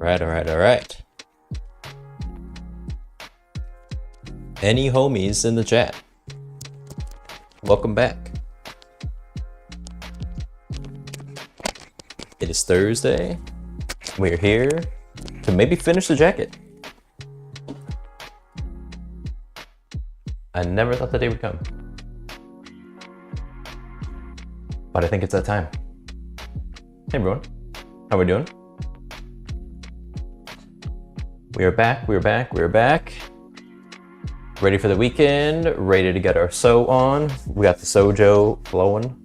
Alright. Any homies in the chat? Welcome back. It is Thursday. We're here to maybe finish the jacket. I never thought the day would come. But I think it's that time. Hey everyone, how we doing? We are back. Ready for the weekend, ready to get our sew on. We got the Sojo flowing.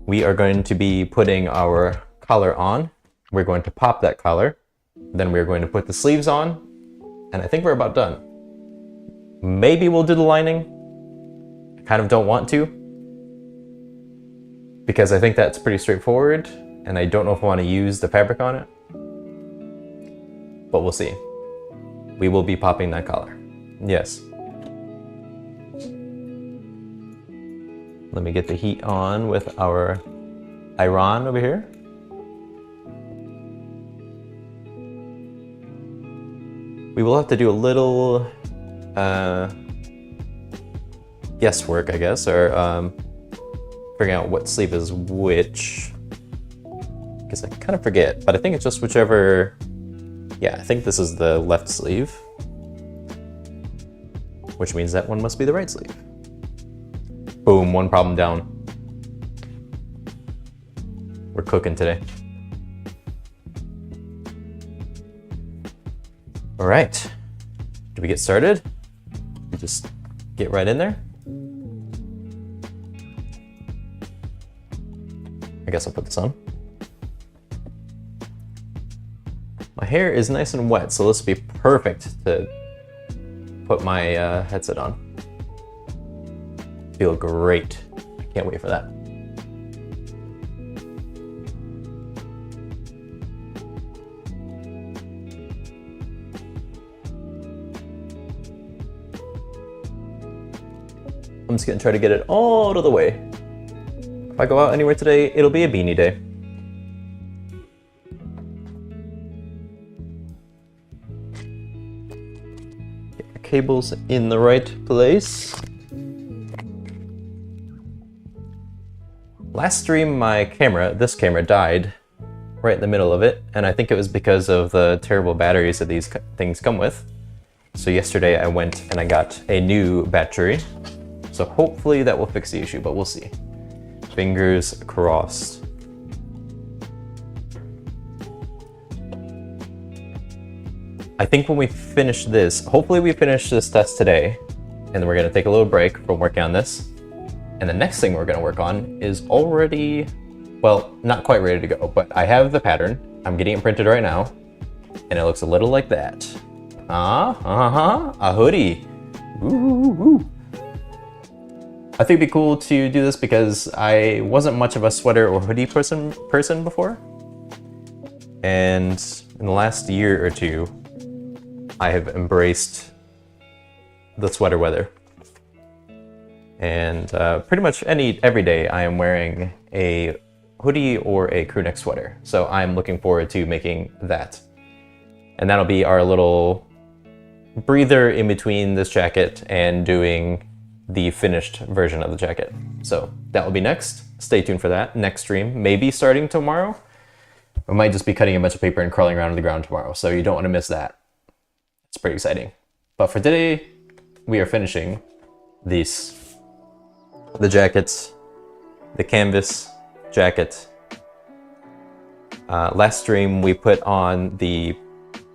We are going to be putting our collar on. We're going to pop that collar. Then we're going to put the sleeves on. And I think we're about done. Maybe we'll do the lining. I kind of don't want to, because I think that's pretty straightforward. And I don't know if I want to use the fabric on it. But we'll see. We will be popping that collar. Yes. Let me get the heat on with our iron over here. We will have to do a little guesswork, I guess, or figuring out what sleeve is which. Because I kind of forget, but I think it's just whichever. Yeah, I think this is the left sleeve, which means that one must be the right sleeve. Boom, one problem down. We're cooking today. All right, do we get started? We just get right in there. I guess I'll put this on. My hair is nice and wet, so this will be perfect to put my headset on. Feel great. I can't wait for that. I'm just gonna try to get it all out of the way. If I go out anywhere today, it'll be a beanie day. Cables in the right place. Last stream this camera died right in the middle of it, and I think it was because of the terrible batteries that these things come with. So yesterday I went and I got a new battery. So hopefully that will fix the issue, but we'll see. Fingers crossed. I think when we finish this, hopefully we finish this test today, and then we're gonna take a little break from working on this. And the next thing we're gonna work on is already, well, not quite ready to go, but I have the pattern. I'm getting it printed right now, and it looks a little like that. A hoodie. Ooh. I think it'd be cool to do this because I wasn't much of a sweater or hoodie person before. And in the last year or two, I have embraced the sweater weather. And pretty much every day I am wearing a hoodie or a crew neck sweater. So I'm looking forward to making that. And that'll be our little breather in between this jacket and doing the finished version of the jacket. So that will be next. Stay tuned for that. Next stream, maybe starting tomorrow. I might just be cutting a bunch of paper and crawling around on the ground tomorrow. So you don't want to miss that. It's pretty exciting. But for today, we are finishing these. The jackets, the canvas jacket. Last stream, we put on the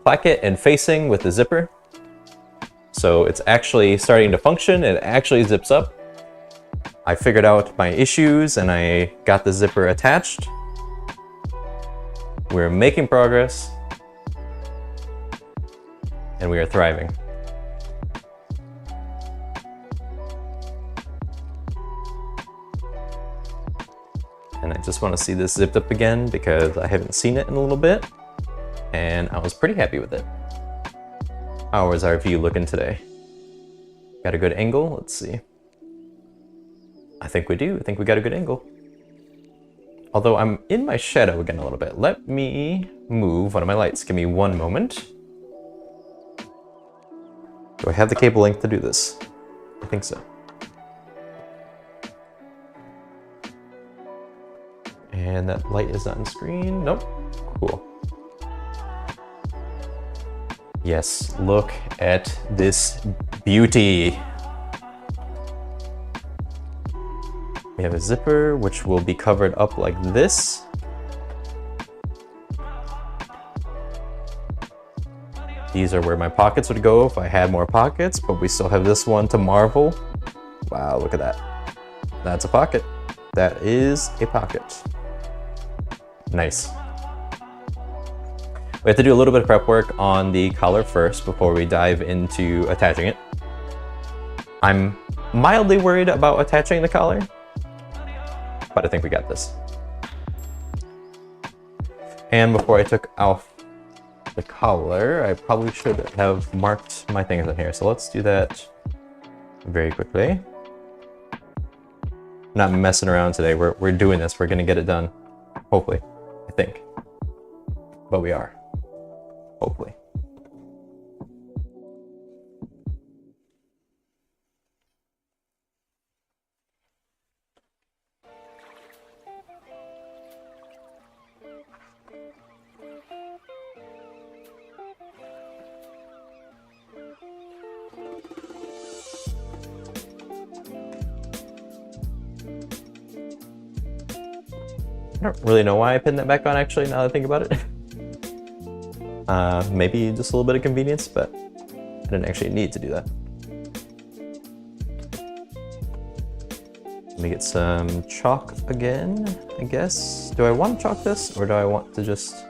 placket and facing with the zipper. So it's actually starting to function. It actually zips up. I figured out my issues and I got the zipper attached. We're making progress. And we are thriving. And I just want to see this zipped up again because I haven't seen it in a little bit. And I was pretty happy with it. How is our view looking today? Got a good angle? Let's see. I think we do. I think we got a good angle. Although I'm in my shadow again a little bit. Let me move one of my lights. Give me one moment. Do I have the cable length to do this? I think so. And that light is not on screen. Nope. Cool. Yes, look at this beauty. We have a zipper, which will be covered up like this. These are where my pockets would go if I had more pockets, but we still have this one to marvel. Wow, look at that. That's a pocket. That is a pocket. Nice. We have to do a little bit of prep work on the collar first before we dive into attaching it. I'm mildly worried about attaching the collar, but I think we got this. And before I took off the collar, I probably should have marked my things on here. So let's do that very quickly. Not messing around today. We're doing this. We're gonna get it done. Hopefully, I think. But we are. Hopefully. I don't really know why I pinned that back on, actually, now that I think about it. Maybe just a little bit of convenience, but I didn't actually need to do that. Let me get some chalk again, I guess. Do I want to chalk this, or do I want to just...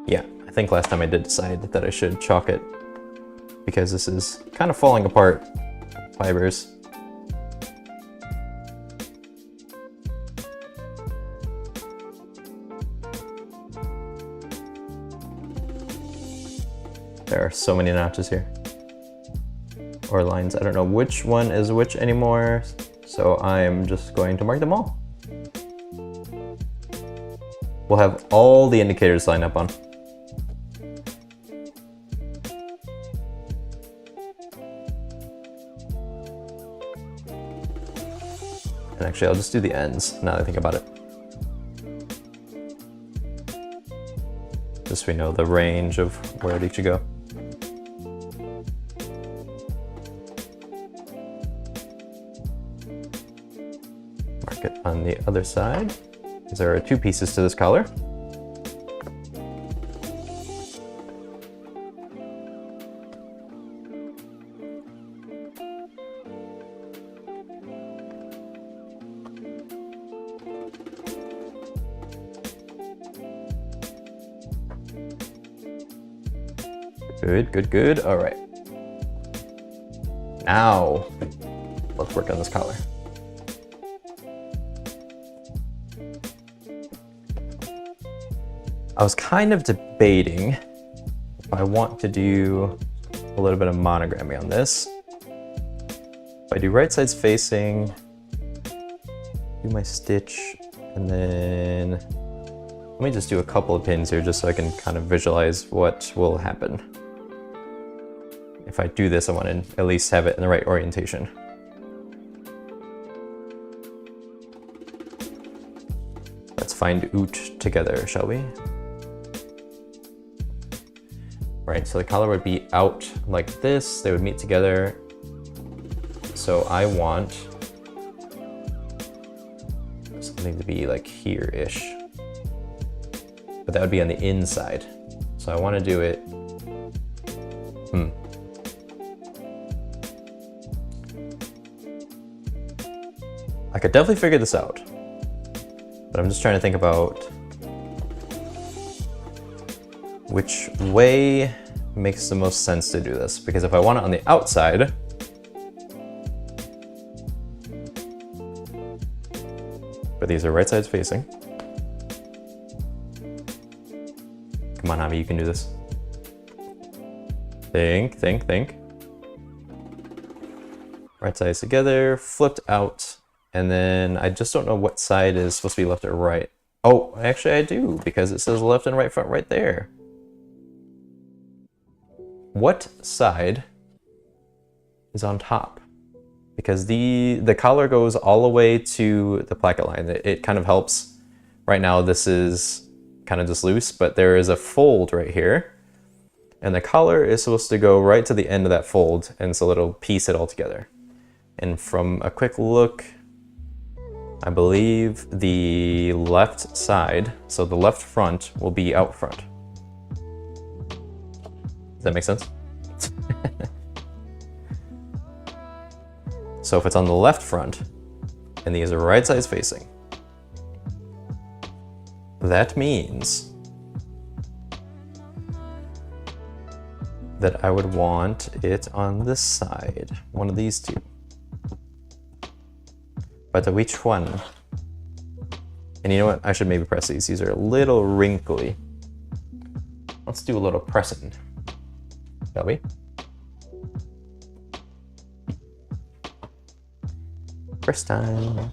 Yeah, I think last time I did decide that I should chalk it, because this is kind of falling apart, fibers. There are so many notches here. Or lines. I don't know which one is which anymore, so I'm just going to mark them all. We'll have all the indicators lined up on. And actually, I'll just do the ends now that I think about it. Just so we know the range of where it should go. Mark it on the other side, because there are two pieces to this collar. Good, good, good. All right. Now, let's work on this collar. I was kind of debating if I want to do a little bit of monogramming on this. If I do right sides facing, do my stitch, and then let me just do a couple of pins here just so I can kind of visualize what will happen. If I do this, I want to at least have it in the right orientation. Let's find oot together, shall we? Right, so the collar would be out like this. They would meet together. So I want something to be like here-ish. But that would be on the inside. So I want to do it. I could definitely figure this out, but I'm just trying to think about which way makes the most sense to do this. Because if I want it on the outside, but these are right sides facing. Come on, Javi, you can do this. Think, think, think. Right Right sides together, flipped out, and then I just don't know what side is supposed to be left or right. Oh, actually I do, because it says left and right front right there. What side is on top? Because the collar goes all the way to the placket line. It kind of helps. Right now this is kind of just loose, but there is a fold right here. And the collar is supposed to go right to the end of that fold, and so it'll piece it all together. And from a quick look, I believe the left side, so the left front, will be out front. Does that make sense? So if it's on the left front, and these are right sides facing, that means that I would want it on this side, one of these two. But which one? And you know what? I should maybe press these. These are a little wrinkly. Let's do a little pressing, shall we? First time.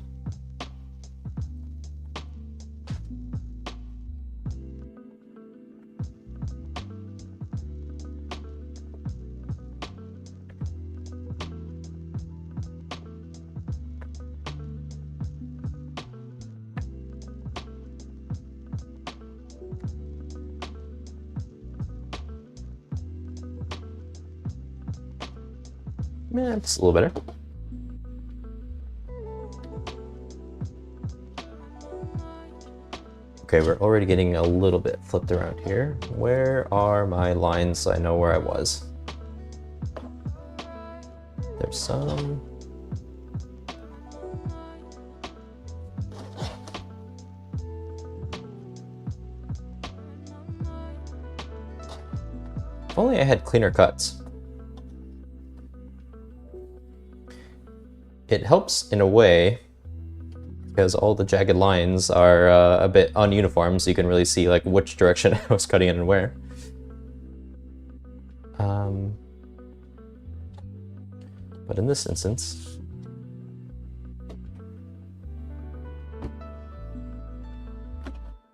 Yeah, just a little better. Okay, we're already getting a little bit flipped around here. Where are my lines so I know where I was? There's some. If only I had cleaner cuts. It helps in a way because all the jagged lines are a bit ununiform, so you can really see like which direction I was cutting it and where. But in this instance,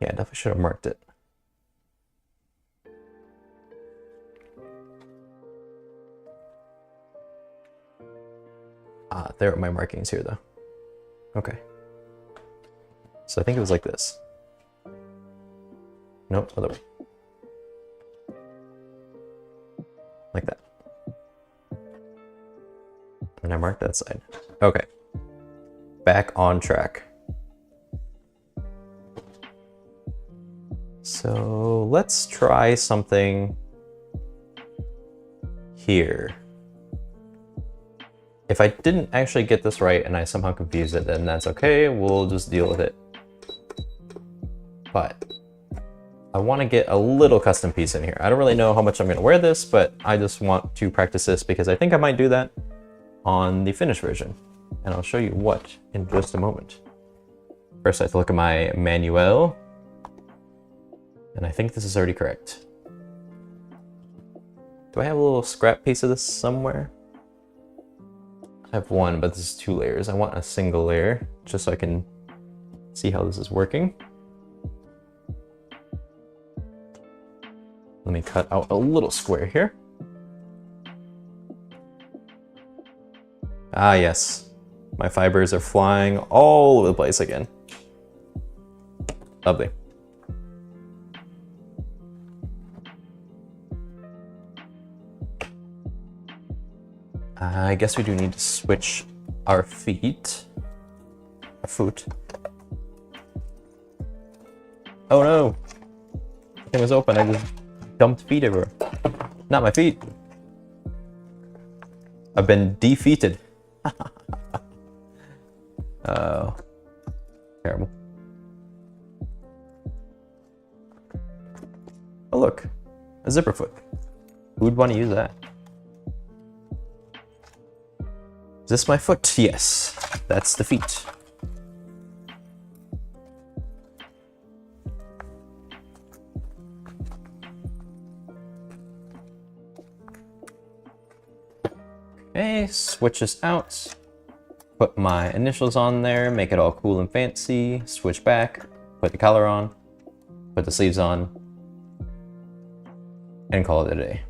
yeah, I definitely should have marked it. There are my markings here though. Okay. So I think it was like this. Nope, other way. Like that. And I marked that side. Okay. Back on track. So let's try something here. If I didn't actually get this right and I somehow confused it, then that's okay, we'll just deal with it. But I want to get a little custom piece in here. I don't really know how much I'm going to wear this, but I just want to practice this because I think I might do that on the finished version. And I'll show you what in just a moment. First I have to look at my manual. And I think this is already correct. Do I have a little scrap piece of this somewhere? I have one, but this is 2 layers. I want a single layer just so I can see how this is working. Let me cut out a little square here. Ah, yes. My fibers are flying all over the place again. Lovely. I guess we do need to switch our feet. A foot. Oh no! The thing was open, I just dumped feet everywhere. Not my feet. I've been defeated. Oh. Terrible. Oh look, a zipper foot. Who would want to use that? Is this my foot? Yes, that's the feet. Okay. Okay, switch this out. Put my initials on there, make it all cool and fancy. Switch back, put the collar on, put the sleeves on, and call it a day.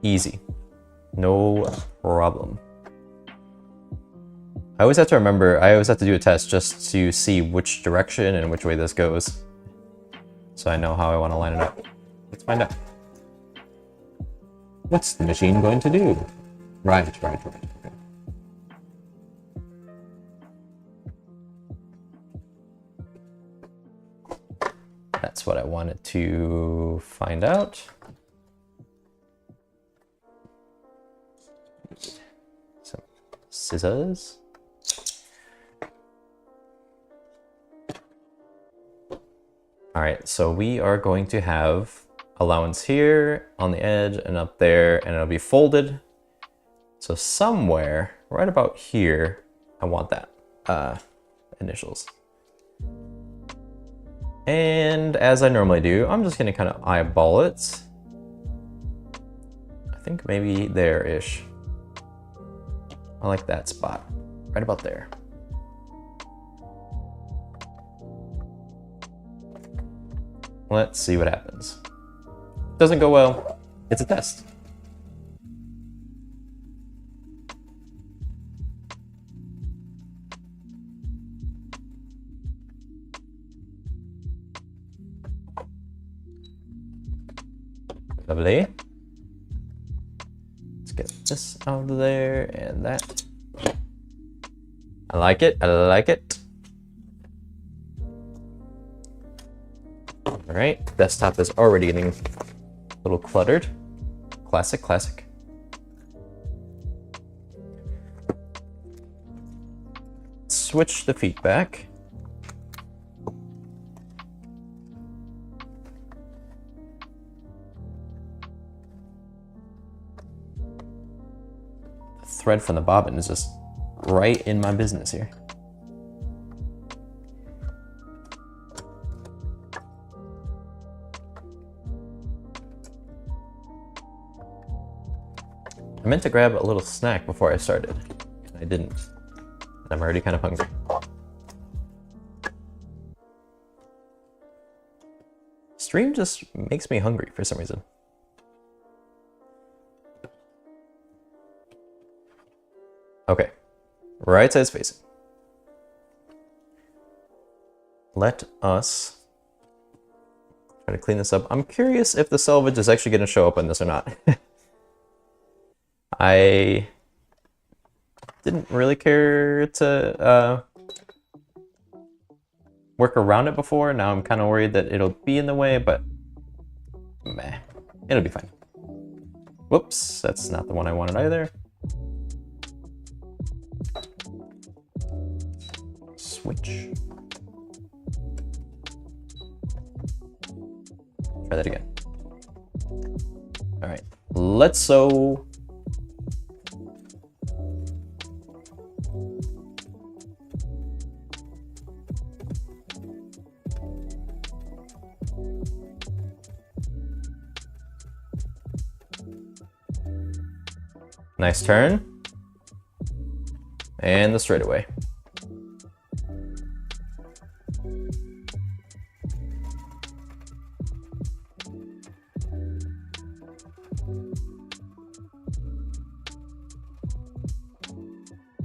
Easy. No problem. I always have to remember, I always have to do a test just to see which direction and which way this goes. So I know how I want to line it up. Let's find out. What's the machine going to do? Right. Okay. That's what I wanted to find out. Some scissors. All right, so we are going to have allowance here on the edge and up there, and it'll be folded. So somewhere right about here, I want that initials. And as I normally do, I'm just gonna kind of eyeball it. I think maybe there-ish. I like that spot, right about there. Let's see what happens. Doesn't go well, it's a test. Lovely. Let's get this out of there and that. I like it, I like it. All right, desktop is already getting a little cluttered. Classic. Switch the feet back. The thread from the bobbin is just right in my business here. I meant to grab a little snack before I started, and I didn't. And I'm already kind of hungry. Stream just makes me hungry for some reason. Okay, right side's facing. Let us try to clean this up. I'm curious if the selvage is actually going to show up on this or not. I didn't really care to work around it before. Now I'm kind of worried that it'll be in the way, but meh, it'll be fine. Whoops, that's not the one I wanted either. Switch. Try that again. All right, let's sew. Nice turn. And the straightaway.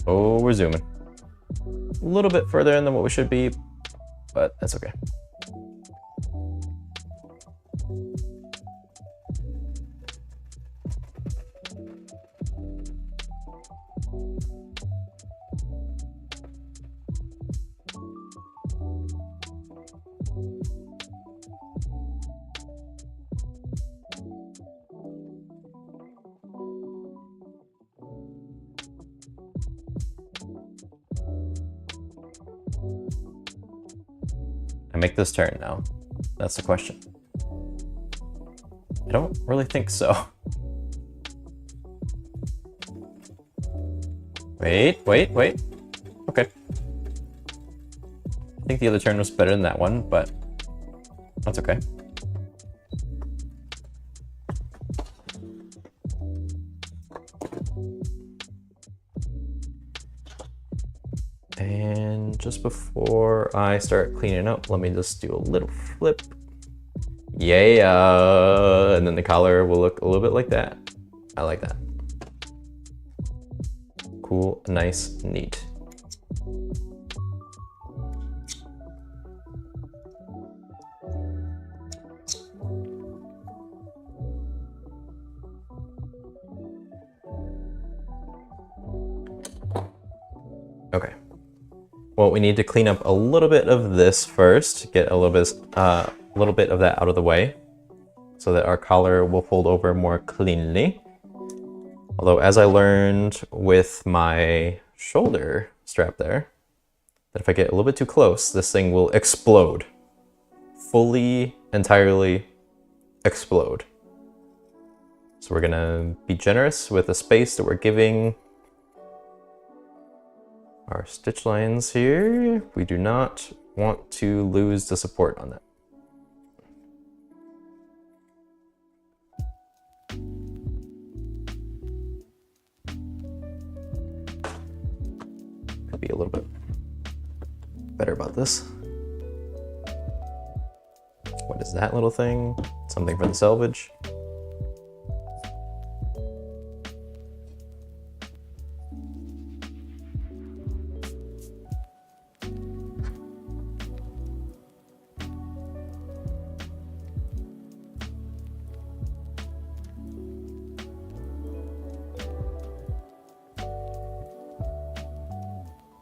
Oh, we're zooming. A little bit further in than what we should be, but that's okay. I make this turn now? That's the question. I don't really think so. Wait. Okay. I think the other turn was better than that one, but that's okay. And just before I start cleaning up, let me just do a little flip. Yeah, and then the collar will look a little bit like that. I like that. Cool, nice, neat. Okay. Well, we need to clean up a little bit of this first, get a little bit of that out of the way, so that our collar will fold over more cleanly. Although, as I learned with my shoulder strap there, that if I get a little bit too close, this thing will explode. Fully, entirely explode. So we're gonna be generous with the space that we're giving our stitch lines here. We do not want to lose the support on that. Could be a little bit better about this. What is that little thing? Something for the selvage.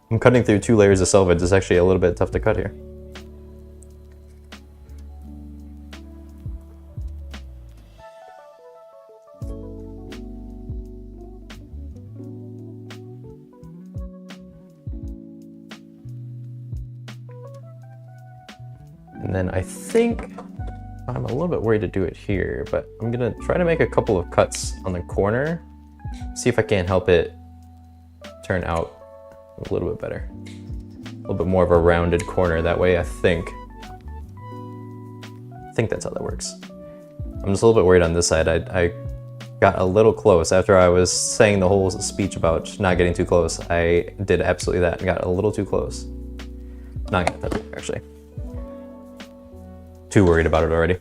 I'm cutting through 2 layers of selvage. It's actually a little bit tough to cut here. And then I think I'm a little bit worried to do it here, but I'm gonna try to make a couple of cuts on the corner, see if I can't help it turn out a little bit better. A little bit more of a rounded corner that way, I think. That's how that works. I'm just a little bit worried on this side. I got a little close. After I was saying the whole speech about not getting too close, I did absolutely that and got a little too close. Not gonna touch it, actually. Too worried about it already.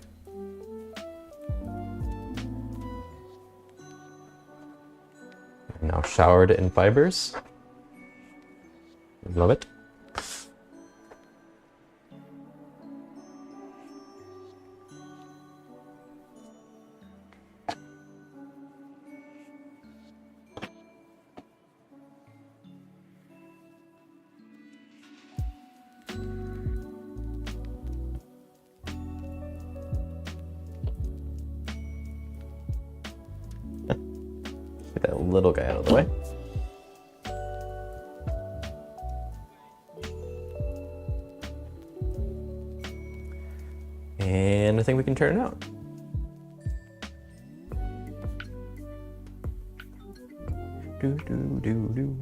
Now showered in fibers. Love it. Get that little guy out of the way. And I think we can turn it out. Do, do, do, do.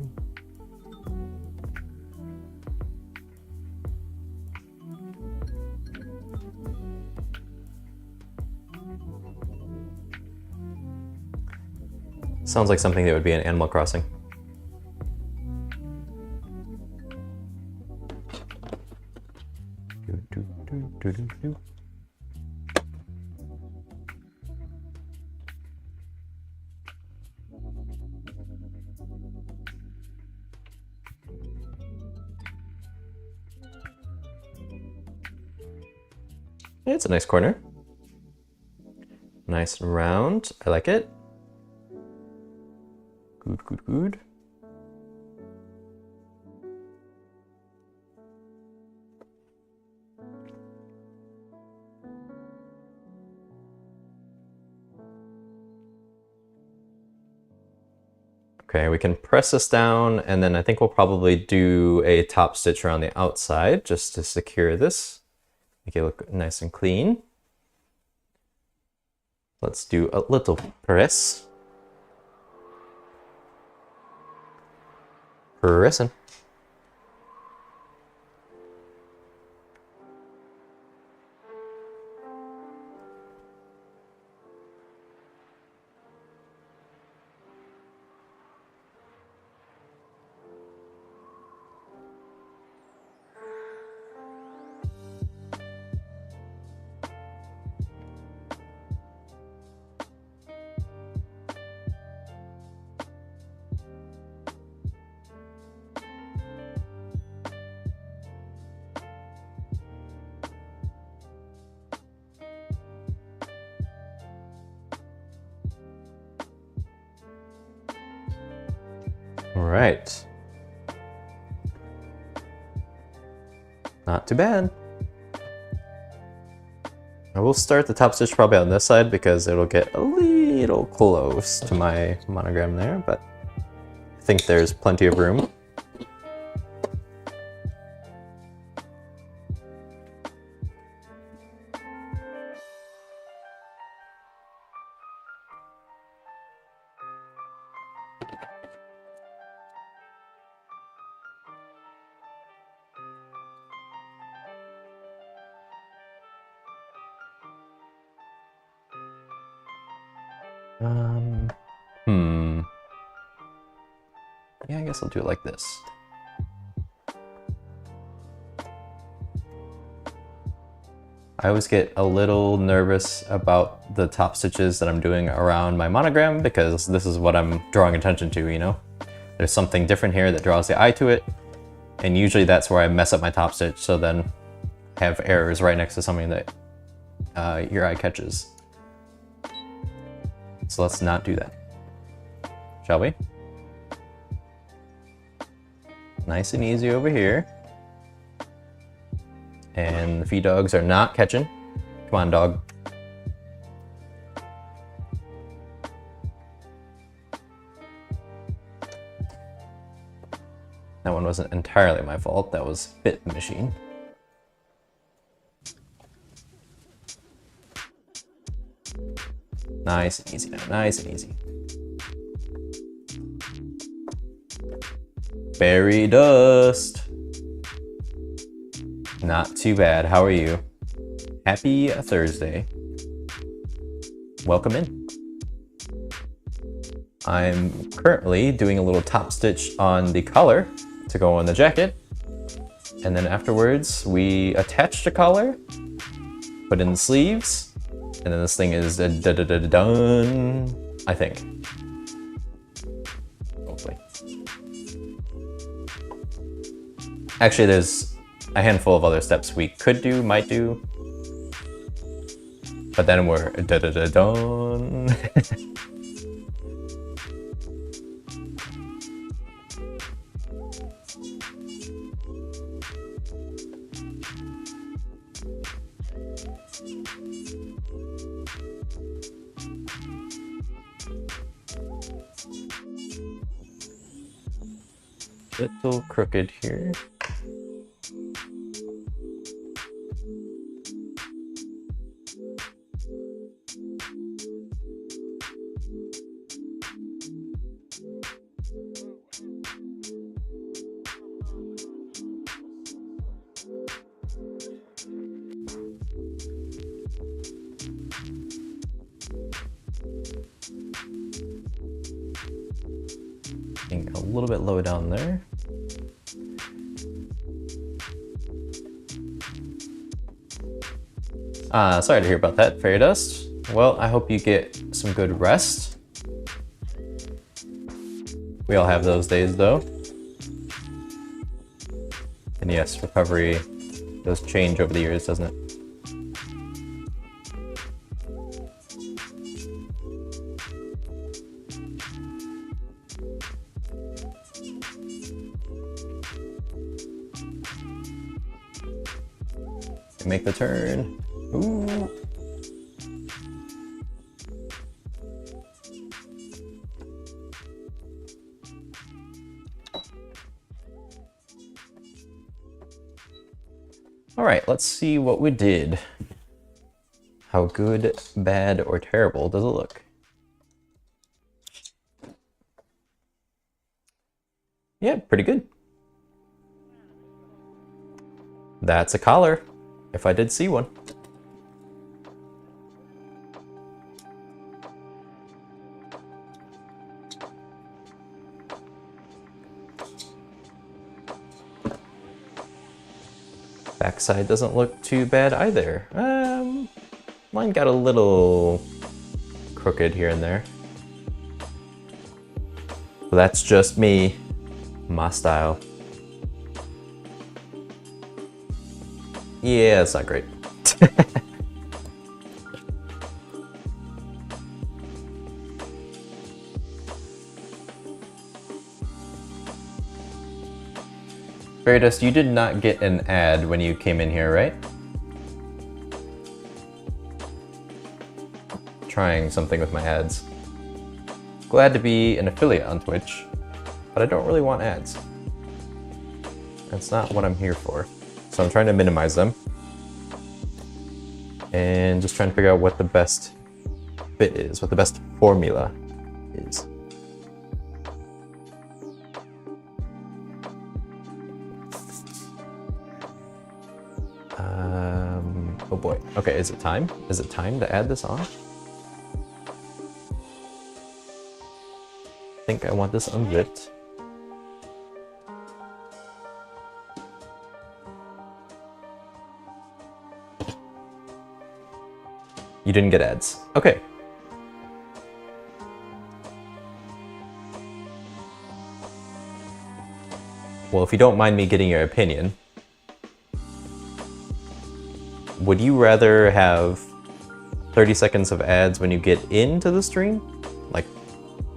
Sounds like something that would be in Animal Crossing. Do, do, do, do, do, do. It's a nice corner. Nice and round. I like it. Good, good, good. Okay, we can press this down, and then I think we'll probably do a top stitch around the outside just to secure this. Make it look nice and clean. Let's do a little press. Pressing. right. Not too bad. I will start the top stitch probably on this side because it'll get a little close to my monogram there, but I think there's plenty of room. Yeah, I guess I'll do it like this. I always get a little nervous about the top stitches that I'm doing around my monogram because this is what I'm drawing attention to, you know? There's something different here that draws the eye to it, and usually that's where I mess up my top stitch, so then I have errors right next to something that your eye catches. So let's not do that, shall we? Nice and easy over here. And the feed dogs are not catching. Come on, dog. That one wasn't entirely my fault. That was Bit the Machine. Nice and easy now. Nice and easy. Fairy dust. Not too bad. How are you? Happy Thursday. Welcome in. I'm currently doing a little top stitch on the collar to go on the jacket. And then afterwards we attach the collar, put in the sleeves, and then this thing is done, I think. Hopefully. Actually, there's a handful of other steps we could do, might do, but then we're done. Little crooked here. A little bit low down there. Sorry to hear about that, Fairy Dust. Well, I hope you get some good rest. We all have those days though. And yes, recovery does change over the years, doesn't it? Make the turn. Ooh. All right, let's see what we did. How good, bad, or terrible does it look? Yeah, pretty good. That's a collar, if I did see one. Backside doesn't look too bad either. Mine got a little crooked here and there. But that's just me, my style. Yeah, it's not great. Fairy Dust, you did not get an ad when you came in here, right? Trying something with my ads. Glad to be an affiliate on Twitch, but I don't really want ads. That's not what I'm here for. So I'm trying to minimize them. And just trying to figure out what the best fit is, what the best formula is. Oh boy. Okay, is it time? Is it time to add this on? I think I want this unzipped. You didn't get ads. Okay. Well, if you don't mind me getting your opinion, would you rather have 30 seconds of ads when you get into the stream? Like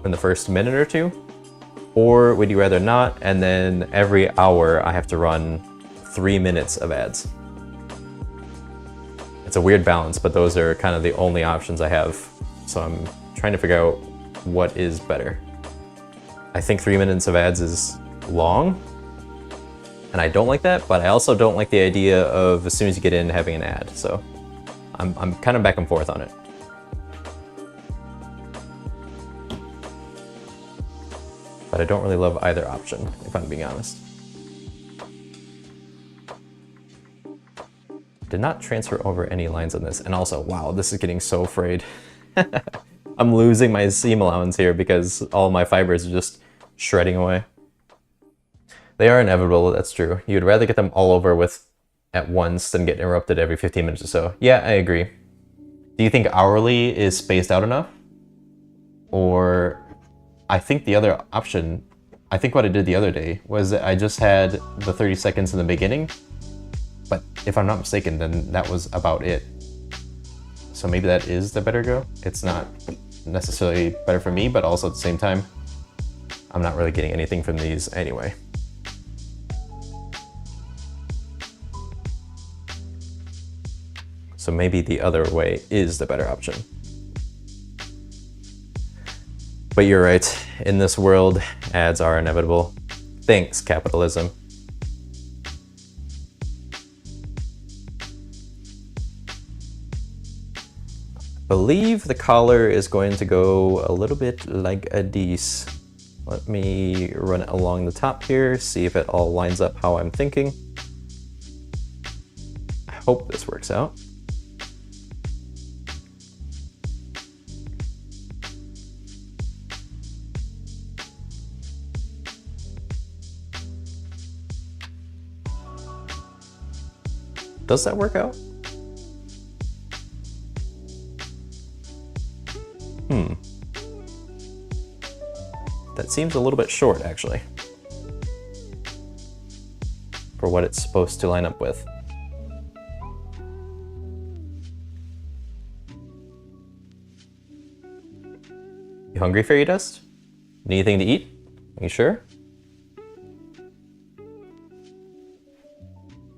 in the first minute or two? Or would you rather not, and then every hour I have to run 3 minutes of ads? It's a weird balance, but those are kind of the only options I have. So I'm trying to figure out what is better. I think 3 minutes of ads is long, and I don't like that, but I also don't like the idea of as soon as you get in having an ad. So I'm kind of back and forth on it. But I don't really love either option, if I'm being honest. Did not transfer over any lines on this. And also, wow, this is getting so frayed. I'm losing my seam allowance here because all my fibers are just shredding away. They are inevitable, that's true. You'd rather get them all over with at once than get interrupted every 15 minutes or so. Yeah, I agree. Do you think hourly is spaced out enough? Or I think the other option, I think what I did the other day was that I just had the 30 seconds in the beginning, but if I'm not mistaken, then that was about it. So maybe that is the better go. It's not necessarily better for me, but also at the same time, I'm not really getting anything from these anyway. So maybe the other way is the better option. But you're right, in this world, ads are inevitable. Thanks, capitalism. I believe the collar is going to go a little bit like a this. Let me run it along the top here, see if it all lines up how I'm thinking. I hope this works out. Does that work out? That seems a little bit short, actually, for what it's supposed to line up with. You hungry, Fairy Dust? Need anything to eat? Are you sure?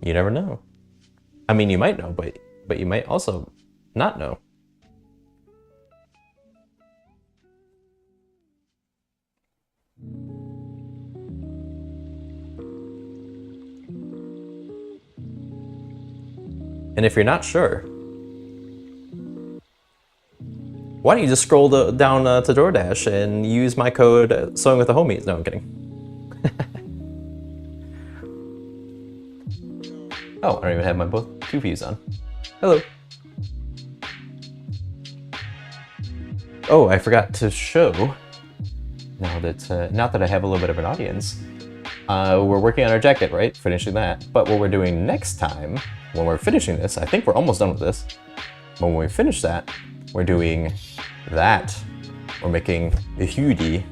You never know. I mean, you might know, but you might also not know. And if you're not sure, why don't you just scroll down to DoorDash and use my code Sewing with the Homies? No, I'm kidding. Oh, I don't even have my both two views on. Hello. Oh, I forgot to show, now that, not that I have a little bit of an audience, we're working on our jacket, right? Finishing that. But what we're doing next time, when we're finishing this, I think we're almost done with this. But when we finish that, we're doing that. We're making a hoodie.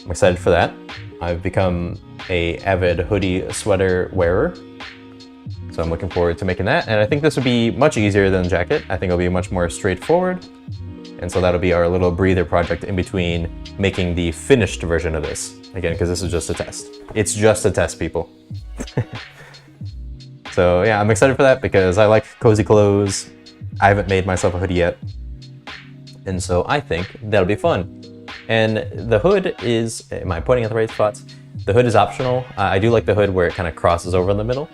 I'm excited for that. I've become a avid hoodie sweater wearer. So I'm looking forward to making that. And I think this would be much easier than the jacket. I think it'll be much more straightforward. And so that'll be our little breather project in between making the finished version of this. Again, because this is just a test. It's just a test, people. So yeah, I'm excited for that because I like cozy clothes. I haven't made myself a hoodie yet. And so I think that'll be fun. And the hood is, am I pointing at the right spots? The hood is optional. I do like the hood where it kind of crosses over in the middle,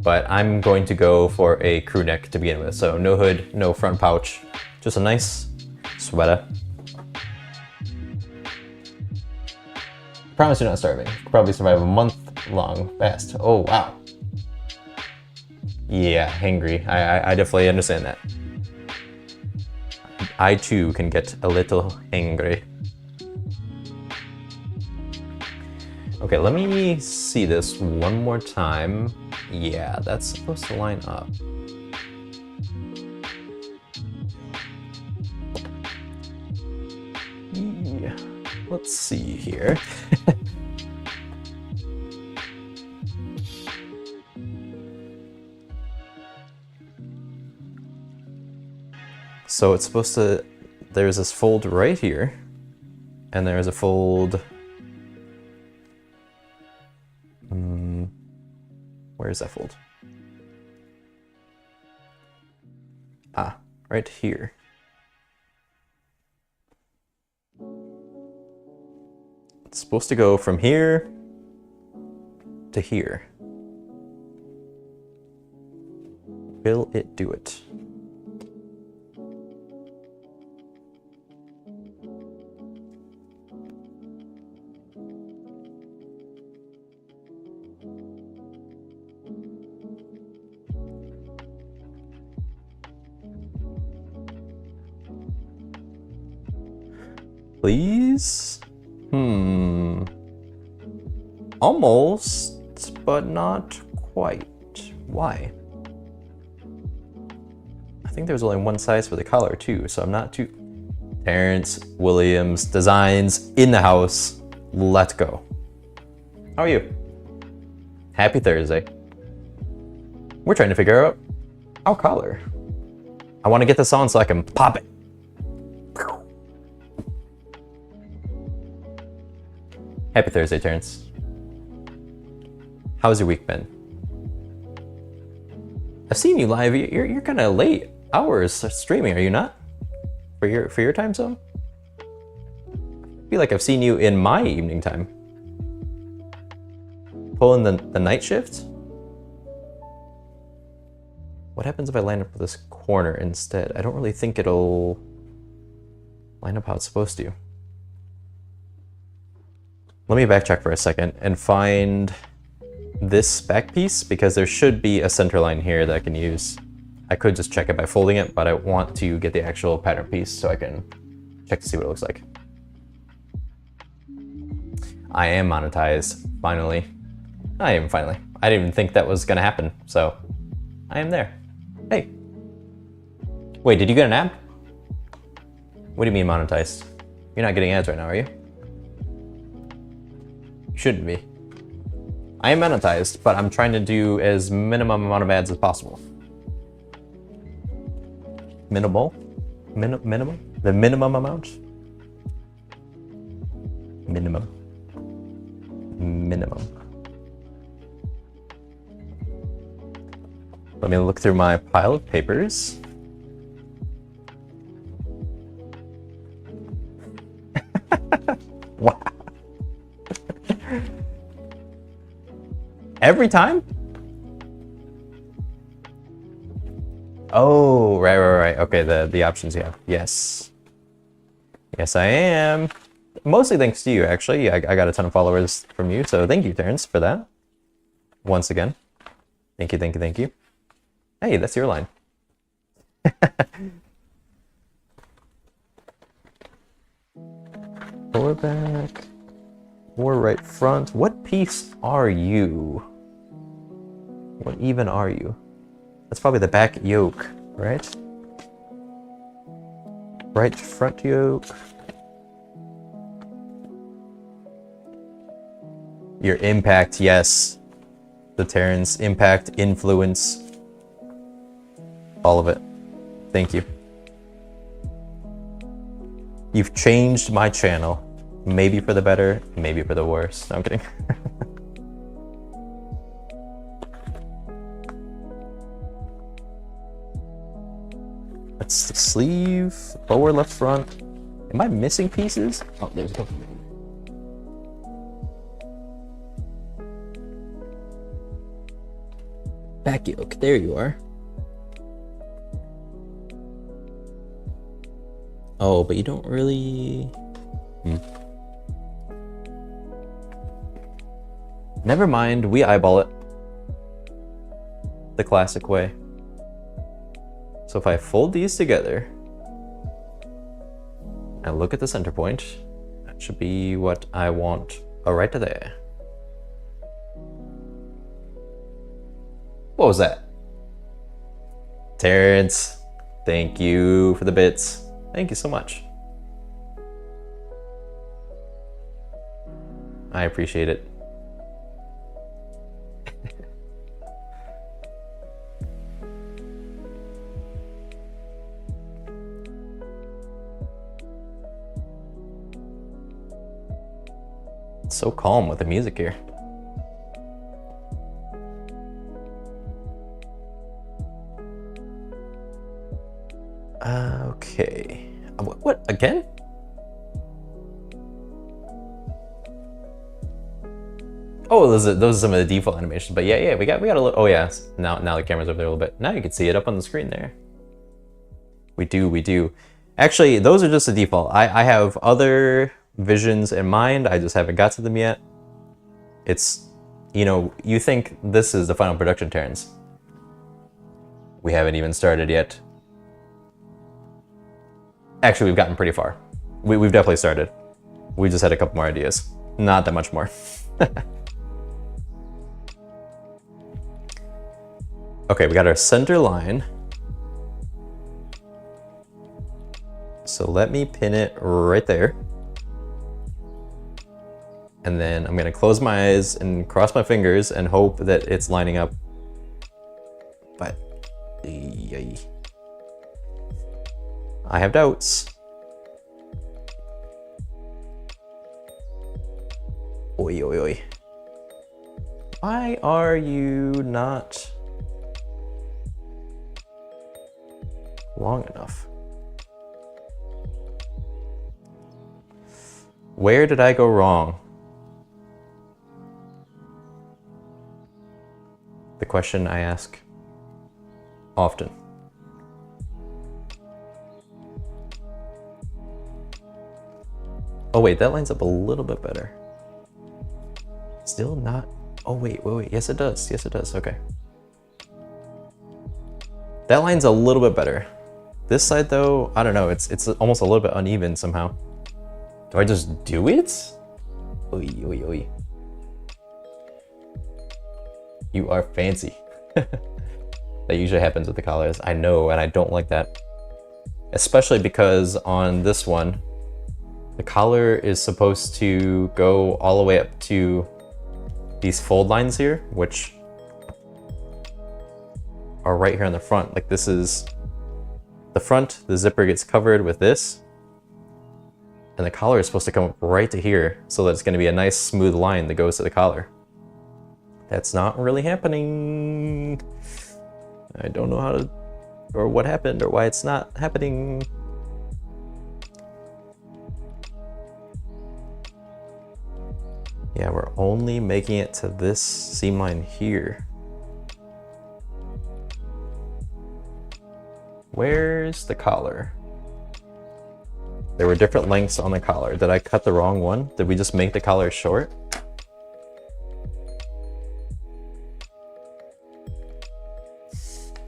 but I'm going to go for a crew neck to begin with. So no hood, no front pouch, just a nice sweater. Promise you're not starving. Could probably survive a month-long fast. Oh, wow. Yeah, hangry. I definitely understand that. I too can get a little hangry. Okay, let me see this one more time. Yeah, that's supposed to line up. Yeah. Let's see here. So it's supposed to, there's this fold right here, and there's a fold, where is that fold? Ah, right here. It's supposed to go from here to here. Will it do it? Please? Almost, but not quite. Why? I think there's only one size for the collar too, so I'm not too... Terrence Williams Designs in the house. Let's go. How are you? Happy Thursday. We're trying to figure out our collar. I want to get this on so I can pop it. Happy Thursday, Terrence. How's your week been? I've seen you live. You're kind of late hours streaming, are you not? For your time zone? I feel like I've seen you in my evening time. Pulling the night shift? What happens if I line up with this corner instead? I don't really think it'll line up how it's supposed to. Let me backtrack for a second and find this back piece, because there should be a center line here that I can use. I could just check it by folding it, but I want to get the actual pattern piece so I can check to see what it looks like. I am monetized, finally. I am finally. I didn't even think that was gonna happen, so I am there. Hey. Wait, did you get an ad? What do you mean monetized? You're not getting ads right now, are you? You shouldn't be. I am monetized, but I'm trying to do as minimum amount of ads as possible. Minimal? Minimum? The minimum amount? Minimum. Minimum. Let me look through my pile of papers. Wow. Every time? Oh, right. Okay, the options you have. Yes. Yes, I am. Mostly thanks to you, actually. I got a ton of followers from you, so thank you, Terrence, for that. Once again. Thank you. Hey, that's your line. Lower back. Or right front. What piece are you? What even are you? That's probably the back yoke, right? Right front yoke. Your impact, yes. The Terrence, impact, influence. All of it. Thank you. You've changed my channel. Maybe for the better, maybe for the worse. No, I'm kidding. That's the sleeve, lower left front. Am I missing pieces? Oh, there's a couple. Back yoke, there you are. Oh, but you don't really... Never mind, we eyeball it. The classic way. So if I fold these together, and look at the center point, that should be what I want. Oh, right to there. What was that? Terrence, thank you for the bits. Thank you so much. I appreciate it. It's so calm with the music here. Okay. What again? Oh, those are some of the default animations. But yeah, we got a little. Oh yeah, now the camera's over there a little bit. Now you can see it up on the screen there. We do. Actually, those are just the default. I have other visions in mind. I just haven't got to them yet. It's, you know, you think this is the final production, Terrence. We haven't even started yet. Actually, we've gotten pretty far. We've definitely started. We just had a couple more ideas. Not that much more. Okay, we got our center line. So let me pin it right there. And then I'm gonna close my eyes and cross my fingers and hope that it's lining up. But, yay. I have doubts. Oi, oi, oi. Why are you not long enough? Where did I go wrong? The question I ask often. Oh wait, that lines up a little bit better. Still not. Oh wait. Yes it does. Okay. That line's a little bit better. This side though, I don't know. It's almost a little bit uneven somehow. Do I just do it? Oi, oi, oi. You are fancy. That usually happens with the collars. I know, and I don't like that. Especially because on this one, the collar is supposed to go all the way up to these fold lines here, which are right here on the front. Like this is the front, the zipper gets covered with this, and the collar is supposed to come up right to here so that it's going to be a nice smooth line that goes to the collar. That's not really happening. I don't know how to, or what happened, or why it's not happening. Yeah, we're only making it to this seam line here. Where's the collar? There were different lengths on the collar. Did I cut the wrong one? Did we just make the collar short?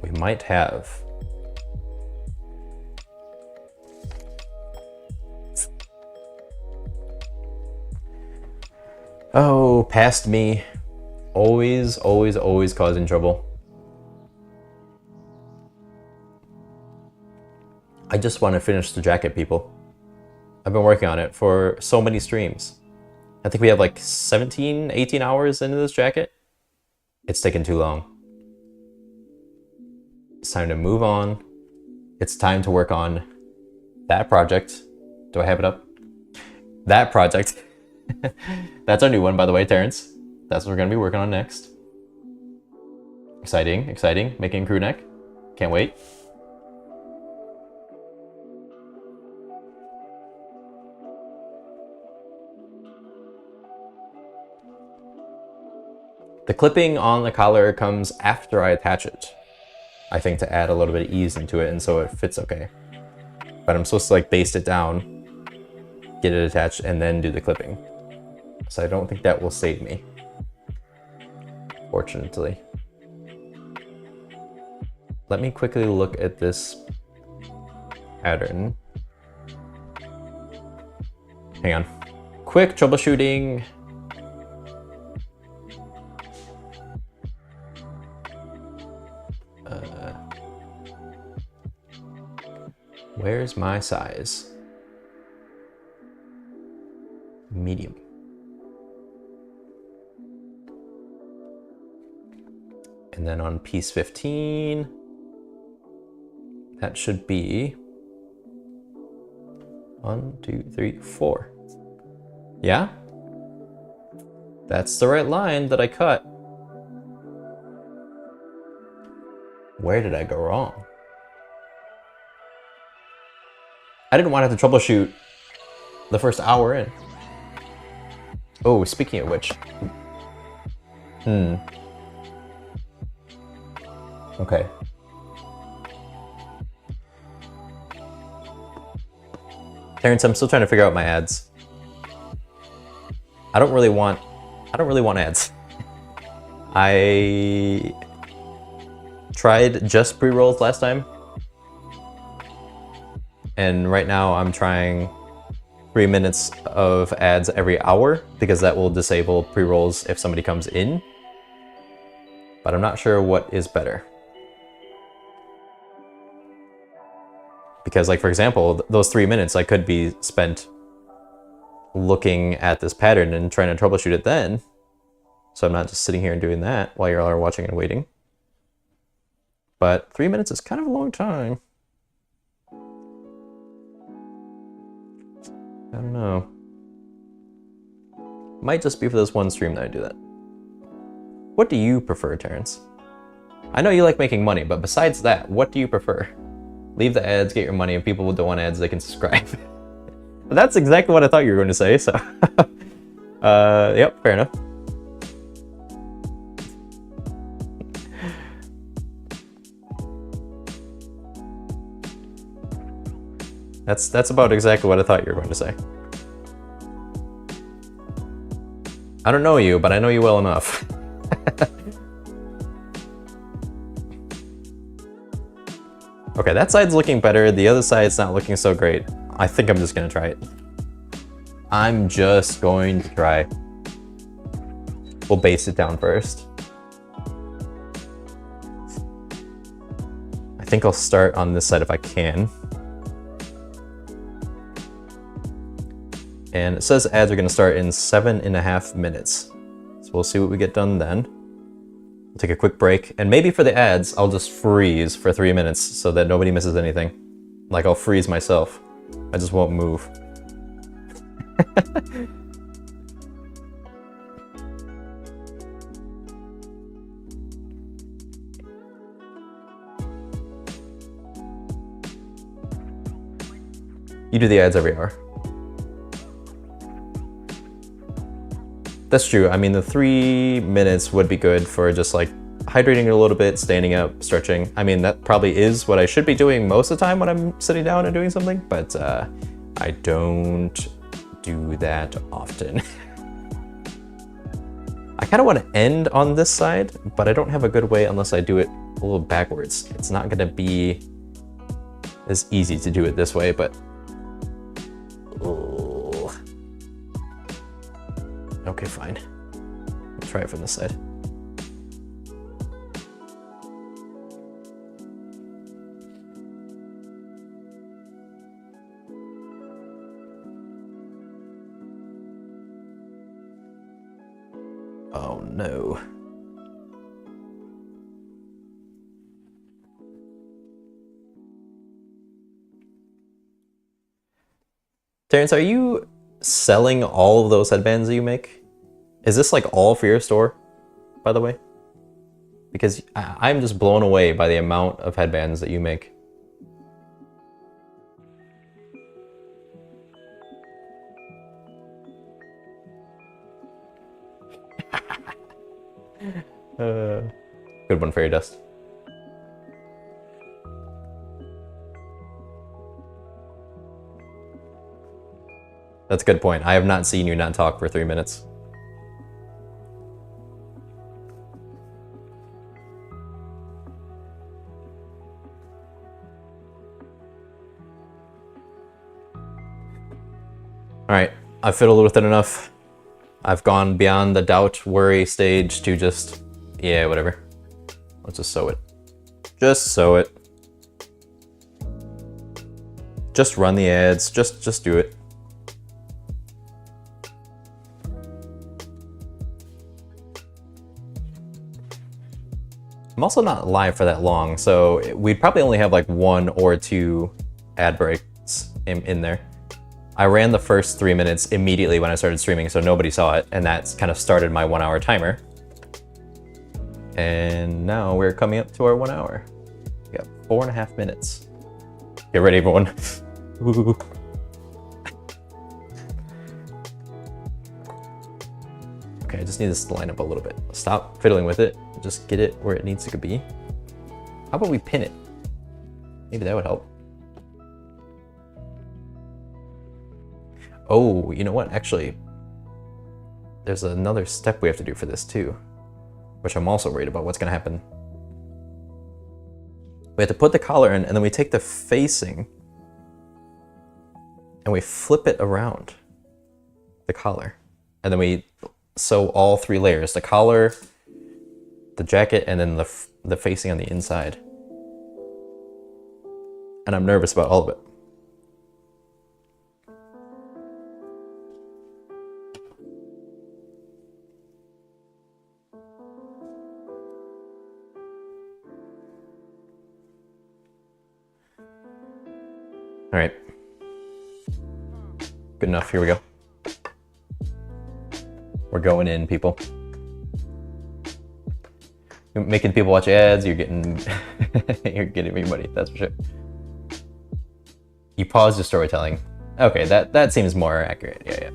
We might have. Oh, past me. Always causing trouble. I just want to finish the jacket, people. I've been working on it for so many streams. I think we have like 17, 18 hours into this jacket. It's taken too long. It's time to move on. It's time to work on that project. Do I have it up? That project. That's our new one, by the way, Terrence. That's what we're gonna be working on next. Exciting, exciting. Making a crew neck. Can't wait. The clipping on the collar comes after I attach it. I think to add a little bit of ease into it and so it fits okay. But I'm supposed to like baste it down, get it attached, and then do the clipping. So I don't think that will save me, fortunately. Let me quickly look at this pattern. Hang on. Quick troubleshooting. Where's my size? Medium. And then on piece 15, that should be 1, 2, 3, 4. Yeah? That's the right line that I cut. Where did I go wrong? I didn't want to have to troubleshoot the first hour in. Oh, speaking of which. Okay. Terrence, I'm still trying to figure out my ads. I don't really want ads. I tried just pre-rolls last time. And right now I'm trying 3 minutes of ads every hour because that will disable pre-rolls if somebody comes in. But I'm not sure what is better. Because like, for example, those 3 minutes I could be spent looking at this pattern and trying to troubleshoot it then. So I'm not just sitting here and doing that while you're all watching and waiting. But 3 minutes is kind of a long time. I don't know. Might just be for this one stream that I do that. What do you prefer, Terrence? I know you like making money, but besides that, what do you prefer? Leave the ads, get your money. If people don't want ads, they can subscribe. But that's exactly what I thought you were going to say, so... yep, fair enough. That's about exactly what I thought you were going to say. I don't know you, but I know you well enough. Okay, that side's looking better. The other side's not looking so great. I think I'm just gonna try it. I'm just going to try. We'll base it down first. I think I'll start on this side if I can. And it says ads are gonna start in 7.5 minutes. So we'll see what we get done then. We'll take a quick break, and maybe for the ads, I'll just freeze for 3 minutes so that nobody misses anything. Like I'll freeze myself. I just won't move. You do the ads every hour. That's true. I mean, the 3 minutes would be good for just like hydrating a little bit, standing up, stretching. I mean, that probably is what I should be doing most of the time when I'm sitting down and doing something, but I don't do that often. I kind of want to end on this side, but I don't have a good way unless I do it a little backwards. It's not going to be as easy to do it this way, but... Oh. Okay, fine. I'll try it from this side. Oh no. Terrence, are you selling all of those headbands that you make? Is this like all for your store, by the way? Because I'm just blown away by the amount of headbands that you make. Good one, Fairy Dust. That's a good point. I have not seen you not talk for 3 minutes. Alright, I've fiddled with it enough. I've gone beyond the doubt, worry stage to just, yeah, whatever. Let's just sew it. Just sew it. Just run the ads, just do it. I'm also not live for that long, so we'd probably only have like 1 or 2 ad breaks in there. I ran the first 3 minutes immediately when I started streaming, so nobody saw it, and that's kind of started my 1 hour timer. And now we're coming up to our 1 hour. We got 4.5 minutes. Get ready, everyone. Okay, I just need this to line up a little bit. Stop fiddling with it. Just get it where it needs to be. How about we pin it? Maybe that would help. Oh, you know what? Actually, there's another step we have to do for this too, which I'm also worried about what's going to happen. We have to put the collar in, and then we take the facing and we flip it around the collar. And then we sew all 3 layers, the collar, the jacket, and then the facing on the inside. And I'm nervous about all of it. All right. Good enough, here we go. We're going in, people. You're making people watch ads, you're getting you're getting everybody, that's for sure. You paused your storytelling. Okay, that seems more accurate. Yeah.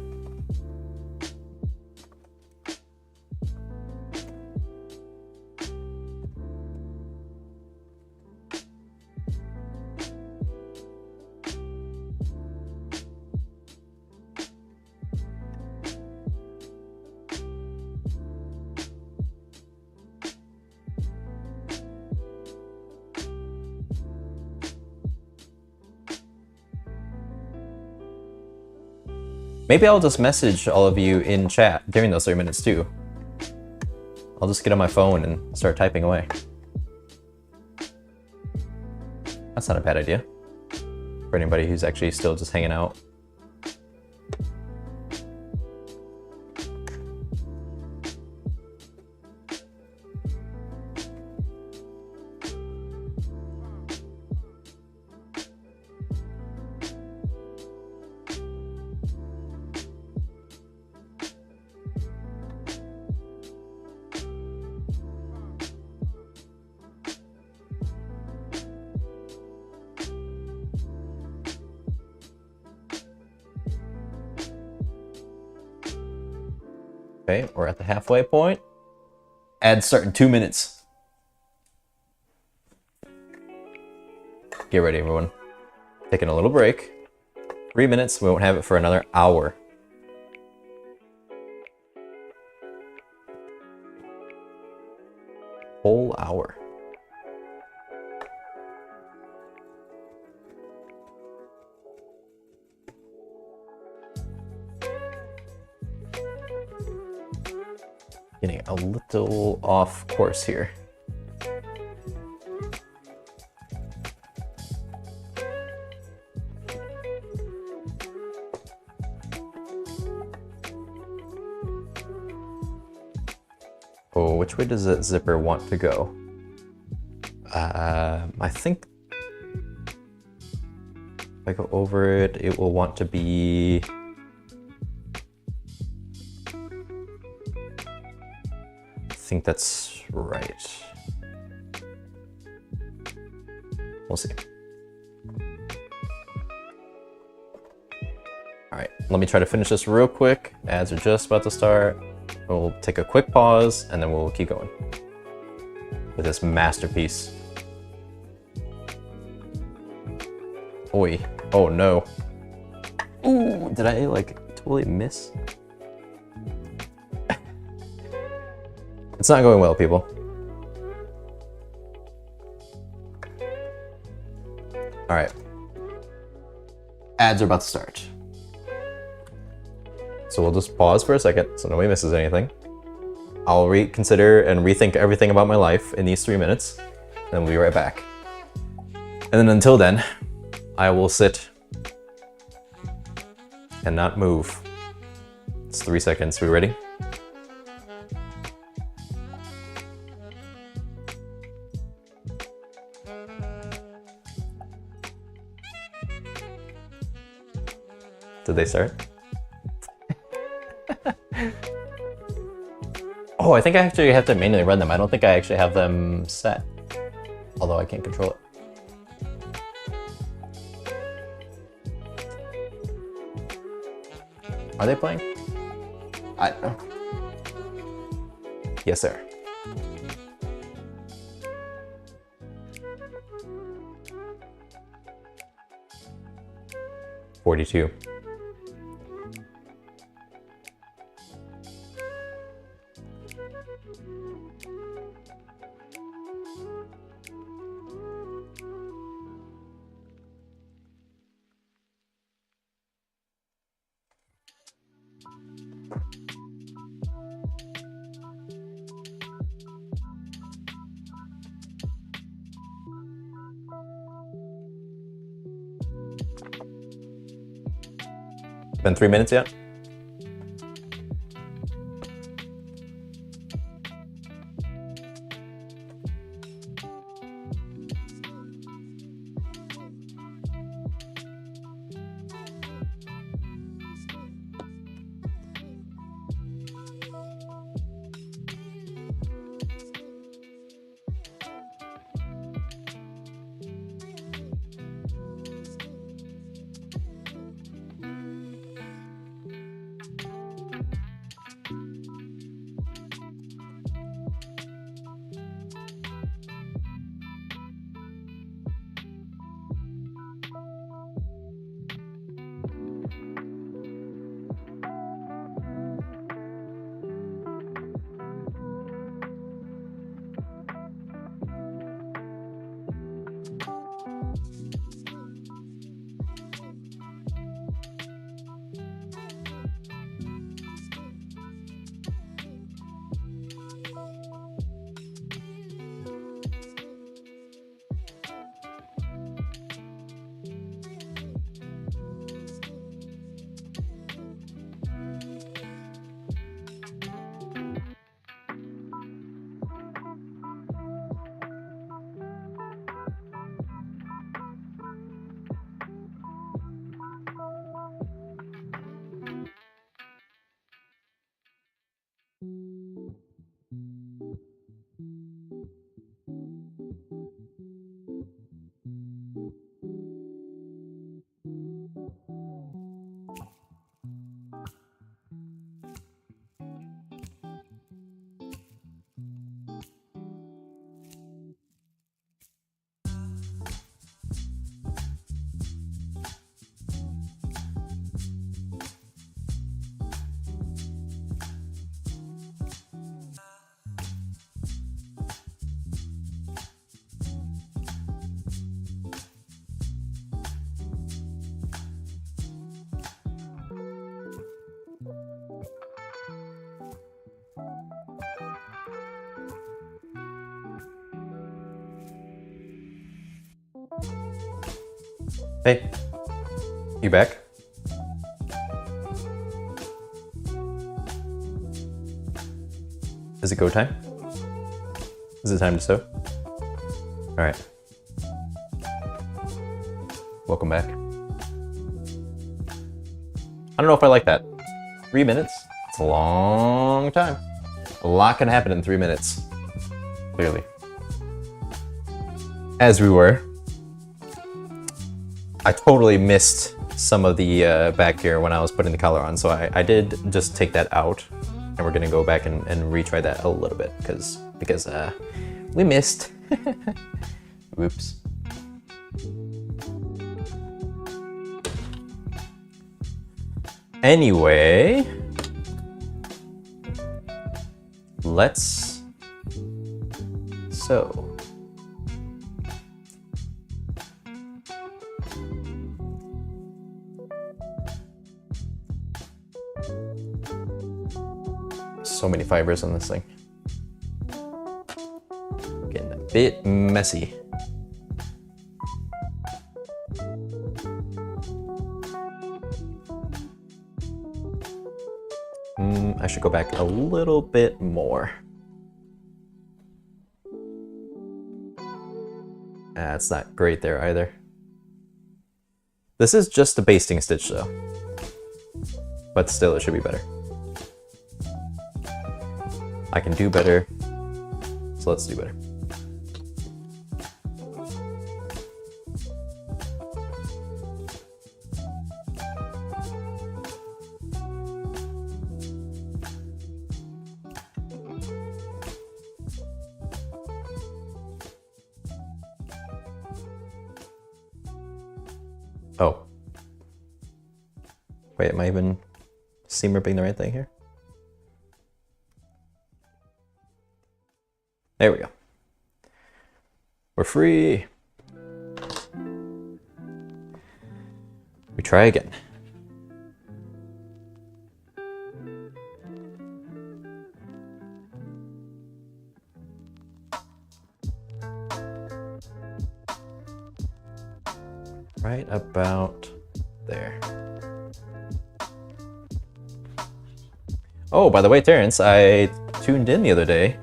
Maybe I'll just message all of you in chat during those 3 minutes too. I'll just get on my phone and start typing away. That's not a bad idea for anybody who's actually still just hanging out. Okay, we're at the halfway point. Ads start in 2 minutes. Get ready, everyone. Taking a little break. 3 minutes, we won't have it for another hour. Whole hour. Getting a little off course here. Oh, which way does that zipper want to go? I think if I go over it, it will want to be... I think that's right. We'll see. All right, let me try to finish this real quick. Ads are just about to start. We'll take a quick pause and then we'll keep going with this masterpiece. Oi, oh no. Ooh, did I like totally miss? It's not going well, people. All right. Ads are about to start. So we'll just pause for a second so nobody misses anything. I'll reconsider and rethink everything about my life in these 3 minutes, and then we'll be right back. And then until then, I will sit and not move. It's 3 seconds. We ready? Did they start? Oh, I think I actually have to manually run them. I don't think I actually have them set, although I can't control it. Are they playing? I don't know. Yes, sir. $42. Been 3 minutes yet? Hey, you back? Is it go time? Is it time to sew? All right. Welcome back. don't know if I like that. 3 minutes? It's a long time. A lot can happen in 3 minutes. Clearly. As we were. I totally missed some of the back here when I was putting the color on, so I did just take that out. And we're gonna go back and retry that a little bit, because we missed. Whoops. Anyway, let's sew. So many fibers on this thing. Getting a bit messy. I should go back a little bit more. That's not great there either. This is just a basting stitch though. But still, it should be better. I can do better, so let's do better. Oh. Wait, am I even seam ripping the right thing here? There we go. We're free. We try again. Right about there. Oh, by the way, Terrence, I tuned in the other day,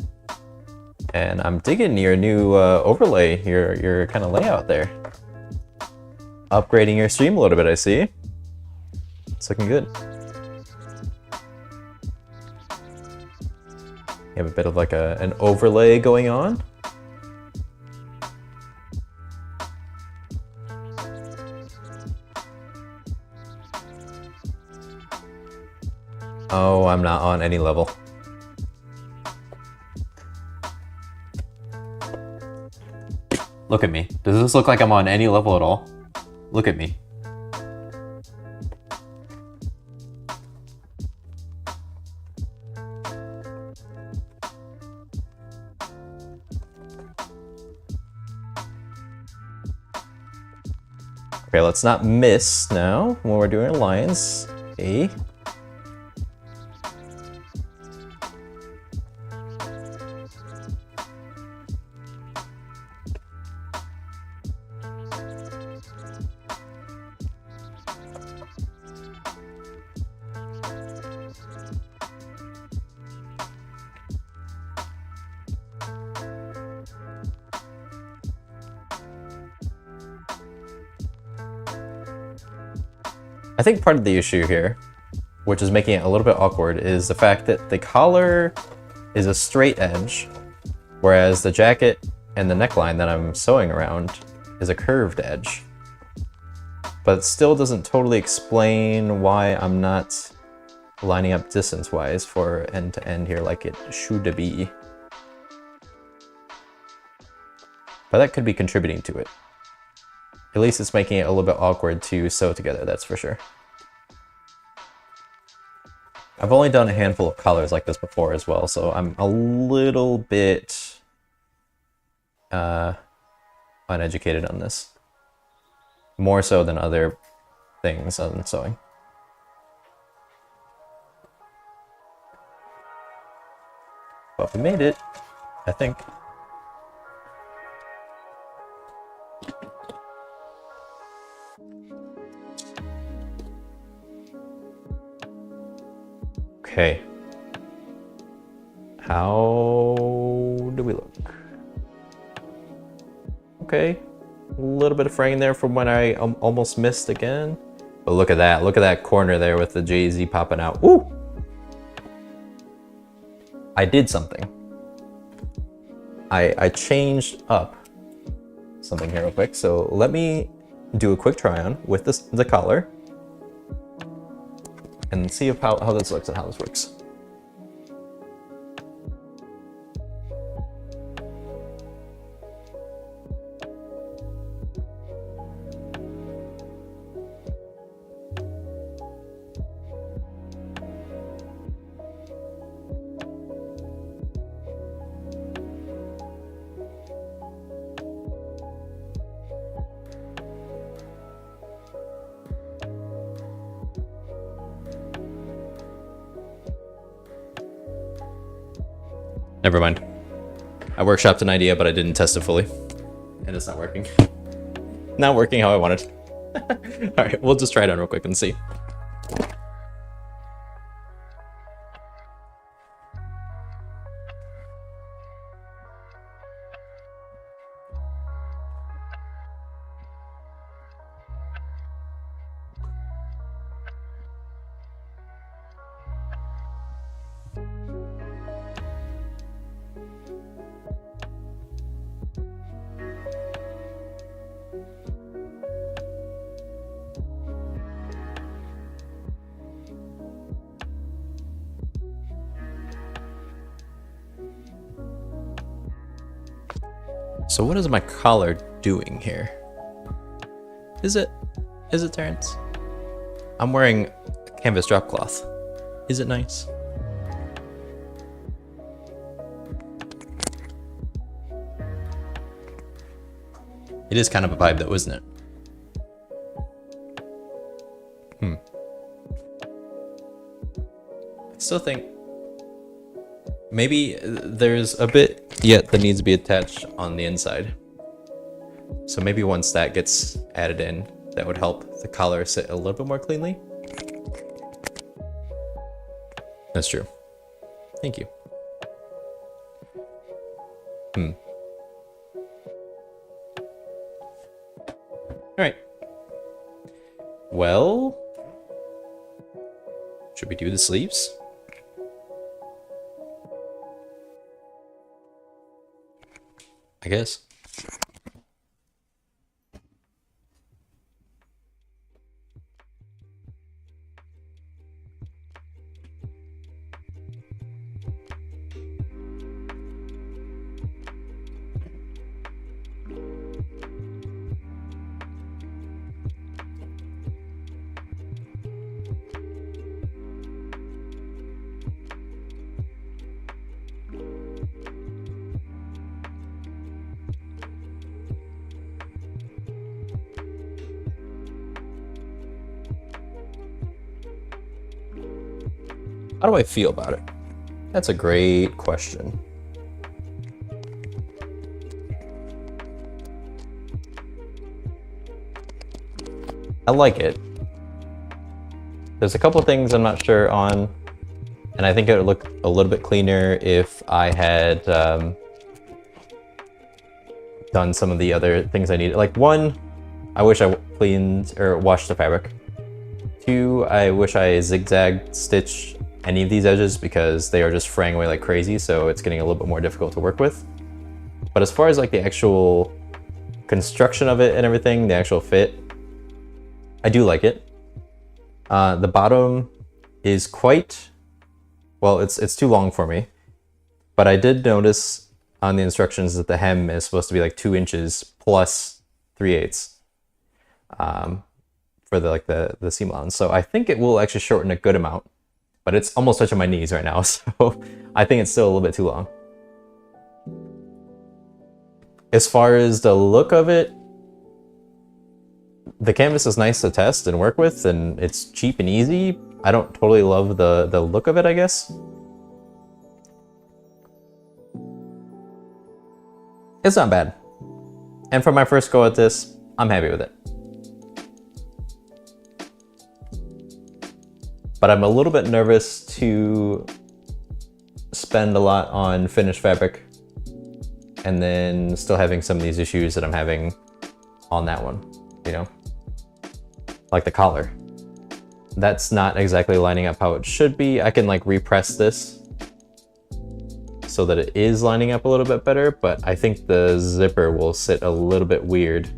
and I'm digging your new overlay, your kind of layout there. Upgrading your stream a little bit, I see. It's looking good. You have a bit of like an overlay going on. Oh, I'm not on any level. Look at me. Does this look like I'm on any level at all? Look at me. Okay, let's not miss now when we're doing lines. A. I think part of the issue here, which is making it a little bit awkward, is the fact that the collar is a straight edge, whereas the jacket and the neckline that I'm sewing around is a curved edge. But it still doesn't totally explain why I'm not lining up distance-wise for end to end here like it should be. But that could be contributing to it. At least it's making it a little bit awkward to sew together, that's for sure. I've only done a handful of colors like this before as well, so I'm a little bit uneducated on this. More so than other things on sewing. But we made it, I think. Okay. How do we look? Okay. A little bit of fraying there from when I almost missed again. But look at that corner there with the Jay-Z popping out. Ooh! I did something. I changed up something here real quick. So let me do a quick try on with the collar and see how this looks and how this works. Never mind. I workshopped an idea, but I didn't test it fully. And it's not working. Not working how I wanted. Alright, we'll just try it on real quick and see. So what is my collar doing here? Is it Terrence? I'm wearing a canvas drop cloth. Is it nice? It is kind of a vibe though, isn't it? I still think maybe there's a bit yet that needs to be attached on the inside. So maybe once that gets added in, that would help the collar sit a little bit more cleanly. That's true. Thank you. Alright. Well, should we do the sleeves? I guess. How do I feel about it? That's a great question. I like it. There's a couple things I'm not sure on, and I think it would look a little bit cleaner if I had done some of the other things I needed. Like one, I wish I cleaned or washed the fabric. Two, I wish I zigzag stitched any of these edges because they are just fraying away like crazy, so it's getting a little bit more difficult to work with. But as far as like the actual construction of it and everything, the actual fit, I do like it. The bottom is quite, well, it's too long for me, but I did notice on the instructions that the hem is supposed to be like 2 inches plus 3/8 for the seam allowance. So I think it will actually shorten a good amount, but it's almost touching my knees right now, so I think it's still a little bit too long. As far as the look of it, the canvas is nice to test and work with, and it's cheap and easy. I don't totally love the look of it, I guess. It's not bad. And for my first go at this, I'm happy with it. But I'm a little bit nervous to spend a lot on finished fabric and then still having some of these issues that I'm having on that one, you know? Like the collar. that's not exactly lining up how it should be. I can like repress this so that it is lining up a little bit better, but I think the zipper will sit a little bit weird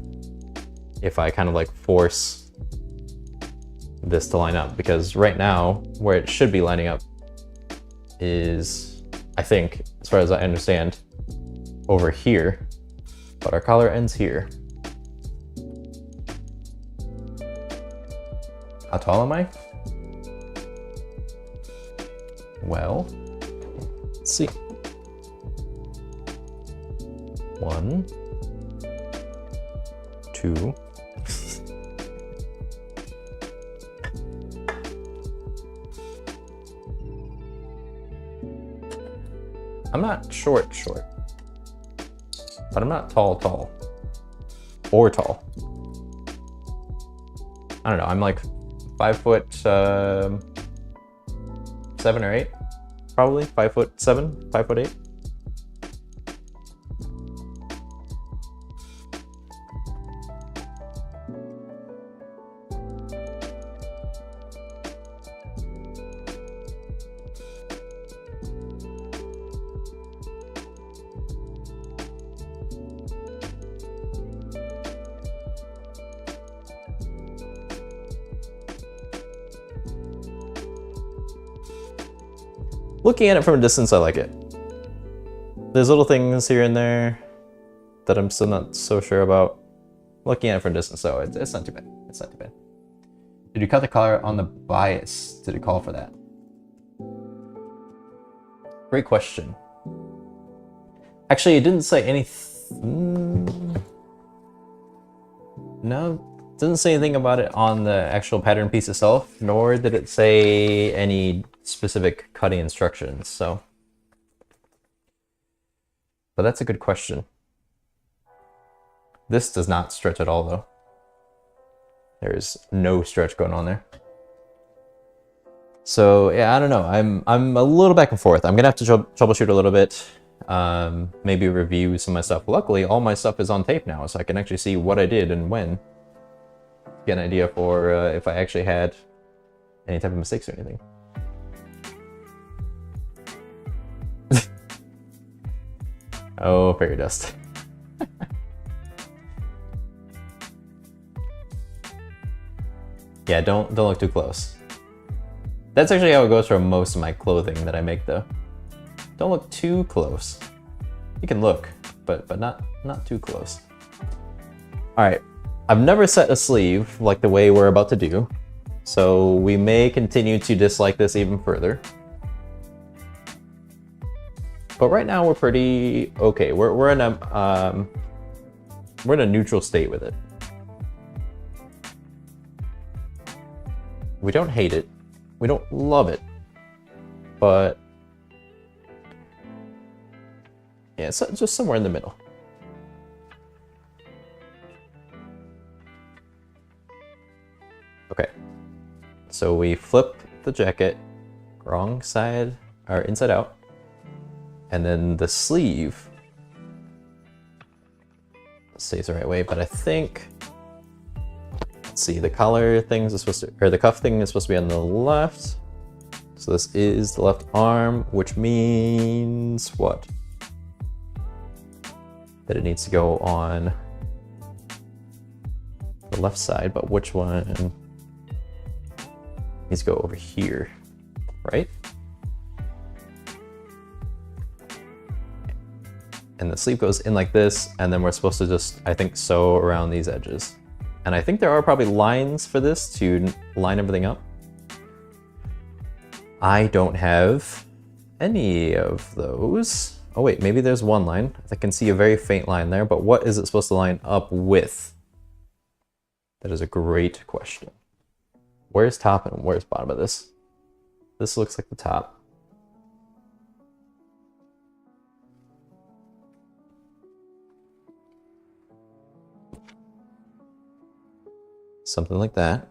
if I kind of like force this to line up, because right now where it should be lining up is, I think, as far as I understand, over here, but our collar ends here. How tall am I? Well, let's see. 1, 2. I'm not short, but I'm not tall, or tall. I don't know, I'm like 5'7" or 8, probably 5'7", 5'8". Looking at it from a distance, I like it. There's little things here and there that I'm still not so sure about. Looking at it from a distance, though, it's not too bad. It's not too bad. Did you cut the collar on the bias? Did it call for that? Great question. Actually, it didn't say anything. No, it didn't say anything about it on the actual pattern piece itself, nor did it say any specific cutting instructions, so. But that's a good question. This does not stretch at all, though. There's no stretch going on there. So yeah, I don't know. I'm a little back and forth. I'm gonna have to troubleshoot a little bit. Maybe review some of my stuff. Luckily, all my stuff is on tape now, so I can actually see what I did and when. Get an idea for if I actually had any type of mistakes or anything. Oh, fairy dust. Yeah, don't look too close. That's actually how it goes for most of my clothing that I make, though. Don't look too close. You can look, but not too close. All right, I've never set a sleeve like the way we're about to do, so we may continue to dislike this even further. But right now we're pretty okay. We're in a neutral state with it. We don't hate it. We don't love it. But yeah, it's just somewhere in the middle. Okay. So we flip the jacket wrong side or inside out. And then the sleeve stays the right way, but I think, let's see, the collar things is supposed to, or the cuff thing is supposed to be on the left. So this is the left arm, which means what? That it needs to go on the left side, but which one needs to go over here, right? And the sleeve goes in like this, and then we're supposed to just, I think, sew around these edges. And I think there are probably lines for this to line everything up. I don't have any of those. Oh wait, maybe there's one line. I can see a very faint line there, but what is it supposed to line up with? That is a great question. Where's top and where's bottom of this? This looks like the top. Something like that.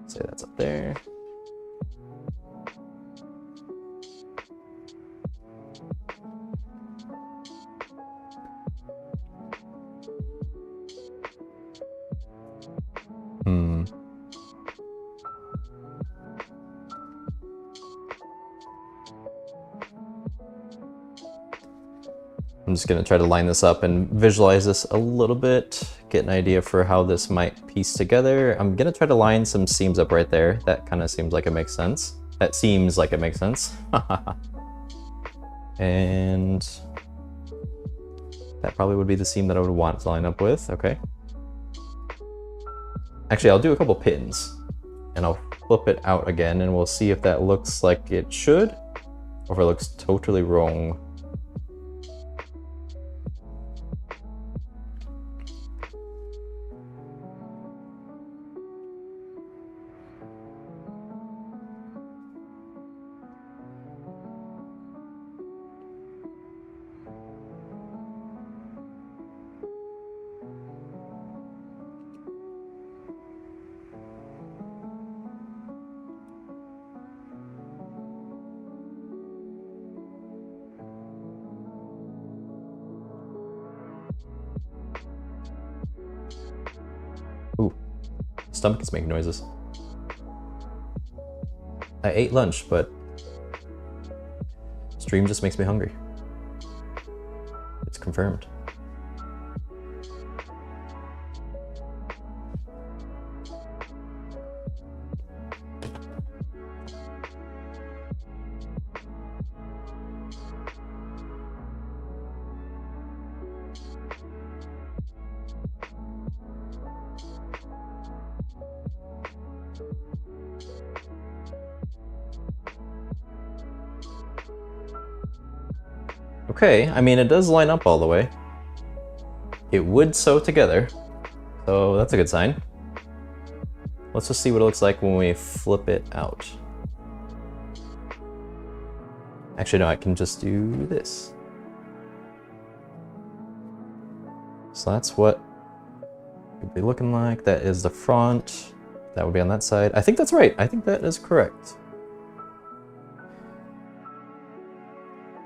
Say that's up there. Hmm. I'm just gonna try to line this up and visualize this a little bit, get an idea for how this might piece together. I'm gonna try to line some seams up right there. That kind of seems like it makes sense. That seems like it makes sense. And that probably would be the seam that I would want to line up with, okay. Actually, I'll do a couple pins and I'll flip it out again and we'll see if that looks like it should or if it looks totally wrong. Ooh, stomach is making noises. I ate lunch, but stream just makes me hungry. It's confirmed. Okay, I mean, it does line up all the way. It would sew together, so that's a good sign. Let's just see what it looks like when we flip it out. Actually, no, I can just do this. So that's what it would be looking like. That is the front. That would be on that side. I think that's right. I think that is correct.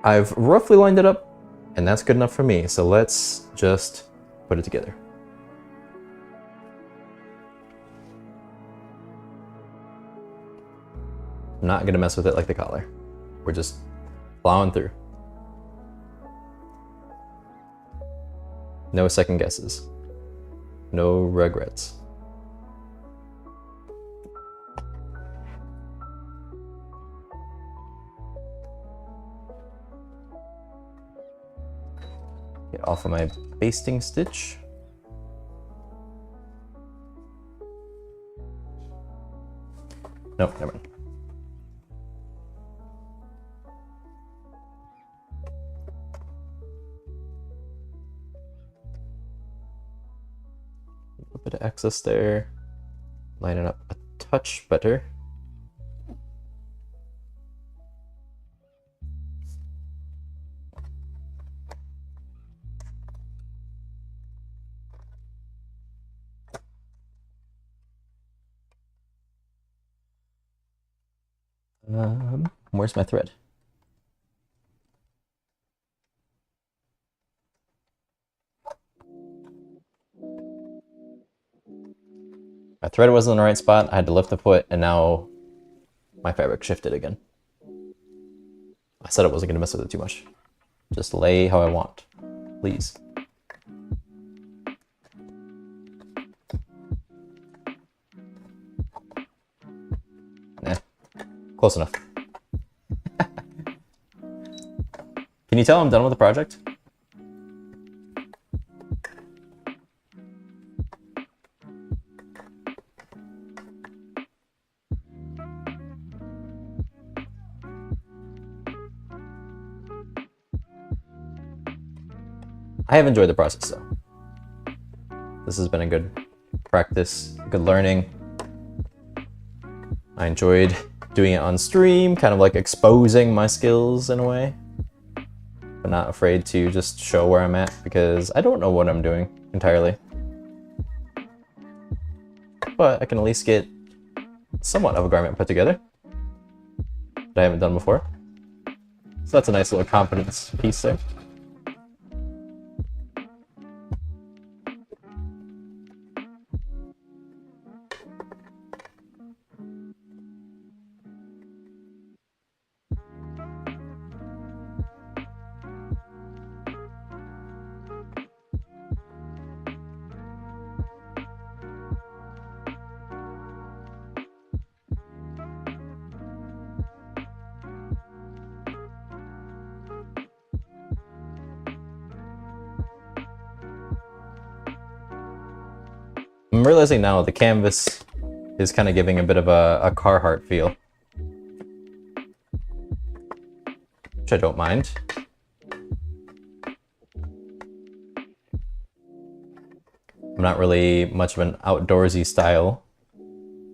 I've roughly lined it up, and that's good enough for me. So let's just put it together. I'm not gonna mess with it like the collar. We're just plowing through. No second guesses. No regrets. Get off of my basting stitch. Nope, never mind. A bit of excess there. Line it up a touch better. Where's my thread? My thread wasn't in the right spot. I had to lift the foot, and now my fabric shifted again. I said I wasn't going to mess with it too much. Just lay how I want, please. Nah, close enough. Can you tell I'm done with the project? I have enjoyed the process though. This has been a good practice, good learning. I enjoyed doing it on stream, kind of like exposing my skills in a way. But not afraid to just show where I'm at because I don't know what I'm doing entirely. But I can at least get somewhat of a garment put together that I haven't done before. So that's a nice little confidence piece there. I'm realizing now the canvas is kind of giving a bit of a Carhartt feel, which I don't mind. I'm not really much of an outdoorsy style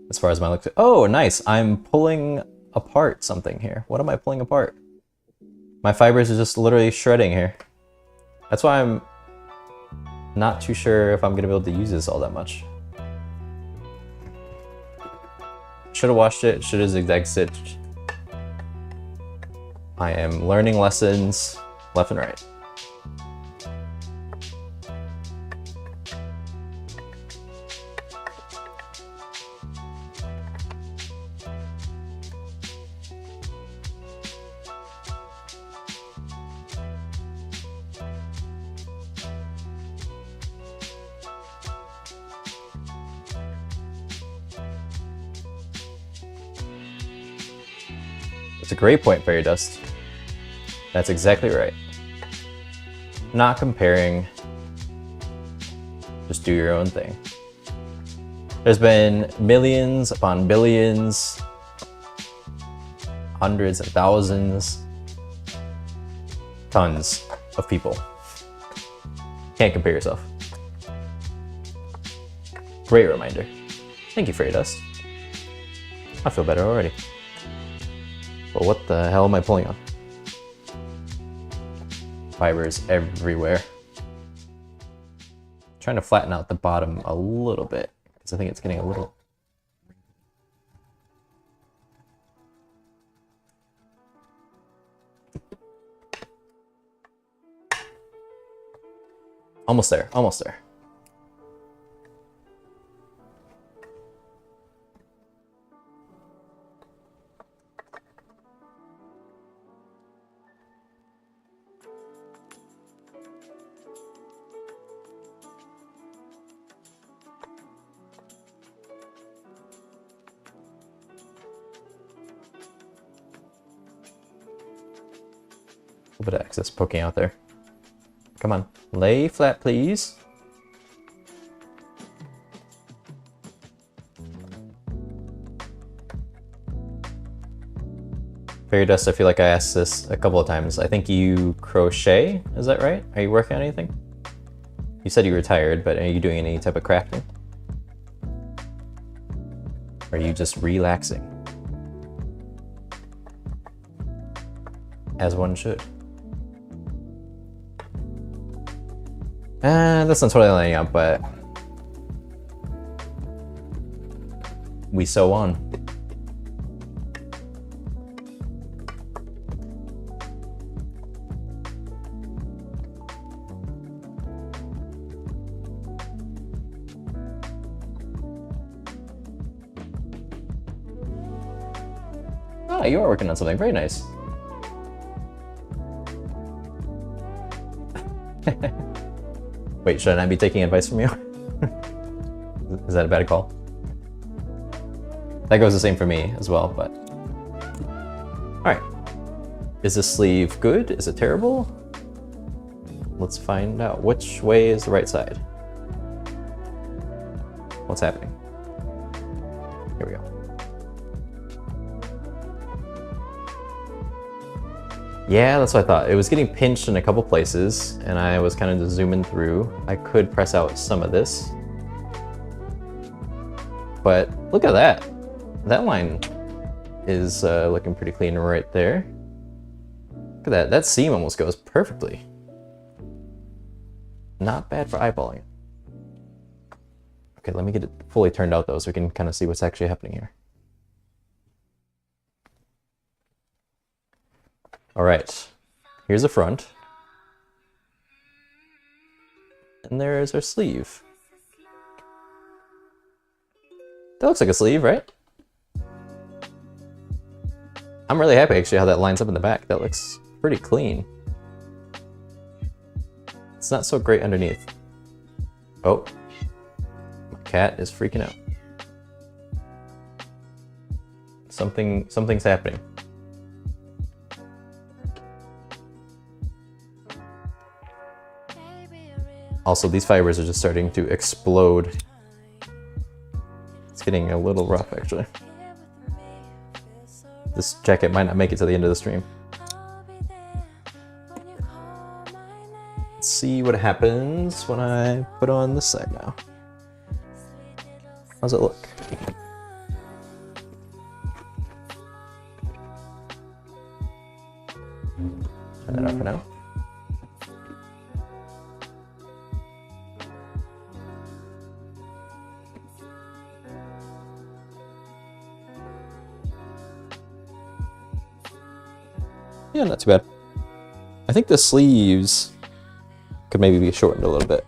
as far as my look. Oh, nice. I'm pulling apart something here. What am I pulling apart? My fibers are just literally shredding here. That's why I'm not too sure if I'm gonna be able to use this all that much. Should have washed it, should have zigzag stitched. I am learning lessons left and right. It's a great point, Fairy Dust. That's exactly right. Not comparing. Just do your own thing. There's been millions upon billions, hundreds and thousands, tons of people. Can't compare yourself. Great reminder. Thank you, Fairy Dust. I feel better already. But what the hell am I pulling on? Fibers everywhere. Trying to flatten out the bottom a little bit because I think it's getting a little... Almost there, almost there. A bit of excess poking out there. Come on, lay flat, please. Fairy Dust, I feel like I asked this a couple of times. I think you crochet, is that right? Are you working on anything? You said you were tired, but are you doing any type of crafting? Or are you just relaxing? As one should. That's not totally lining up, but we sew on. Ah, you are working on something very nice. Wait, should I not be taking advice from you? Is that a bad call? That goes the same for me as well, but... Alright. Is this sleeve good? Is it terrible? Let's find out. Which way is the right side? What's happening? Here we go. Yeah, that's what I thought. It was getting pinched in a couple places, and I was kind of just zooming through. I could press out some of this. But look at that. That line is looking pretty clean right there. Look at that. That seam almost goes perfectly. Not bad for eyeballing it. Okay, let me get it fully turned out though so we can kind of see what's actually happening here. All right, here's the front. And there's our sleeve. That looks like a sleeve, right? I'm really happy actually how that lines up in the back. That looks pretty clean. It's not so great underneath. Oh, my cat is freaking out. Something's happening. Also, these fibers are just starting to explode It's getting a little rough, actually. This jacket might not make it to the end of the stream. Let's see what happens when I put on this side now. How's it look? Turn that off for now. Yeah, not too bad. I think the sleeves could maybe be shortened a little bit.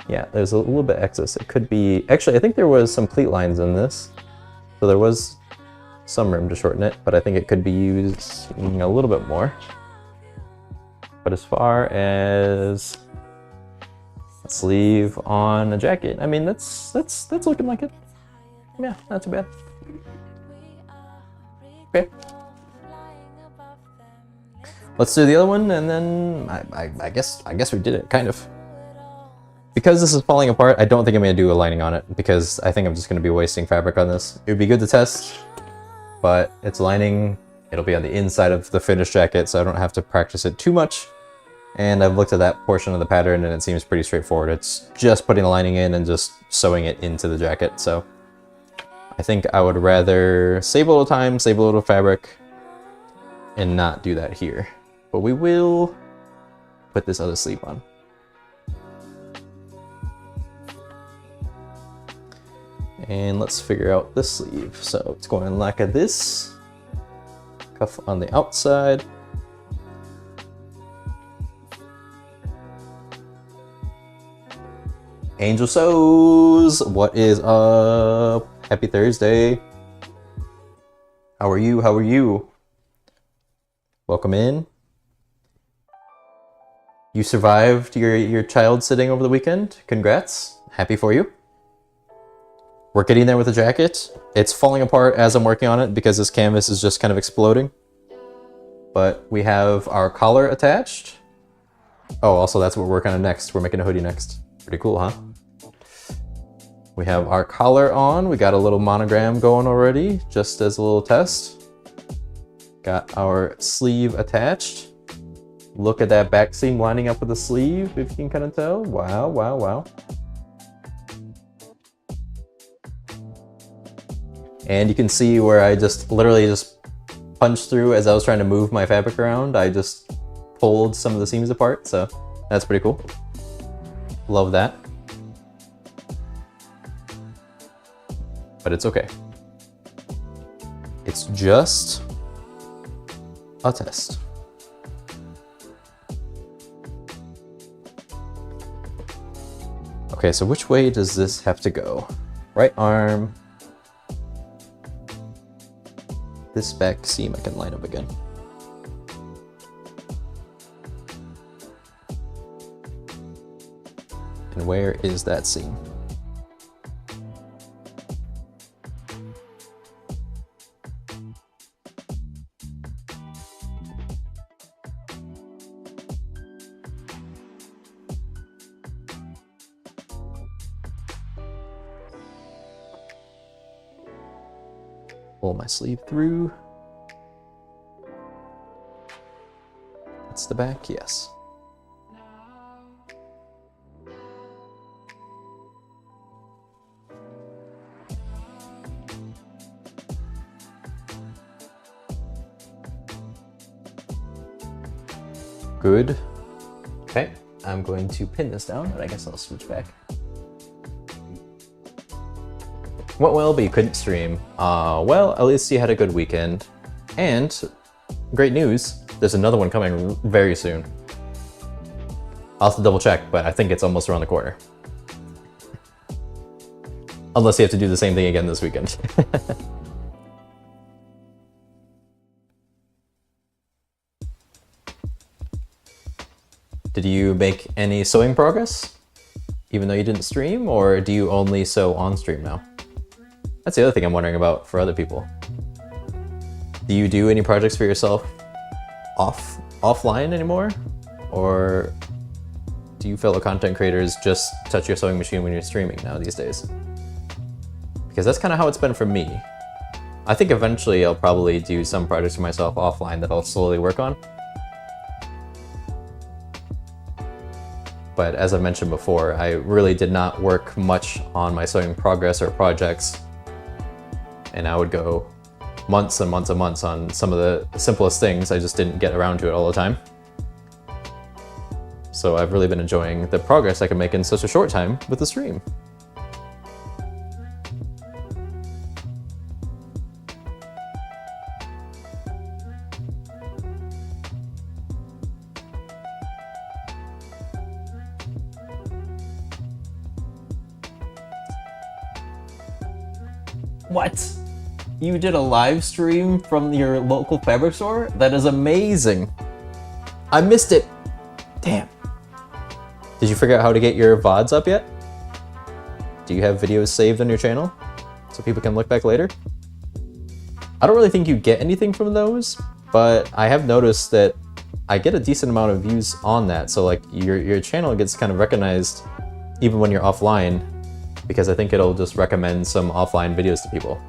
Yeah, there's a little bit excess. It could be... Actually, I think there was some pleat lines in this. So there was some room to shorten it, but I think it could be used a little bit more. But as far as a sleeve on a jacket, I mean, that's looking like it. Yeah, not too bad. Okay. Let's do the other one, and then I guess we did it, kind of. Because this is falling apart, I don't think I'm going to do a lining on it, because I think I'm just going to be wasting fabric on this. It would be good to test, but it's lining. It'll be on the inside of the finished jacket, so I don't have to practice it too much. And I've looked at that portion of the pattern, and it seems pretty straightforward. It's just putting the lining in and just sewing it into the jacket, so I think I would rather save a little time, save a little fabric, and not do that here. But we will put this other sleeve on. And let's figure out this sleeve. So it's going like this. Cuff on the outside. Angel Sews, what is up? Happy Thursday. How are you? How are you? Welcome in. You survived your child sitting over the weekend. Congrats. Happy for you. We're getting there with the jacket. It's falling apart as I'm working on it because this canvas is just kind of exploding. But we have our collar attached. Oh, also that's what we're working on next. We're making a hoodie next. Pretty cool, huh? We have our collar on. We got a little monogram going already, just as a little test. Got our sleeve attached. Look at that back seam lining up with the sleeve, if you can kind of tell. Wow, wow, wow. And you can see where I just literally just punched through as I was trying to move my fabric around. I just pulled some of the seams apart, so that's pretty cool. Love that. But it's okay. It's just a test. Okay, so which way does this have to go? Right arm. This back seam I can line up again. And where is that seam? Pull my sleeve through. That's the back, yes. Good. Okay, I'm going to pin this down, and I guess I'll switch back. Went well, but you couldn't stream. Well, at least you had a good weekend. And great news, there's another one coming very soon. I'll have to double check, but I think it's almost around the corner. Unless you have to do the same thing again this weekend. Did you make any sewing progress? Even though you didn't stream, or do you only sew on stream now? That's the other thing I'm wondering about for other people. Do you do any projects for yourself offline anymore? Or do you fellow content creators just touch your sewing machine when you're streaming now these days? Because that's kind of how it's been for me. I think eventually I'll probably do some projects for myself offline that I'll slowly work on. But as I mentioned before, I really did not work much on my sewing progress or projects. And I would go months and months and months on some of the simplest things. I just didn't get around to it all the time. So I've really been enjoying the progress I can make in such a short time with the stream. What? You did a live stream from your local fabric store? That is amazing. I missed it. Damn. Did you figure out how to get your VODs up yet? Do you have videos saved on your channel so people can look back later? I don't really think you get anything from those, but I have noticed that I get a decent amount of views on that. So like your channel gets kind of recognized even when you're offline, because I think it'll just recommend some offline videos to people.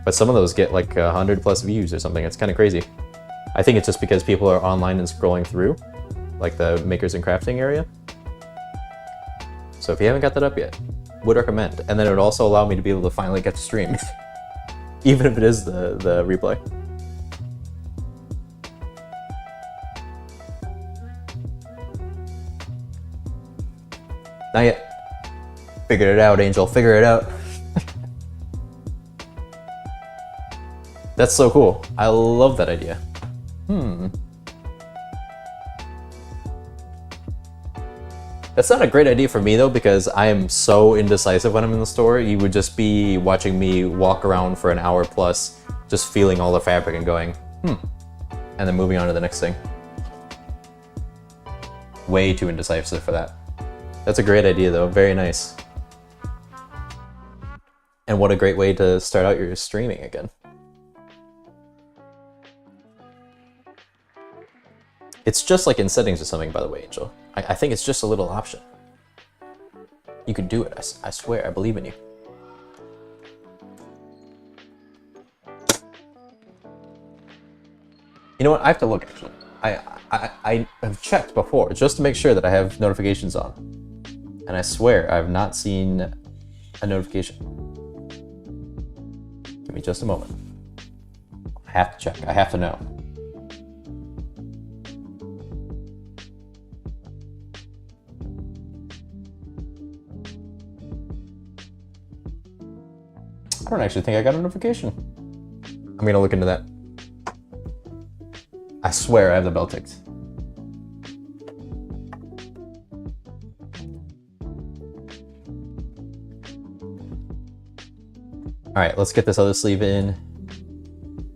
But some of those get like 100+ views or something. It's kind of crazy. I think it's just because people are online and scrolling through, like the makers and crafting area. So if you haven't got that up yet, would recommend. And then it would also allow me to be able to finally get to stream, even if it is the replay. Not yet. Figured it out, Angel. Figure it out. That's so cool. I love that idea. That's not a great idea for me though, because I am so indecisive when I'm in the store. You would just be watching me walk around for an hour plus, just feeling all the fabric and going, and then moving on to the next thing. Way too indecisive for that. That's a great idea though, very nice. And what a great way to start out your streaming again. It's just like in settings or something, by the way, Angel. I think it's just a little option. You can do it, I swear, I believe in you. You know what, I have to look actually. I have checked before, just to make sure that I have notifications on. And I swear, I have not seen a notification. Give me just a moment. I have to check, I have to know. I don't actually think I got a notification. I'm gonna look into that. I swear I have the bell ticked. All right, let's get this other sleeve in.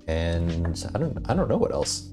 And I don't know what else.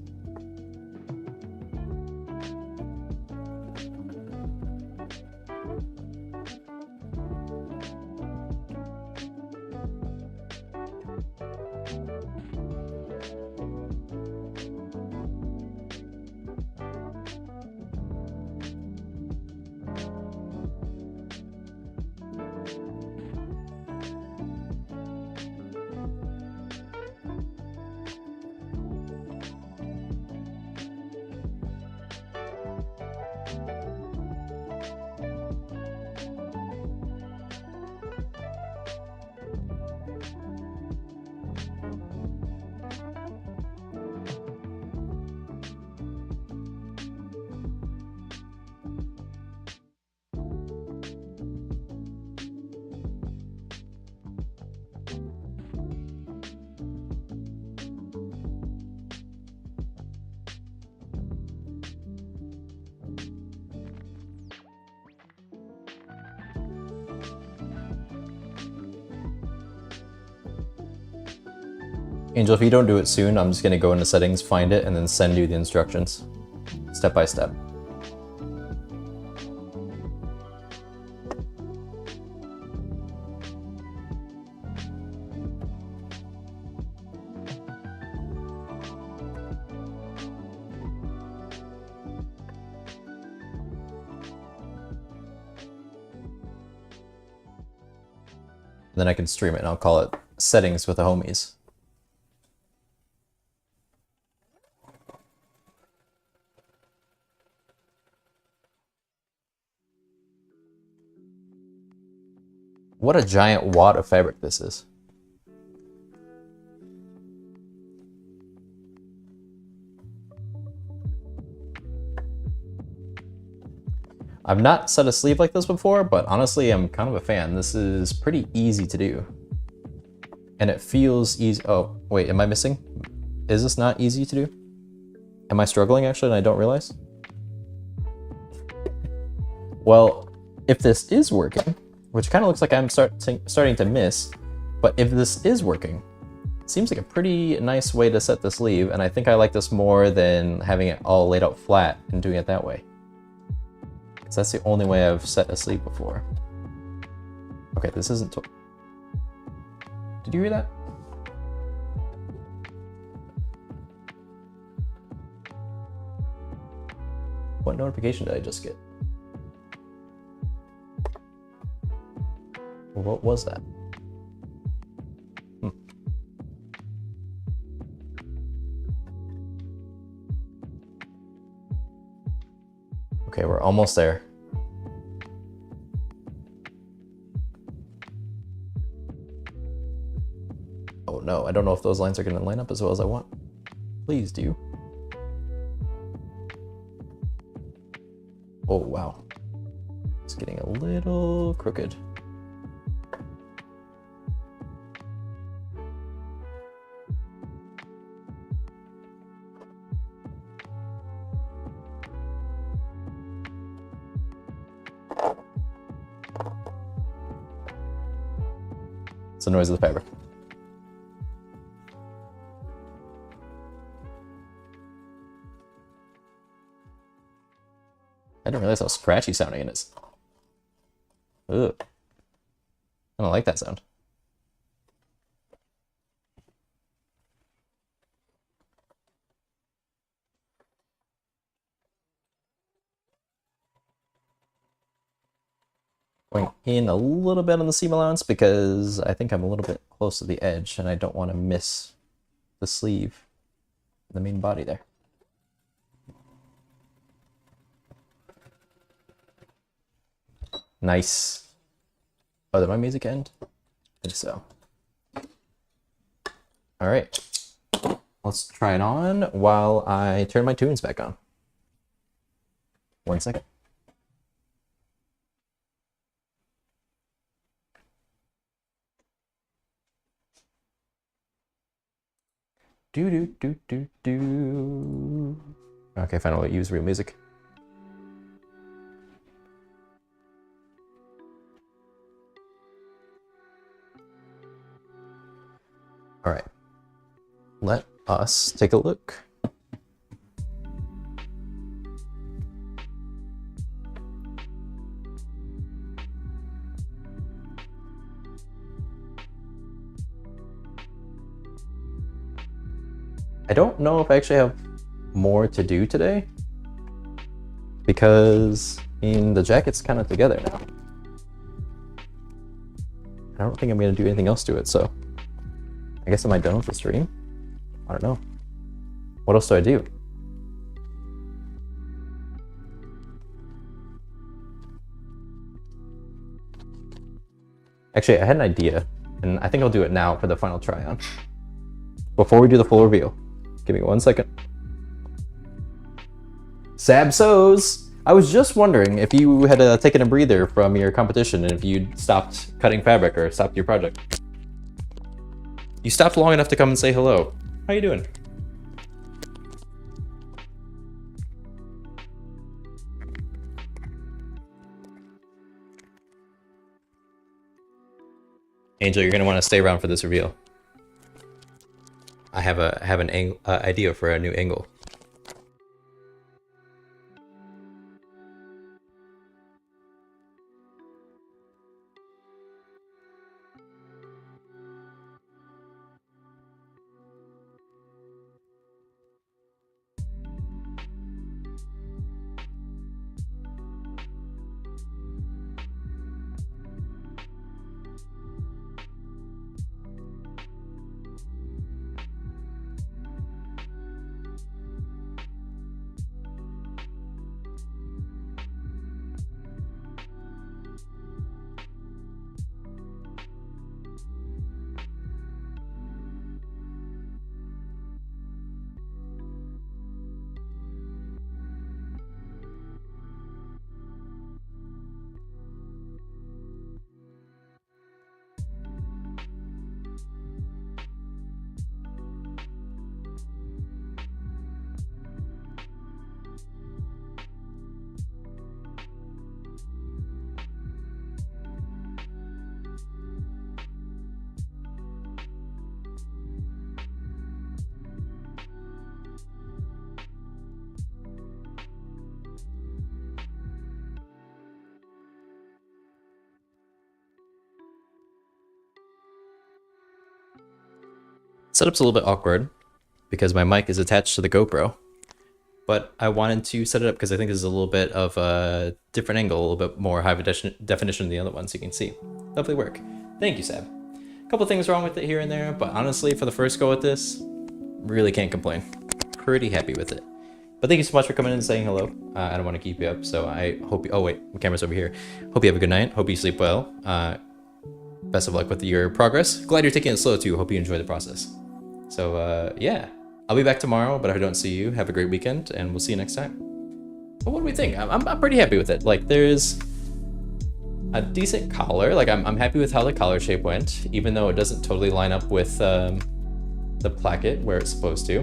Angel, if you don't do it soon, I'm just gonna go into settings, find it, and then send you the instructions, step by step. then I can stream it and I'll call it Settings with the Homies. What a giant wad of fabric this is. I've not set a sleeve like this before, but honestly, I'm kind of a fan. This is pretty easy to do. And it feels easy. Oh, wait, am I missing? Is this not easy to do? Am I struggling actually and I don't realize? Well, if this is working, which kind of looks like I'm starting to miss, but if this is working, it seems like a pretty nice way to set the sleeve, and I think I like this more than having it all laid out flat and doing it that way. Because that's the only way I've set a sleeve before. Okay, this isn't... Did you hear that? What notification did I just get? What was that? Okay, we're almost there. Oh no, I don't know if those lines are going to line up as well as I want. Please do. Oh wow. It's getting a little crooked. It's the noise of the fabric. I didn't realize how scratchy sounding it is. Ugh. I don't like that sound. Going in a little bit on the seam allowance because I think I'm a little bit close to the edge and I don't want to miss the sleeve, the main body there. Nice. Oh, did my music end? I think so. All right. Let's try it on while I turn my tunes back on. 1 second. Do. Okay, fine, I'll use real music. All right, let us take a look. I don't know if I actually have more to do today because the jacket's kind of together now. I don't think I'm going to do anything else to it, so I guess am I done with the stream? I don't know. What else do I do? Actually, I had an idea, and I think I'll do it now for the final try-on. Before we do the full reveal. Give me 1 second. Sab Sews! I was just wondering if you had taken a breather from your competition and if you'd stopped cutting fabric or stopped your project. You stopped long enough to come and say hello. How you doing? Angel, you're gonna want to stay around for this reveal. I have an idea for a new angle. setup's a little bit awkward because my mic is attached to the GoPro, but I wanted to set it up because I think this is a little bit of a different angle, a little bit more high definition than the other ones you can see. Lovely work. Thank you, Seb. A couple things wrong with it here and there, but honestly, for the first go at this, really can't complain. Pretty happy with it. But thank you so much for coming in and saying hello. I don't want to keep you up, so I hope you... Oh wait, the camera's over here. Hope you have a good night. Hope you sleep well. Best of luck with your progress. Glad you're taking it slow too. Hope you enjoy the process. So yeah, I'll be back tomorrow, but if I don't see you, have a great weekend, and we'll see you next time. But what do we think? I'm pretty happy with it. Like, there's a decent collar. Like, I'm happy with how the collar shape went, even though it doesn't totally line up with the placket where it's supposed to.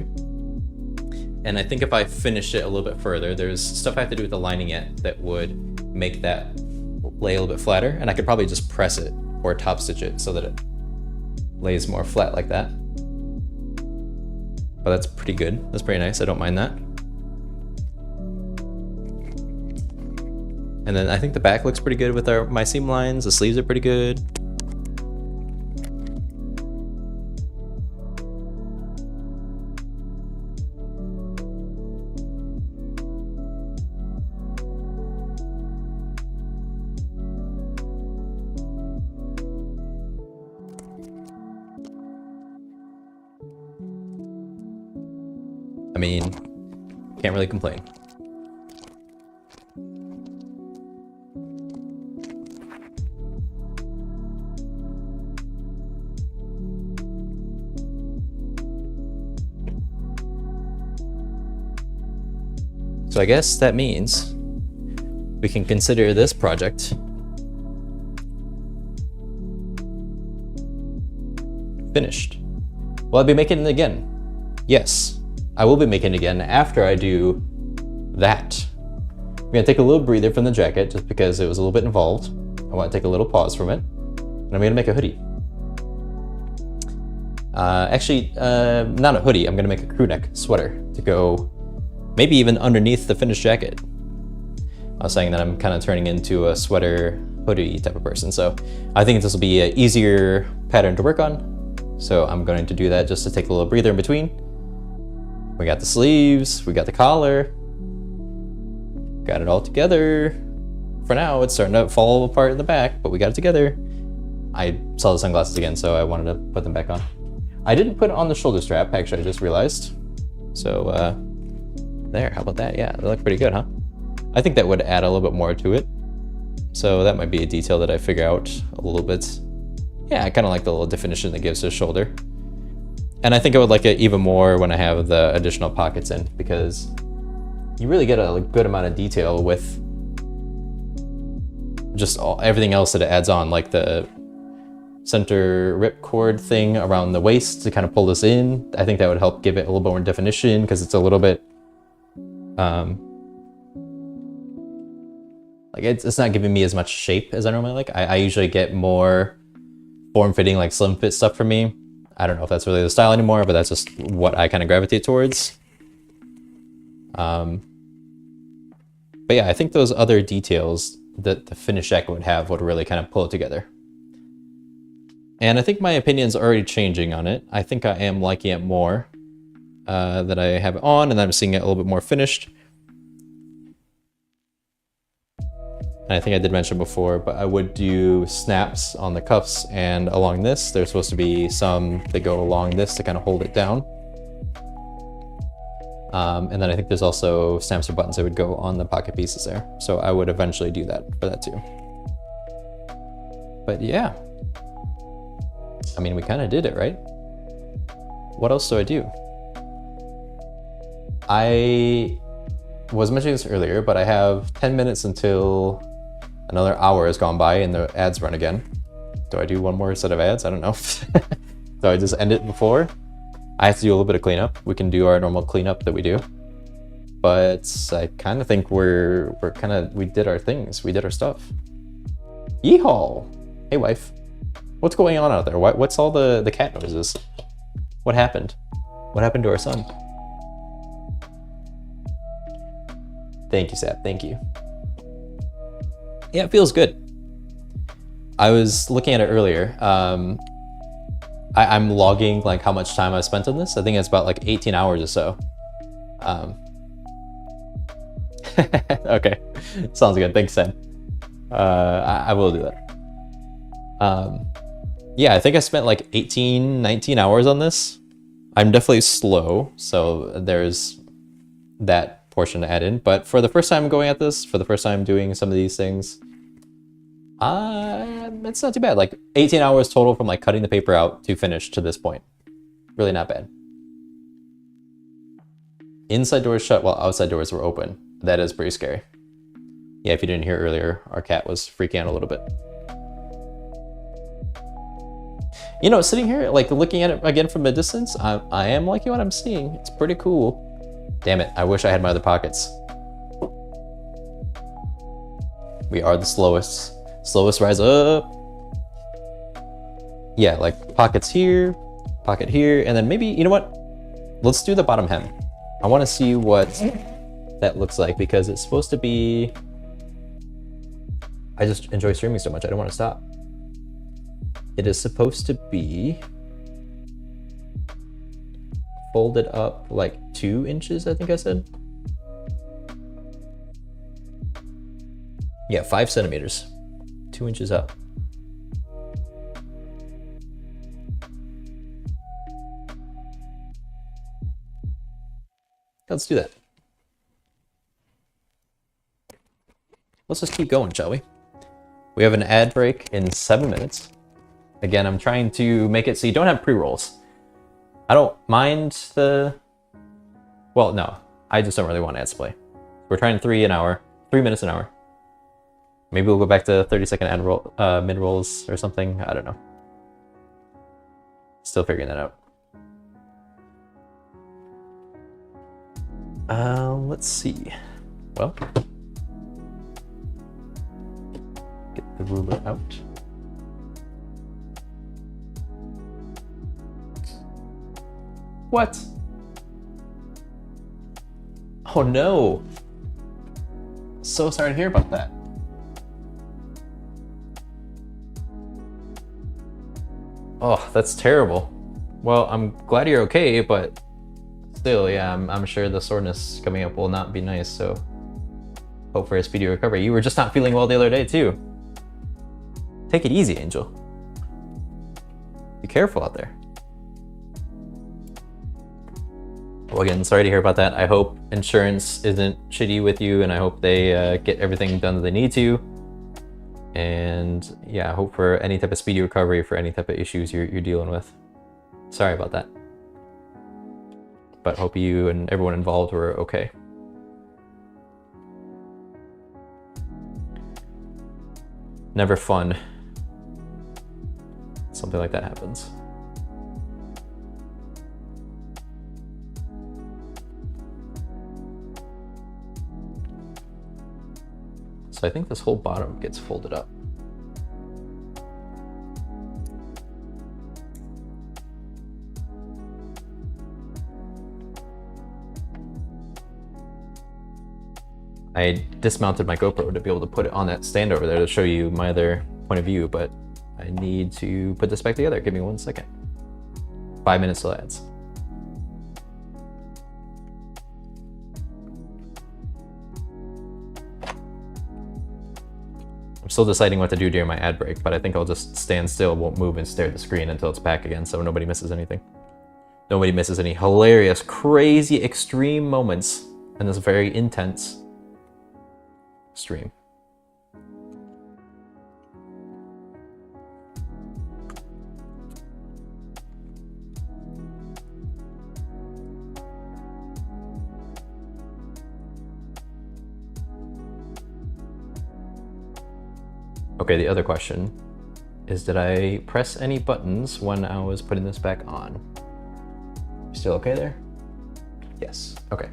And I think if I finish it a little bit further, there's stuff I have to do with the lining yet that would make that lay a little bit flatter, and I could probably just press it or top stitch it so that it lays more flat like that. But that's pretty good. That's pretty nice. I don't mind that. And then I think the back looks pretty good with my seam lines. The sleeves are pretty good. I mean, can't really complain. So I guess that means we can consider this project finished. Will I be making it again? Yes. I will be making it again after I do that. I'm gonna take a little breather from the jacket just because it was a little bit involved. I want to take a little pause from it. And I'm gonna make a hoodie. Actually, not a hoodie. I'm gonna make a crew neck sweater to go maybe even underneath the finished jacket. I was saying that I'm kind of turning into a sweater hoodie type of person. So I think this will be an easier pattern to work on. So I'm going to do that just to take a little breather in between. We got the sleeves, we got the collar, got it all together. For now, it's starting to fall apart in the back, but we got it together. I saw the sunglasses again, so I wanted to put them back on. I didn't put it on the shoulder strap, actually, I just realized. So, there, how about that? Yeah, they look pretty good, huh? I think that would add a little bit more to it. So that might be a detail that I figure out a little bit. Yeah, I kind of like the little definition that gives to the shoulder. And I think I would like it even more when I have the additional pockets in, because you really get a good amount of detail with just everything else that it adds on, like the center rip cord thing around the waist to kind of pull this in. I think that would help give it a little bit more definition, because it's a little bit, like it's not giving me as much shape as I normally like. I usually get more form-fitting, like slim fit stuff for me. I don't know if that's really the style anymore, but that's just what I kind of gravitate towards. But yeah, I think those other details that the finished jacket would have would really kind of pull it together. And I think my opinion's already changing on it. I think I am liking it more that I have it on, and I'm seeing it a little bit more finished. And I think I did mention before, but I would do snaps on the cuffs and along this. There's supposed to be some that go along this to kind of hold it down. And then I think there's also snaps or buttons that would go on the pocket pieces there. So I would eventually do that for that too. But yeah, I mean, we kind of did it, right? What else do I do? I was mentioning this earlier, but I have 10 minutes until another hour has gone by and the ads run again. Do I do one more set of ads? I don't know. So I just end it before. I have to do a little bit of cleanup. We can do our normal cleanup that we do. But I kind of think we did our things. We did our stuff. Yeehaw! Hey wife. What's going on out there? What's all the cat noises? What happened? What happened to our son? Thank you, Sap. Thank you. Yeah, it feels good. I was looking at it earlier. I'm logging like how much time I spent on this. I think it's about like 18 hours or so. Okay, sounds good. Thanks, Sam. I will do that. Yeah, I think I spent like 18, 19 hours on this. I'm definitely slow, so there's that portion to add in. But for the first time going at this, for the first time doing some of these things, it's not too bad. Like 18 hours total from like cutting the paper out to finish to this point. Really not bad. Inside doors shut while outside doors were open. That is pretty scary. Yeah, if you didn't hear earlier, our cat was freaking out a little bit. You know, sitting here, like looking at it again from a distance, I am liking what I'm seeing. It's pretty cool. Damn it, I wish I had my other pockets. We are the slowest. Slowest rise up. Yeah, like pockets here, pocket here, and then maybe, you know what? Let's do the bottom hem. I want to see what that looks like because it's supposed to be... I just enjoy streaming so much, I don't want to stop. It is supposed to be folded up like 2 inches, I think I said. Yeah, 5 centimeters, 2 inches up. Let's do that. Let's just keep going, shall we? We have an ad break in 7 minutes. Again, I'm trying to make it so you don't have pre-rolls. I don't mind the... Well, no. I just don't really want ads to play. We're trying 3 minutes an hour. Maybe we'll go back to 30-second ad roll, mid-rolls or something. I don't know. Still figuring that out. Let's see. Well, get the ruler out. What? Oh no! So sorry to hear about that. Oh, that's terrible. Well, I'm glad you're okay, but still, yeah, I'm sure the soreness coming up will not be nice, so hope for a speedy recovery. You were just not feeling well the other day, too. Take it easy, Angel. Be careful out there. Well, again, sorry to hear about that. I hope insurance isn't shitty with you, and I hope they get everything done that they need to. And yeah, I hope for any type of speedy recovery for any type of issues you're dealing with. Sorry about that. But hope you and everyone involved were okay. Never fun. Something like that happens. So I think this whole bottom gets folded up. I dismounted my GoPro to be able to put it on that stand over there to show you my other point of view, but I need to put this back together. Give me 1 second. 5 minutes till ads. I'm still deciding what to do during my ad break, but I think I'll just stand still, won't move, and stare at the screen until it's back again so nobody misses anything. Nobody misses any hilarious, crazy, extreme moments in this very intense stream. Okay, the other question is, did I press any buttons when I was putting this back on? Still okay there? Yes, okay.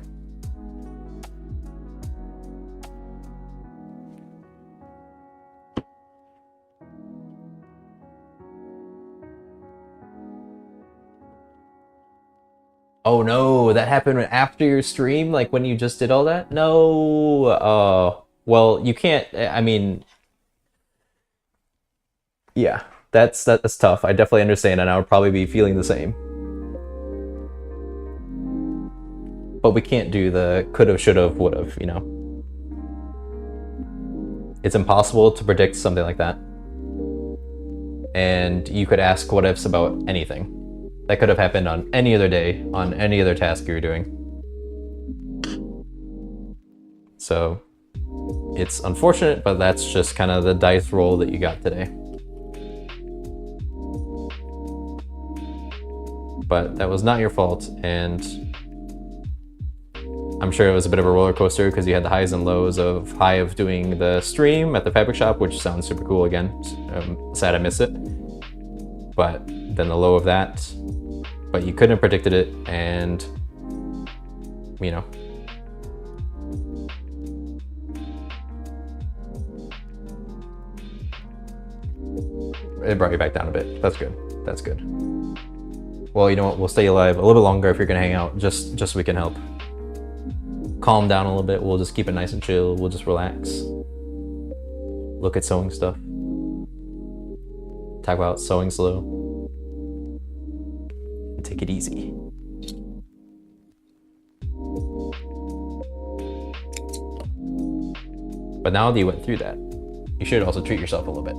Oh no, that happened after your stream, like when you just did all that? No, well, you can't, I mean, yeah. that's tough. I definitely understand, and I would probably be feeling the same. But we can't do the could've, should've, would've, you know? It's impossible to predict something like that. And you could ask what ifs about anything. That could have happened on any other day, on any other task you were doing. So it's unfortunate, but that's just kind of the dice roll that you got today. But that was not your fault, and I'm sure it was a bit of a roller coaster because you had the highs and lows of high of doing the stream at the fabric shop, which sounds super cool again. I'm sad I missed it. But then the low of that, but you couldn't have predicted it, and you know. It brought you back down a bit. That's good. That's good. Well, you know what? We'll stay alive a little bit longer if you're gonna hang out, just so we can help. Calm down a little bit. We'll just keep it nice and chill. We'll just relax. Look at sewing stuff. Talk about sewing slow. And take it easy. But now that you went through that, you should also treat yourself a little bit.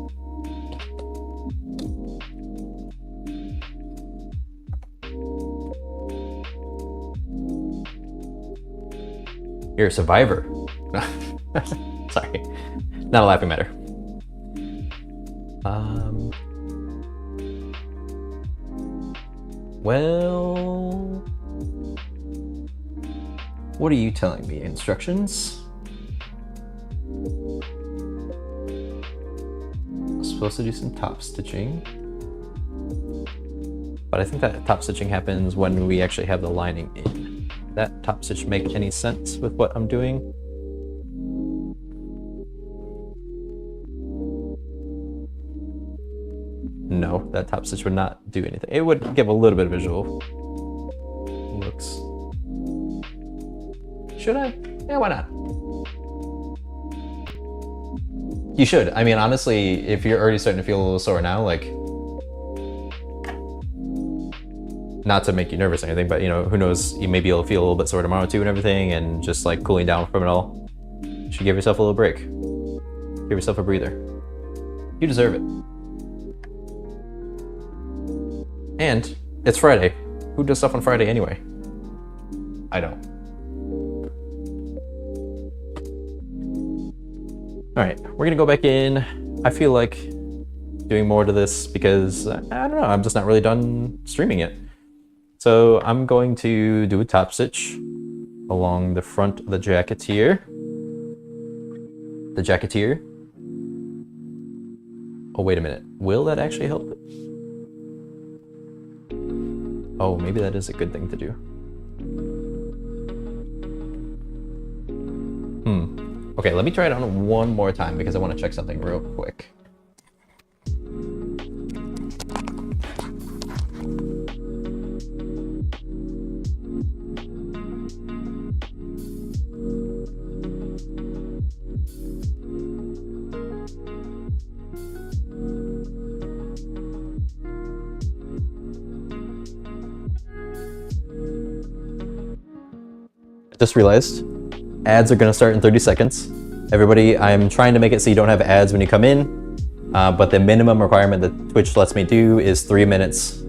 You're a survivor. Sorry, not a laughing matter. Well, what are you telling me? Instructions? I'm supposed to do some top stitching, but I think that top stitching happens when we actually have the lining in. That top stitch make any sense with what I'm doing? No, that top stitch would not do anything. It would give a little bit of visual looks. Should I? Yeah, why not? You should. I mean, honestly, if you're already starting to feel a little sore now, like, not to make you nervous or anything, but you know, who knows, you maybe you'll feel a little bit sore tomorrow too and everything, and just like cooling down from it all. You should give yourself a little break. Give yourself a breather. You deserve it. And it's Friday. Who does stuff on Friday anyway? I don't. All right, we're gonna go back in. I feel like doing more to this because I don't know, I'm just not really done streaming it. So I'm going to do a top stitch along the front of the jacket here. The jacketeer. Oh, wait a minute. Will that actually help? Oh, maybe that is a good thing to do. Okay, let me try it on one more time because I want to check something real quick. Just realized ads are going to start in 30 seconds. Everybody, I'm trying to make it so you don't have ads when you come in, but the minimum requirement that Twitch lets me do is 3 minutes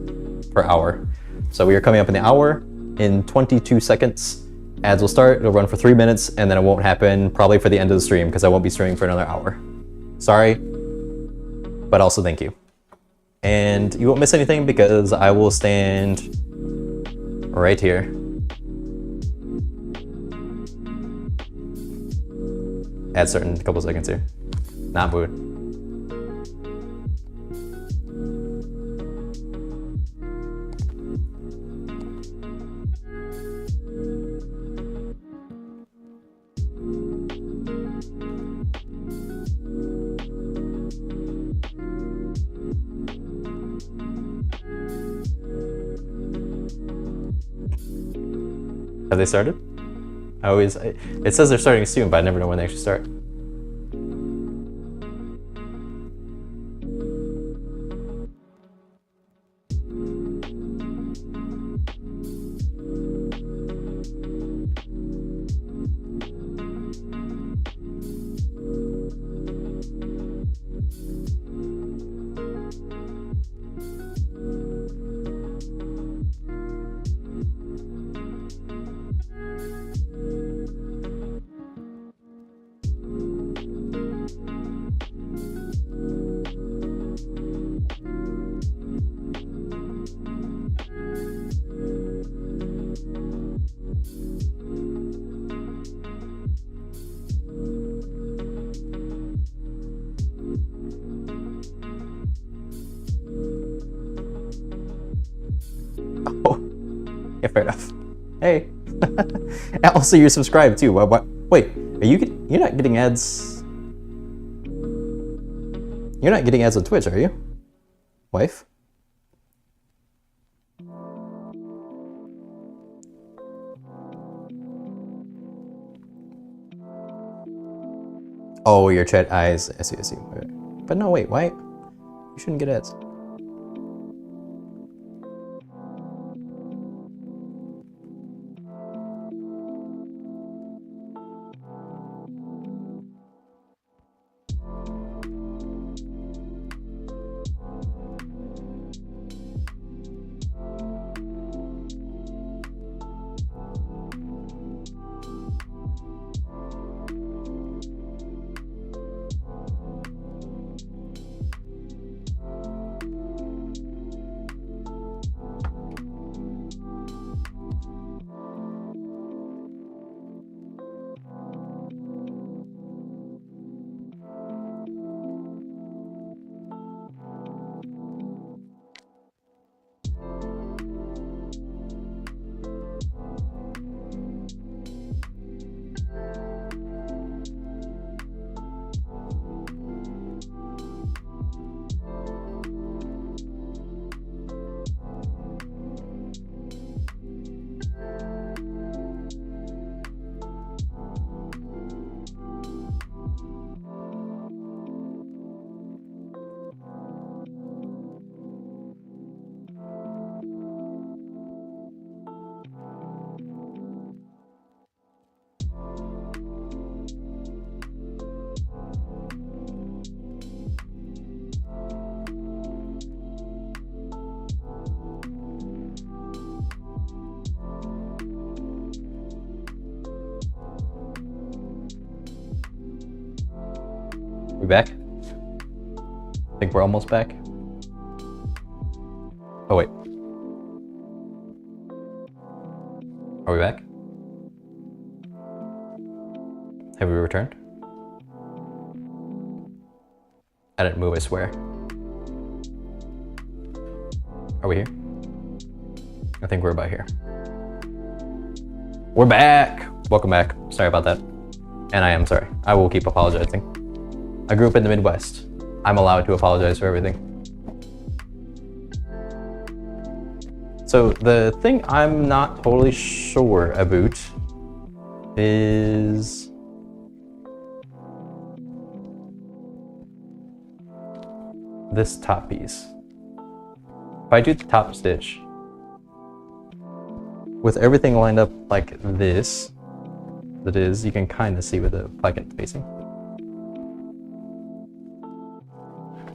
per hour. So we are coming up in the hour. In 22 seconds, ads will start. It'll run for 3 minutes, and then it won't happen probably for the end of the stream because I won't be streaming for another hour. Sorry, but also thank you. And you won't miss anything because I will stand right here. Ads start in a couple seconds here. Not mood. Have they started? It says they're starting soon, but I never know when they actually start. Yeah, fair enough. Hey. Also, you're subscribed too. What? Wait, you're not getting ads? You're not getting ads on Twitch, are you? Wife? Oh, your chat eyes. I see, I see. Okay. But no, wait, why? You shouldn't get ads. We back? I think we're almost back. Oh wait. Are we back? Have we returned? I didn't move, I swear. Are we here? I think we're about here. We're back! Welcome back. Sorry about that. And I am sorry. I will keep apologizing. I grew up in the Midwest. I'm allowed to apologize for everything. So the thing I'm not totally sure about is this top piece. If I do the top stitch with everything lined up like this, that is, you can kind of see where the plugin facing.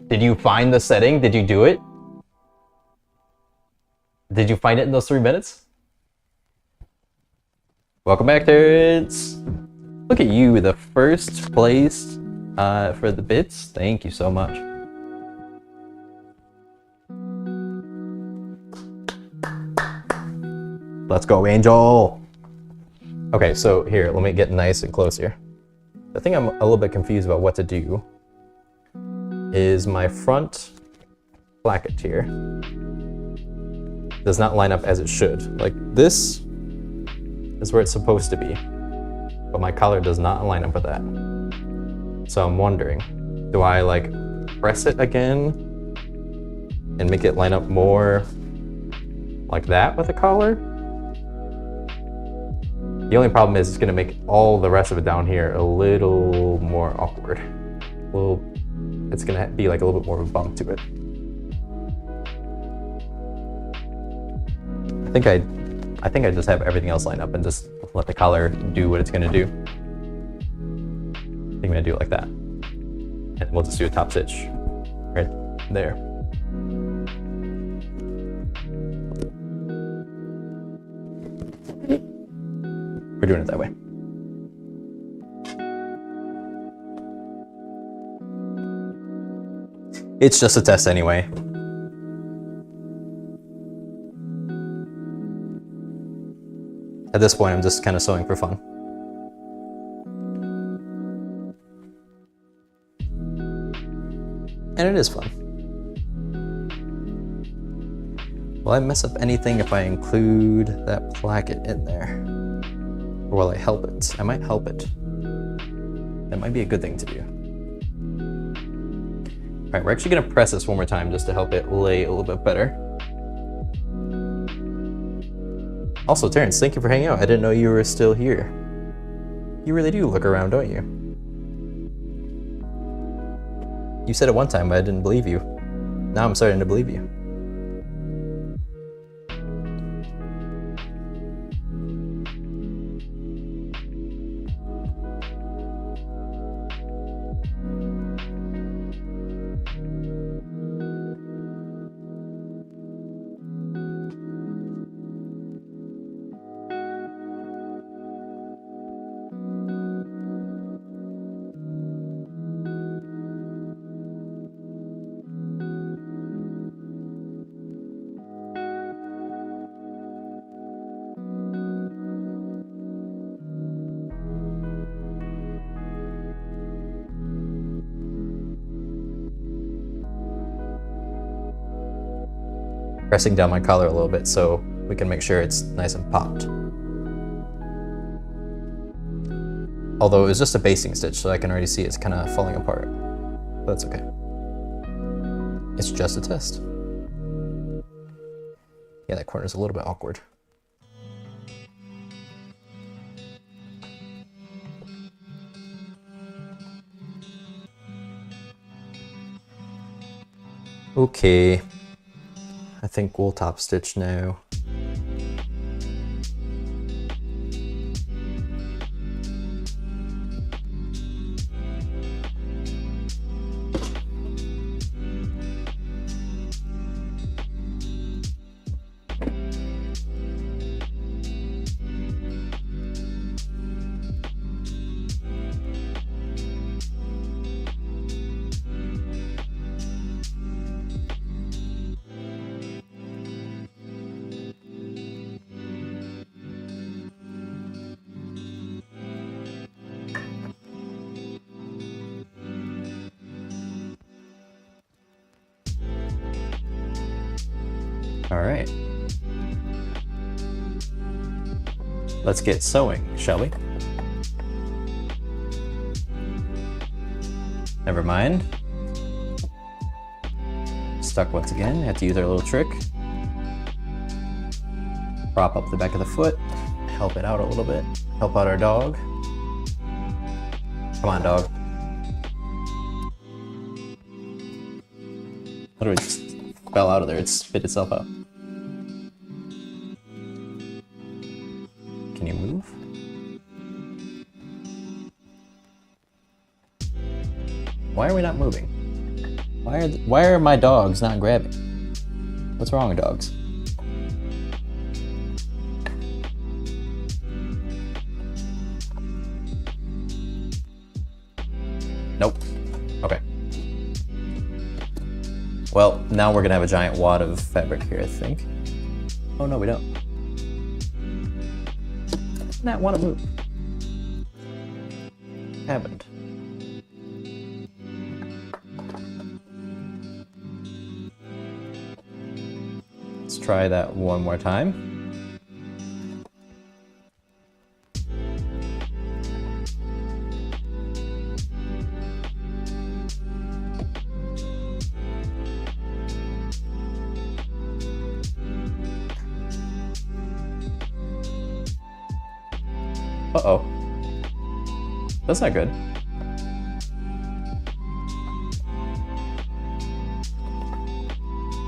Did you find the setting? Did you do it? Did you find it in those 3 minutes? Welcome back, Terrence. Look at you, the first place for the bits. Thank you so much. Let's go, Angel. Okay, so here, let me get nice and close here. The thing I'm a little bit confused about what to do is my front placket here does not line up as it should. Like this is where it's supposed to be, but my collar does not line up with that. So I'm wondering, do I like press it again and make it line up more like that with the collar? The only problem is it's gonna make all the rest of it down here a little more awkward. It's gonna be like a little bit more of a bump to it. I think I just have everything else lined up and just let the collar do what it's gonna do. I think I'm gonna do it like that. And we'll just do a top stitch right there. We're doing it that way. It's just a test anyway. At this point, I'm just kind of sewing for fun. And it is fun. Will I mess up anything if I include that placket in there? Or will I help it? I might help it. That might be a good thing to do. All right, we're actually gonna press this one more time just to help it lay a little bit better. Also, Terrence, thank you for hanging out. I didn't know you were still here. You really do look around, don't you? You said it one time, but I didn't believe you. Now I'm starting to believe you. Pressing down my collar a little bit so we can make sure it's nice and popped. Although it was just a basting stitch, so I can already see it's kind of falling apart. But that's okay. It's just a test. Yeah, that corner's a little bit awkward. Okay. I think we'll top stitch now. All right. Let's get sewing, shall we? Never mind. Stuck once again. Have to use our little trick. Prop up the back of the foot. Help it out a little bit. Help out our dog. Come on, dog. Literally just fell out of there. It spit itself out. Can you move? Why are we not moving? Why are my dogs not grabbing? What's wrong with dogs? Nope. Okay. Well, now we're gonna have a giant wad of fabric here, I think. Oh no, we don't. Not want to move. Haven't. Let's try that one more time. Uh-oh. That's not good.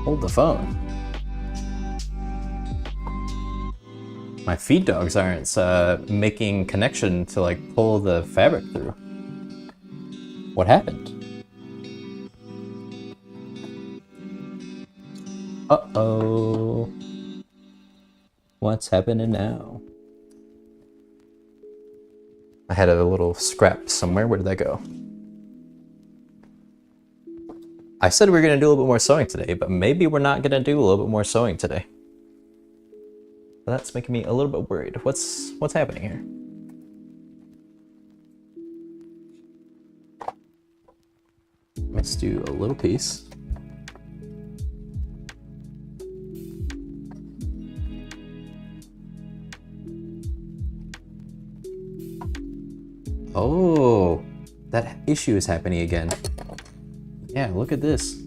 Hold the phone. My feed dogs aren't making connection to like pull the fabric through. What happened? Uh-oh. What's happening now? I had a little scrap somewhere. Where did that go? I said we were going to do a little bit more sewing today, but maybe we're not going to do a little bit more sewing today. That's making me a little bit worried. What's happening here? Let's do a little piece. Oh, that issue is happening again. Yeah, look at this.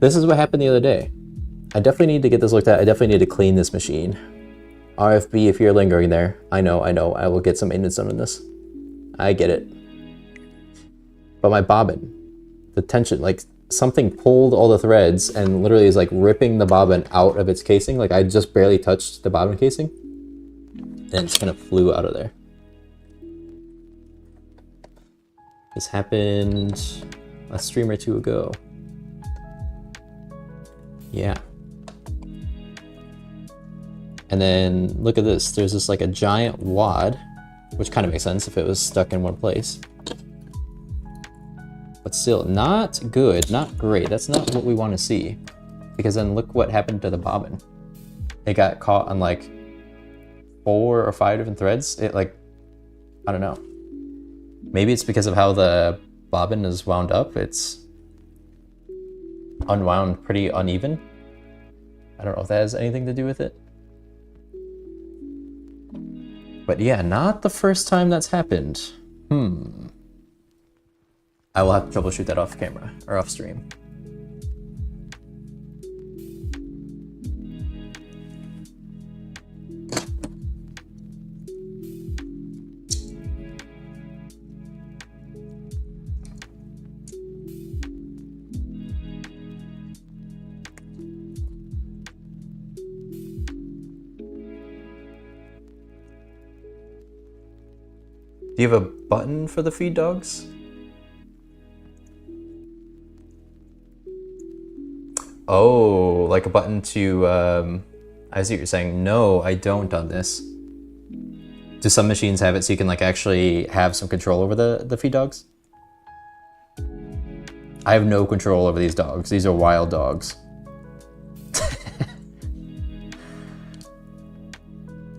This is what happened the other day. I definitely need to get this looked at. I definitely need to clean this machine. RFB, if you're lingering there, I know. I will get some maintenance done on this. I get it. But my bobbin, the tension, like something pulled all the threads and literally is like ripping the bobbin out of its casing. Like I just barely touched the bobbin casing and it just kind of flew out of there. This happened a stream or two ago. Yeah. And then look at this. There's this like a giant wad, which kind of makes sense if it was stuck in one place. But still, not good, not great. That's not what we want to see. Because then look what happened to the bobbin. It got caught on like 4 or 5 different threads. It like, I don't know. Maybe it's because of how the bobbin is wound up. It's unwound pretty uneven. I don't know if that has anything to do with it. But yeah, not the first time that's happened. I will have to troubleshoot that off camera or off stream. Do you have a button for the feed dogs? Oh, like a button to, I see what you're saying. No, I don't on this. Do some machines have it so you can like actually have some control over the feed dogs? I have no control over these dogs. These are wild dogs.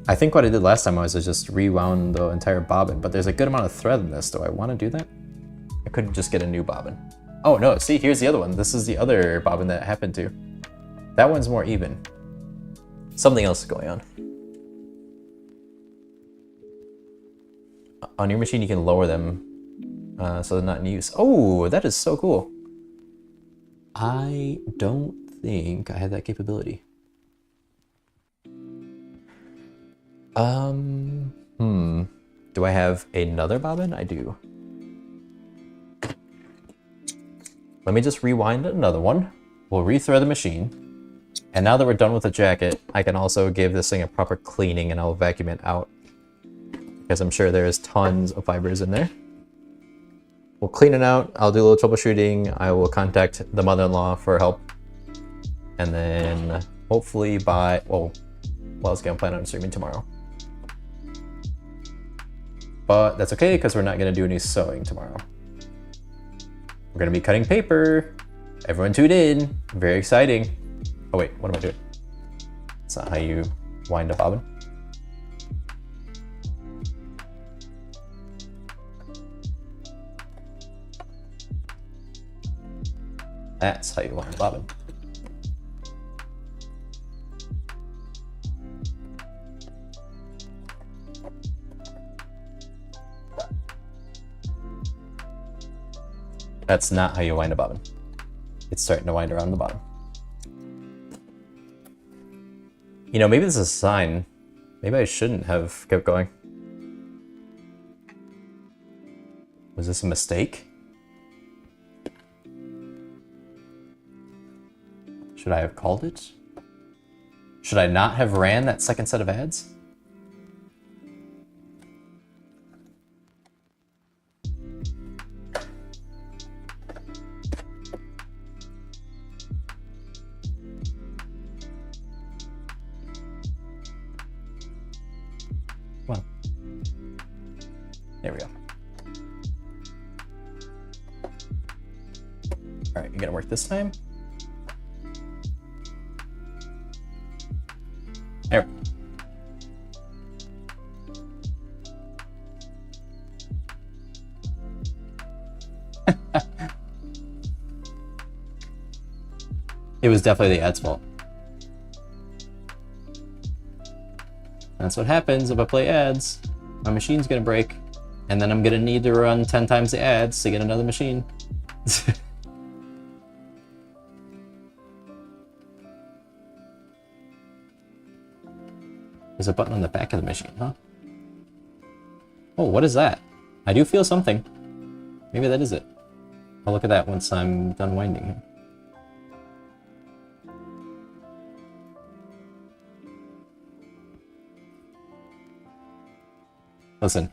I think what I did last time was I just rewound the entire bobbin, but there's a good amount of thread in this. Do I want to do that? I could just get a new bobbin. Oh no, see, here's the other one. This is the other bobbin that happened to. That one's more even. Something else is going on. On your machine, you can lower them so they're not in use. Oh, that is so cool. I don't think I have that capability. Do I have another bobbin? I do. Let me just rewind another one. We'll rethread the machine. And now that we're done with the jacket, I can also give this thing a proper cleaning and I'll vacuum it out. Because I'm sure there's tons of fibers in there. We'll clean it out. I'll do a little troubleshooting. I will contact the mother-in-law for help. And then hopefully by, well, I was gonna plan on streaming tomorrow. But that's okay because we're not gonna do any sewing tomorrow. We're gonna be cutting paper. Everyone tune in. Very exciting. Oh wait, what am I doing? That's not how you wind a bobbin. That's how you wind a bobbin. That's not how you wind a bobbin. It's starting to wind around the bottom. You know, maybe this is a sign. Maybe I shouldn't have kept going. Was this a mistake? Should I have called it? Should I not have ran that second set of ads? Well, there we go. All right, you gonna work this time? There. It was definitely the ad's fault. That's what happens if I play ads. my machine's gonna break, and then I'm gonna need to run 10 times the ads to get another machine. There's a button on the back of the machine, huh? Oh, what is that? I do feel something. Maybe that is it. I'll look at that once I'm done winding here. Listen,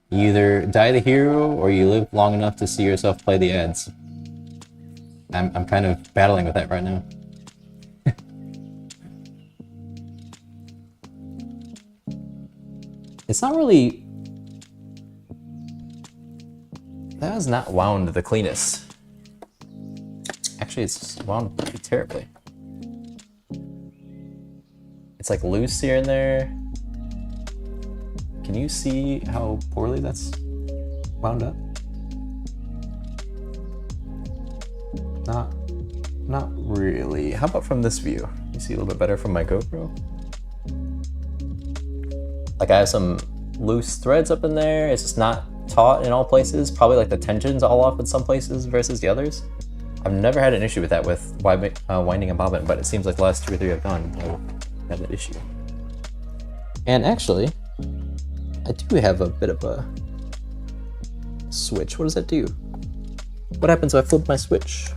you either die the hero or you live long enough to see yourself play the ads. I'm kind of battling with that right now. It's not really... That is not wound the cleanest. Actually, it's wound pretty terribly. It's like loose here and there. Can you see how poorly that's wound up? Not really. How about from this view? You see a little bit better from my GoPro? Like I have some loose threads up in there. It's just not taut in all places. Probably like the tension's all off in some places versus the others. I've never had an issue with that with winding a bobbin, but it seems like the last 2 or 3 I've done, I've had that issue. And actually, I do have a bit of a switch. What does that do? What happens if I flip my switch?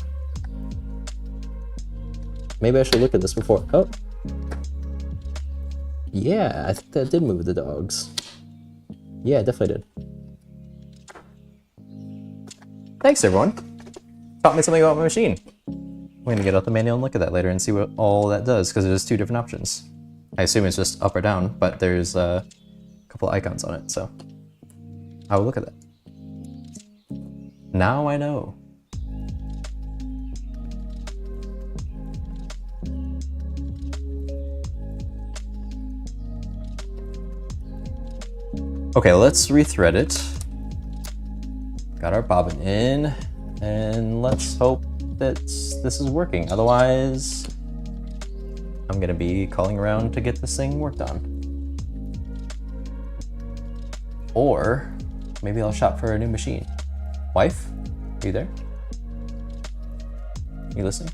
Maybe I should look at this before. Oh. Yeah, I think that did move the dogs. Yeah, it definitely did. Thanks, everyone. Taught me something about my machine. We're gonna get out the manual and look at that later and see what all that does, because there's 2 different options. I assume it's just up or down, but there's a couple icons on it, so I will look at that. Now I know. Okay, let's rethread it. Got our bobbin in, and let's hope that this is working. Otherwise, I'm gonna be calling around to get this thing worked on. Or maybe I'll shop for a new machine. Wife, are you there? You listening?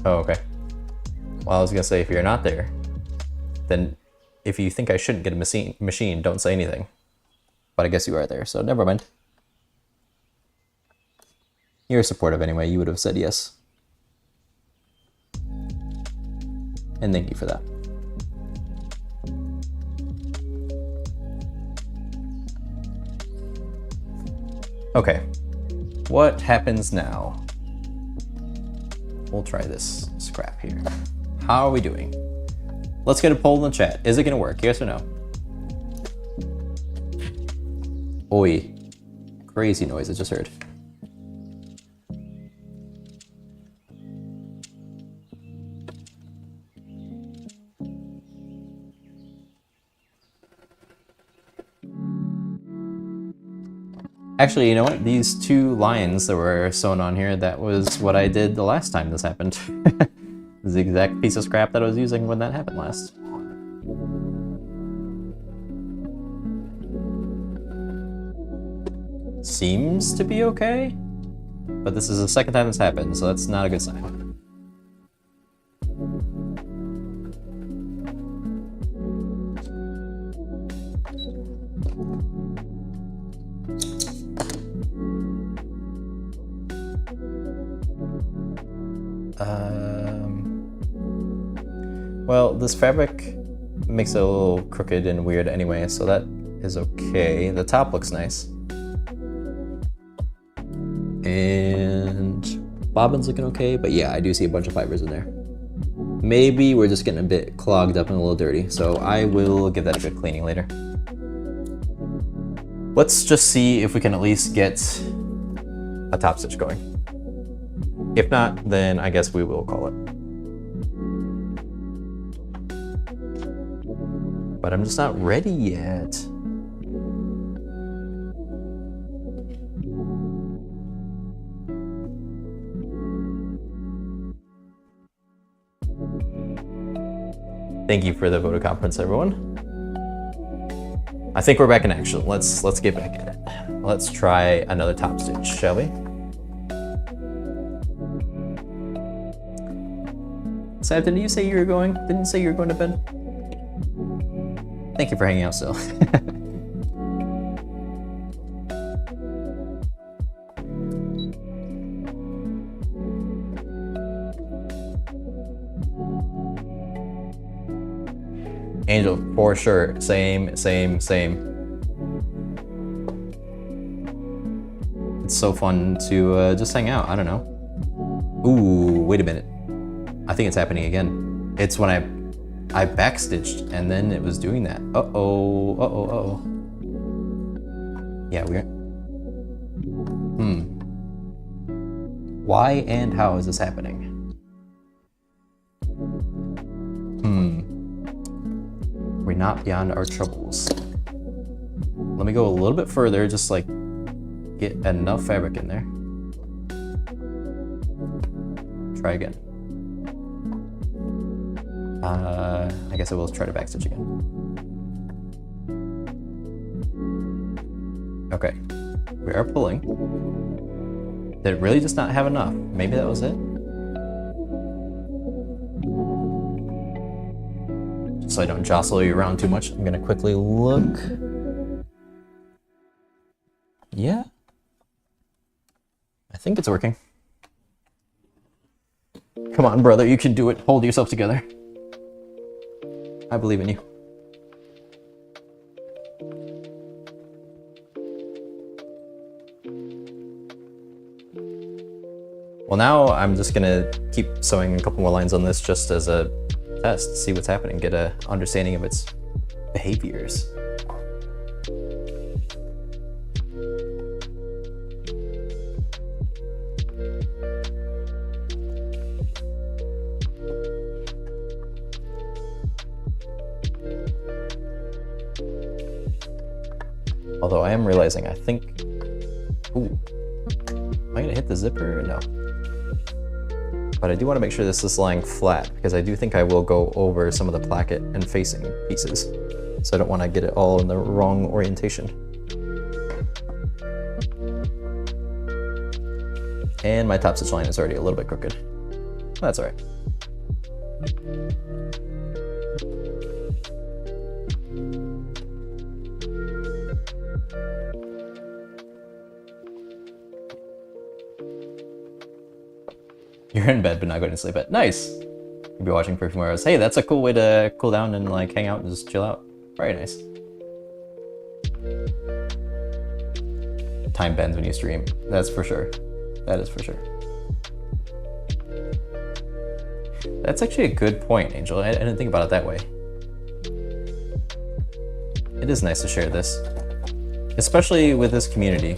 Oh, okay. Well, I was gonna say, if you're not there, then if you think I shouldn't get a machine, don't say anything. But I guess you are there, so never mind. You're supportive anyway, you would have said yes. And thank you for that. Okay, what happens now? We'll try this scrap here. How are we doing? Let's get a poll in the chat. Is it gonna work? Yes or no? Oi. Crazy noise I just heard. Actually, you know what? These 2 lines that were sewn on here, that was what I did the last time this happened. This is the exact piece of scrap that I was using when that happened last. Seems to be okay, but this is the second time this happened, so that's not a good sign. Well, this fabric makes it a little crooked and weird anyway, so that is okay. The top looks nice. And bobbin's looking okay, but yeah, I do see a bunch of fibers in there. Maybe we're just getting a bit clogged up and a little dirty, so I will give that a good cleaning later. Let's just see if we can at least get a top stitch going. If not, then I guess we will call it. But I'm just not ready yet. Thank you for the vote of confidence, everyone. I think we're back in action. Let's get back at it. Let's try another top stitch, shall we? Sav, didn't you say you were going? Didn't you say you were going to bed? Thank you for hanging out still. Angel, for sure. Same. It's so fun to just hang out. I don't know. Ooh, wait a minute. I think it's happening again. It's when I backstitched and then it was doing that. Uh-oh. Yeah, we're... Why and how is this happening? We're not beyond our troubles. Let me go a little bit further, just like get enough fabric in there. Try again. I guess I will try to backstitch again. Okay, we are pulling. Did it really just not have enough? Maybe that was it? So I don't jostle you around too much, I'm gonna quickly look. Yeah. I think it's working. Come on, brother, you can do it. Hold yourself together. I believe in you. Well, now I'm just gonna keep sewing a couple more lines on this just as a test, see what's happening, get a understanding of its behaviors. Although I am realizing, I think, ooh, am I gonna hit the zipper? No. But I do want to make sure this is lying flat, because I do think I will go over some of the placket and facing pieces. So I don't want to get it all in the wrong orientation. And my top stitch line is already a little bit crooked. That's all right. You're in bed but not going to sleep yet. Nice! You'll be watching for a few more hours. Hey, that's a cool way to cool down and like hang out and just chill out. Very nice. Time bends when you stream. That's for sure. That is for sure. That's actually a good point, Angel. I didn't think about it that way. It is nice to share this. Especially with this community.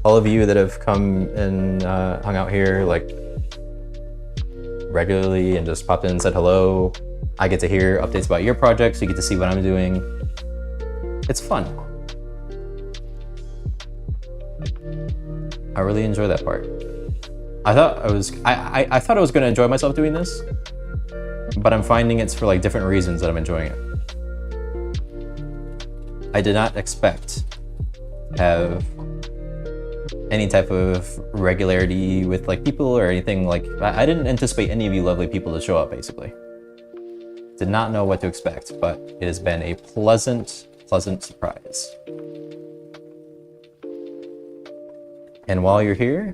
All of you that have come and hung out here like regularly and just popped in and said hello. I get to hear updates about your projects. You get to see what I'm doing. It's fun. I really enjoy that part. I thought I was going to enjoy myself doing this, but I'm finding it's for like different reasons that I'm enjoying it. I did not expect to have any type of regularity with like people or anything. Like I didn't anticipate any of you lovely people to show up, basically. Did not know what to expect, but it has been a pleasant surprise. And while you're here,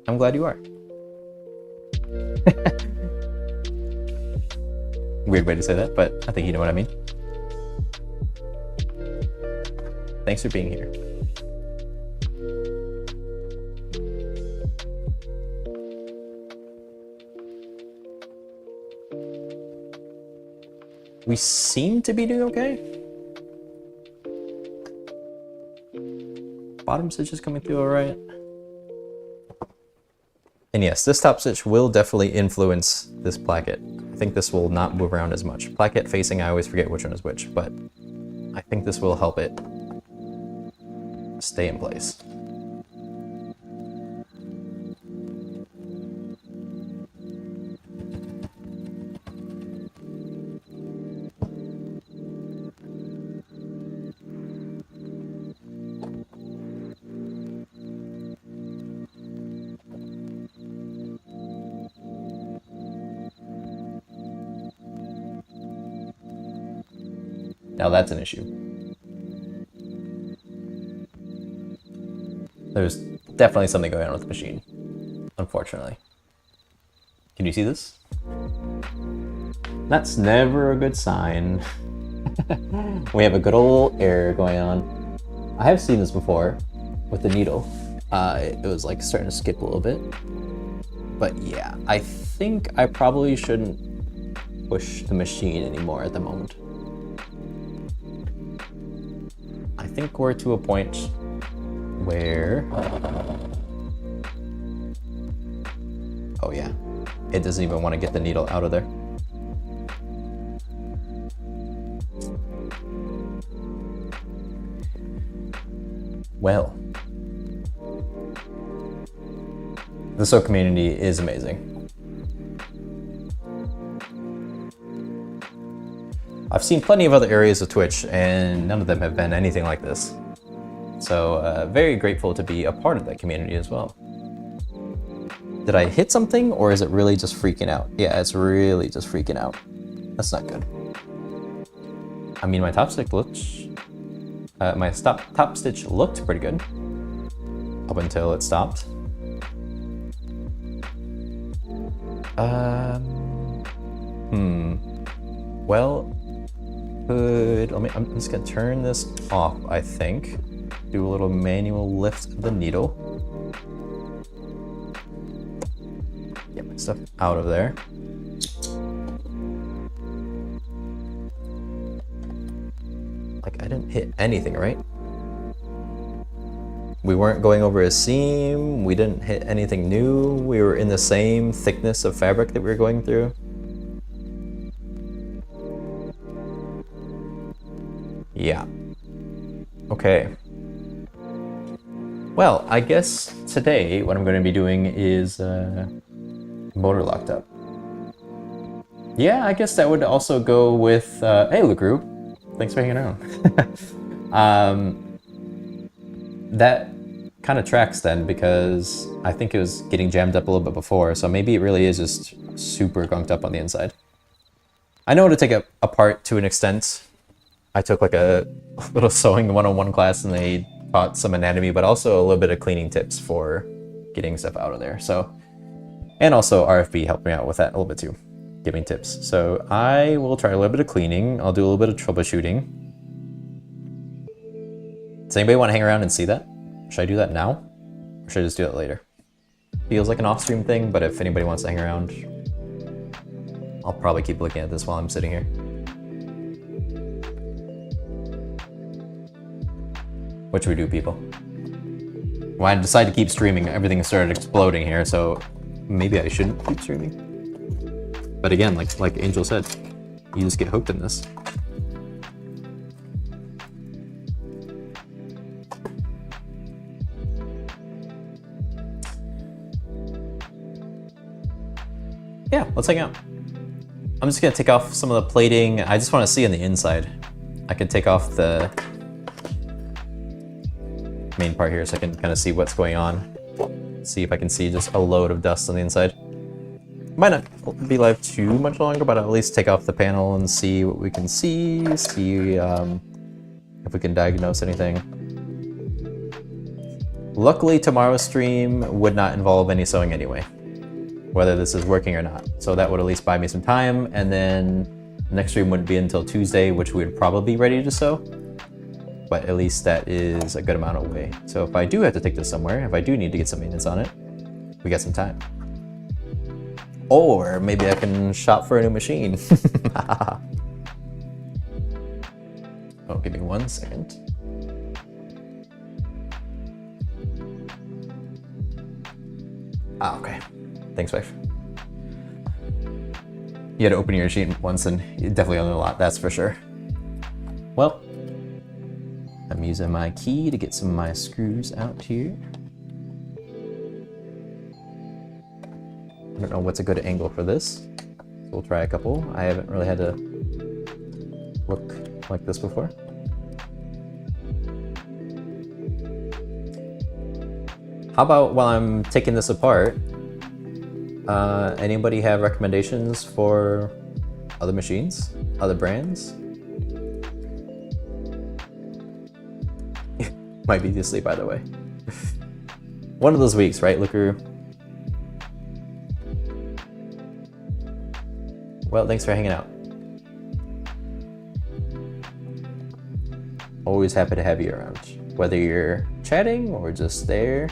I'm glad you are. Weird way to say that, but I think you know what I mean. Thanks for being here. We seem to be doing okay. Bottom stitch is coming through all right. And yes, this top stitch will definitely influence this placket. I think this will not move around as much. Placket facing, I always forget which one is which, but I think this will help it stay in place. Now that's an issue. There's definitely something going on with the machine, unfortunately. Can you see this? That's never a good sign. We have a good old error going on. I have seen this before with the needle. It was like starting to skip a little bit. But yeah, I think I probably shouldn't push the machine anymore at the moment. I think we're to a point where... Oh yeah, it doesn't even want to get the needle out of there. Well, the sew community is amazing. I've seen plenty of other areas of Twitch and none of them have been anything like this. So very grateful to be a part of that community as well. Did I hit something or is it really just freaking out? Yeah, it's really just freaking out. That's not good. I mean, my top stitch looked... my top stitch looked pretty good up until it stopped. Well, I'm just gonna turn this off, I think. Do a little manual lift of the needle. Get my stuff out of there. Like, I didn't hit anything, right? We weren't going over a seam. We didn't hit anything new. We were in the same thickness of fabric that we were going through. Yeah. Okay. Well, I guess today what I'm going to be doing is motor locked up. Yeah, I guess that would also go with, hey Lucru, thanks for hanging around. That kind of tracks then because I think it was getting jammed up a little bit before, so maybe it really is just super gunked up on the inside. I know how to take it apart to an extent. I took like a little sewing 101 class and they taught some anatomy, but also a little bit of cleaning tips for getting stuff out of there. So, and also RFB helped me out with that a little bit too, giving tips. So I will try a little bit of cleaning. I'll do a little bit of troubleshooting. Does anybody want to hang around and see that? Should I do that now? Or should I just do that later? Feels like an off-stream thing, but if anybody wants to hang around, I'll probably keep looking at this while I'm sitting here. What should we do, people? Well, I decided to keep streaming. Everything started exploding here, so maybe I shouldn't keep streaming. But again, like Angel said, you just get hooked in this. Yeah, let's hang out. I'm just gonna take off some of the plating. I just want to see on the inside. I can take off the main part here so I can kind of see what's going on. See if I can see just a load of dust on the inside. Might not be live too much longer, but I'll at least take off the panel and see what we can see if we can diagnose anything. Luckily, tomorrow's stream would not involve any sewing anyway, whether this is working or not. So that would at least buy me some time, and then the next stream wouldn't be until Tuesday, which we would probably be ready to sew. But at least that is a good amount away. So if I do have to take this somewhere, if I do need to get some maintenance on it, we got some time. Or maybe I can shop for a new machine. Oh, give me 1 second. Ah, okay. Thanks, wife. You had to open your machine once and you definitely own a lot, that's for sure. Well, I'm using my key to get some of my screws out here. I don't know what's a good angle for this, so we'll try a couple. I haven't really had to look like this before. How about while I'm taking this apart, anybody have recommendations for other machines, other brands? Might be asleep, by the way. One of those weeks, right, Looker? Well, thanks for hanging out. Always happy to have you around. Whether you're chatting or just there,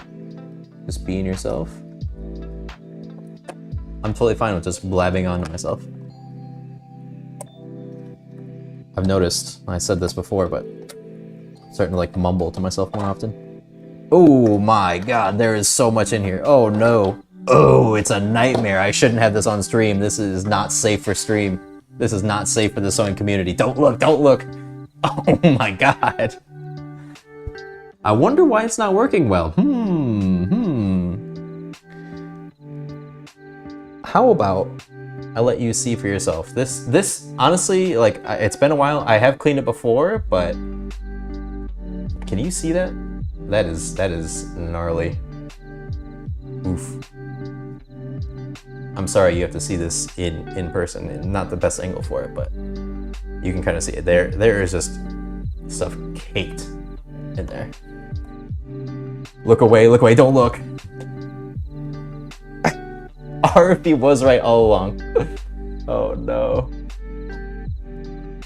just being yourself. I'm totally fine with just blabbing on to myself. I've noticed, I said this before, but I'm starting to like mumble to myself more often. Oh my god, there is so much in here. Oh no. Oh, it's a nightmare. I shouldn't have this on stream. This is not safe for stream. This is not safe for the sewing community. Don't look, don't look. Oh my god. I wonder why it's not working well. How about I let you see for yourself? This honestly, like, it's been a while. I have cleaned it before, but can you see that? That is gnarly. Oof. I'm sorry you have to see this in person, and not the best angle for it, but you can kind of see it. There is just stuff caked in there. Look away, don't look. RFB was right all along. Oh no.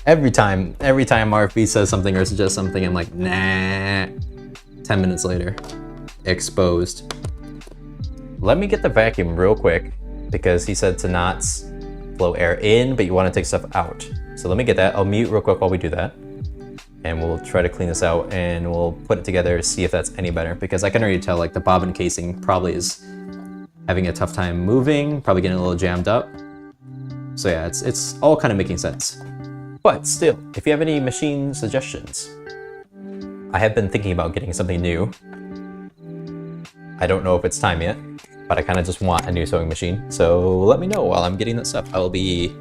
Every time RFB says something or suggests something, I'm like, nah. 10 minutes later, exposed. Let me get the vacuum real quick, because he said to not blow air in, but you want to take stuff out. So let me get that. I'll mute real quick while we do that. And we'll try to clean this out, and we'll put it together, see if that's any better, because I can already tell like the bobbin casing probably is having a tough time moving, probably getting a little jammed up. So yeah, it's all kind of making sense. But still, if you have any machine suggestions, I have been thinking about getting something new. I don't know if it's time yet, but I kind of just want a new sewing machine. So let me know while I'm getting that stuff. I'll be...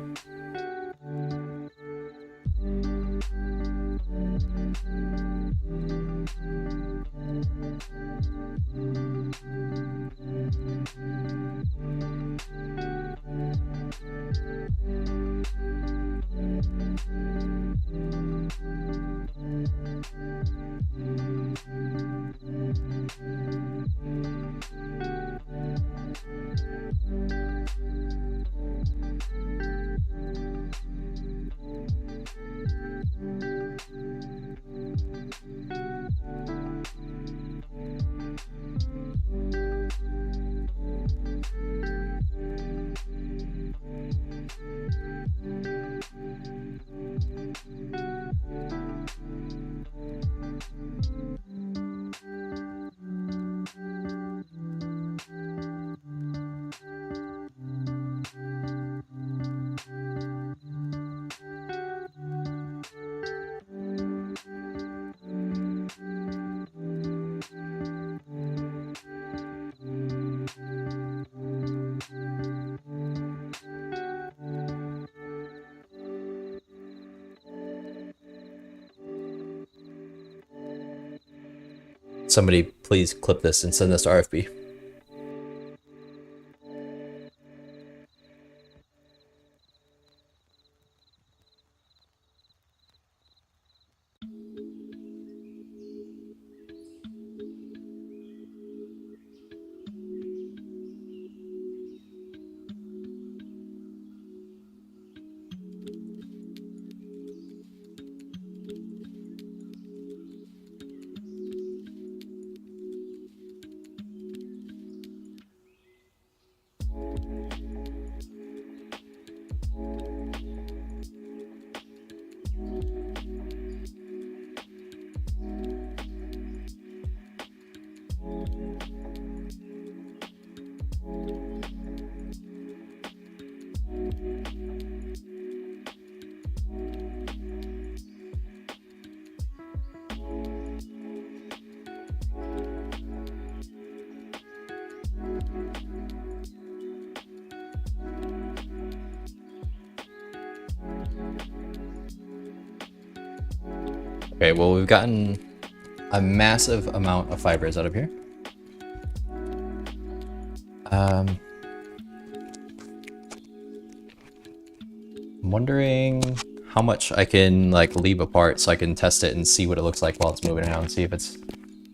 Somebody please clip this and send this to RFB. Okay, well, we've gotten a massive amount of fibers out of here. I'm wondering how much I can like leave apart so I can test it and see what it looks like while it's moving around, see if it's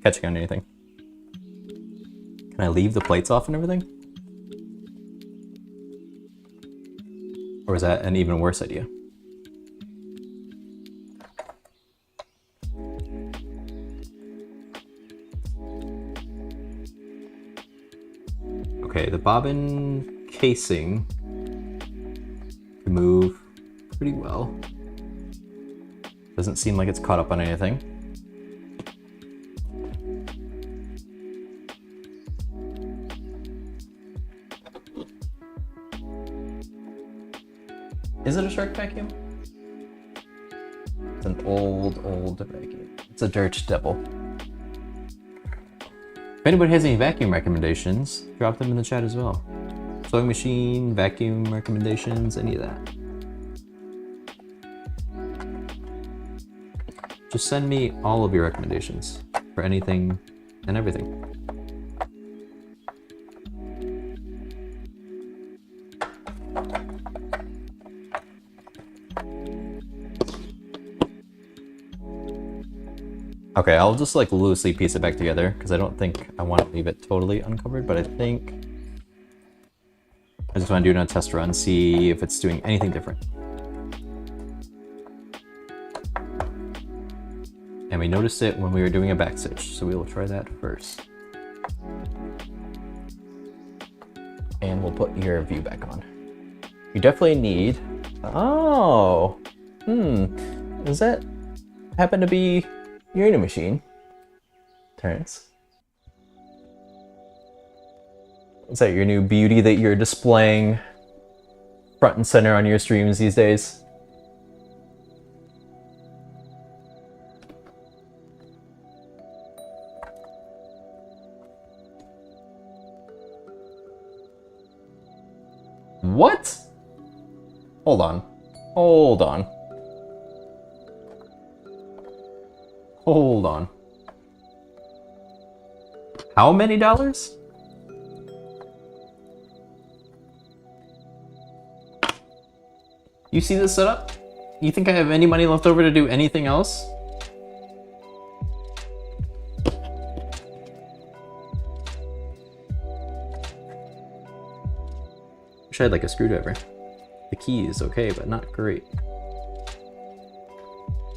catching on anything. Can I leave the plates off and everything? Or is that an even worse idea? Okay, the bobbin casing can move pretty well. Doesn't seem like it's caught up on anything. Is it a shark vacuum? It's an old vacuum. It's a dirt devil. If anybody has any vacuum recommendations, drop them in the chat as well. Sewing machine, vacuum recommendations, any of that. Just send me all of your recommendations for anything and everything. Okay, I'll just like loosely piece it back together because I don't think I want to leave it totally uncovered, but I think I just want to do another test run, see if it's doing anything different. And we noticed it when we were doing a back stitch, so we will try that first. And we'll put your view back on. You definitely need... Oh! Does that happen to be your new machine, Terrence? Is that your new beauty that you're displaying front and center on your streams these days? What? Hold on. Hold on. Hold on. How many dollars? You see this setup? You think I have any money left over to do anything else? Wish I had like a screwdriver. The key is okay, but not great.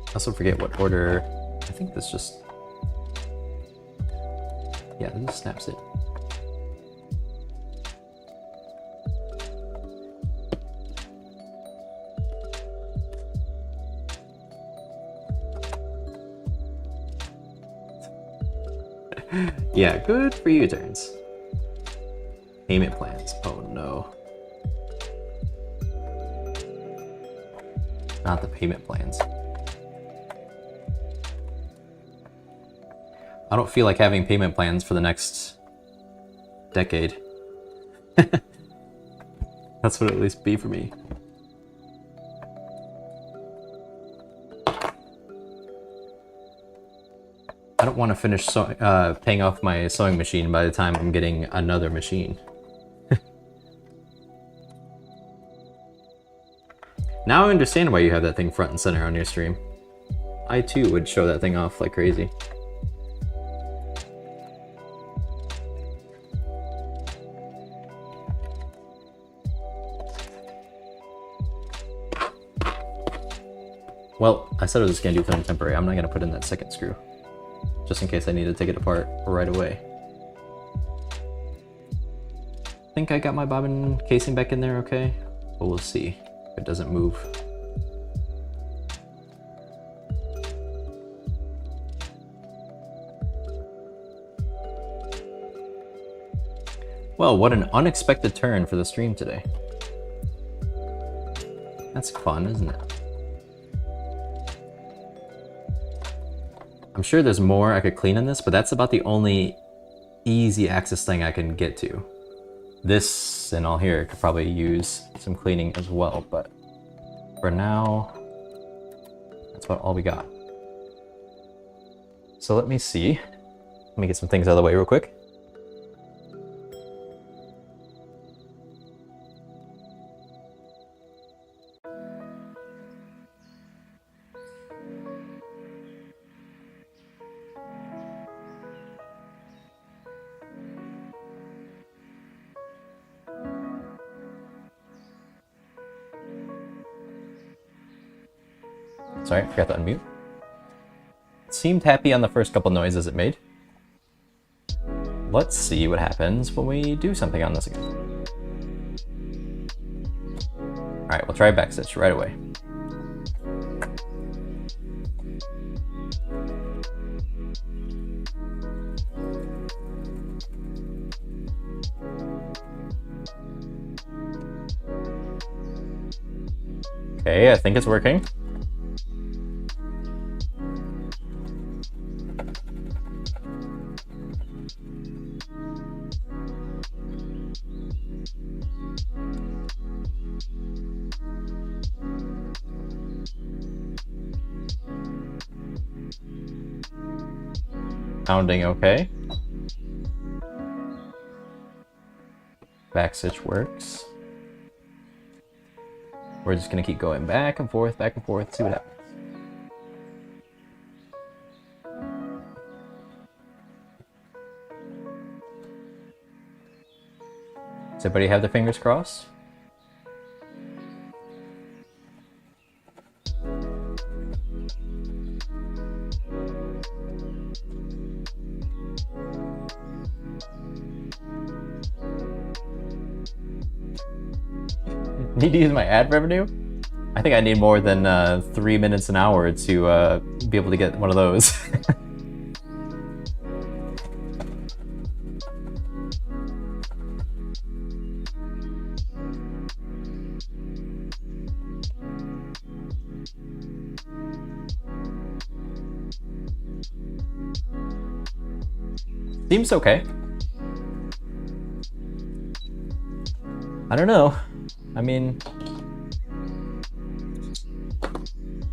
I also forget what order. I think this just... Yeah, this just snaps it. Yeah, good for you, Terrence. Payment plans. Oh no. Not the payment plans. I don't feel like having payment plans for the next decade. That's what it'll at least be for me. I don't want to finish paying off my sewing machine by the time I'm getting another machine. Now I understand why you have that thing front and center on your stream. I too would show that thing off like crazy. Well, I said I was just gonna do something temporary. I'm not gonna put in that second screw, just in case I need to take it apart right away. I think I got my bobbin casing back in there okay, but we'll see if it doesn't move. Well, what an unexpected turn for the stream today. That's fun, isn't it? I'm sure there's more I could clean in this, but that's about the only easy access thing I can get to. This and all here could probably use some cleaning as well, but for now, that's about all we got. So let me see. Let me get some things out of the way real quick. sorry, forgot to unmute. It seemed happy on the first couple noises it made. Let's see what happens when we do something on this again. Alright, we'll try backstitch right away. Okay, I think it's working. Sounding okay. Backstitch works. We're just gonna keep going back and forth, see what happens. Does everybody have their fingers crossed? Need to use my ad revenue? I think I need more than 3 minutes an hour to be able to get one of those. Seems okay. I don't know. I mean,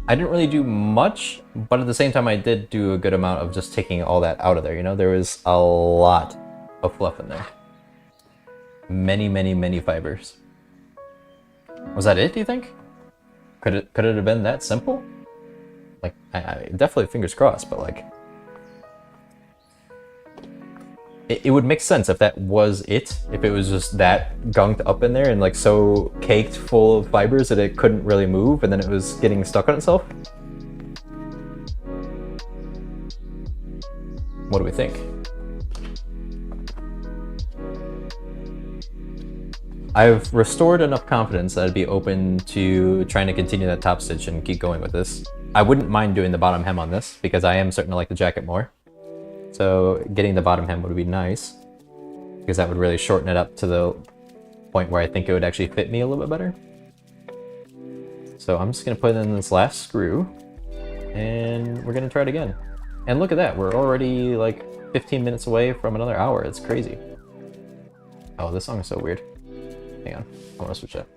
I didn't really do much, but at the same time I did do a good amount of just taking all that out of there, you know? There was a lot of fluff in there. Many, many, many fibers. Was that it, do you think? Could it have been that simple? Like, I definitely fingers crossed, but like... It would make sense if that was it, if it was just that gunked up in there and like so caked full of fibers that it couldn't really move and then it was getting stuck on itself. What do we think? I've restored enough confidence that I'd be open to trying to continue that top stitch and keep going with this. I wouldn't mind doing the bottom hem on this because I am starting to like the jacket more. So getting the bottom hem would be nice because that would really shorten it up to the point where I think it would actually fit me a little bit better. So I'm just gonna put in this last screw and we're gonna try it again. And look at that, we're already like 15 minutes away from another hour. It's crazy. Oh, this song is so weird. Hang on, I wanna switch it.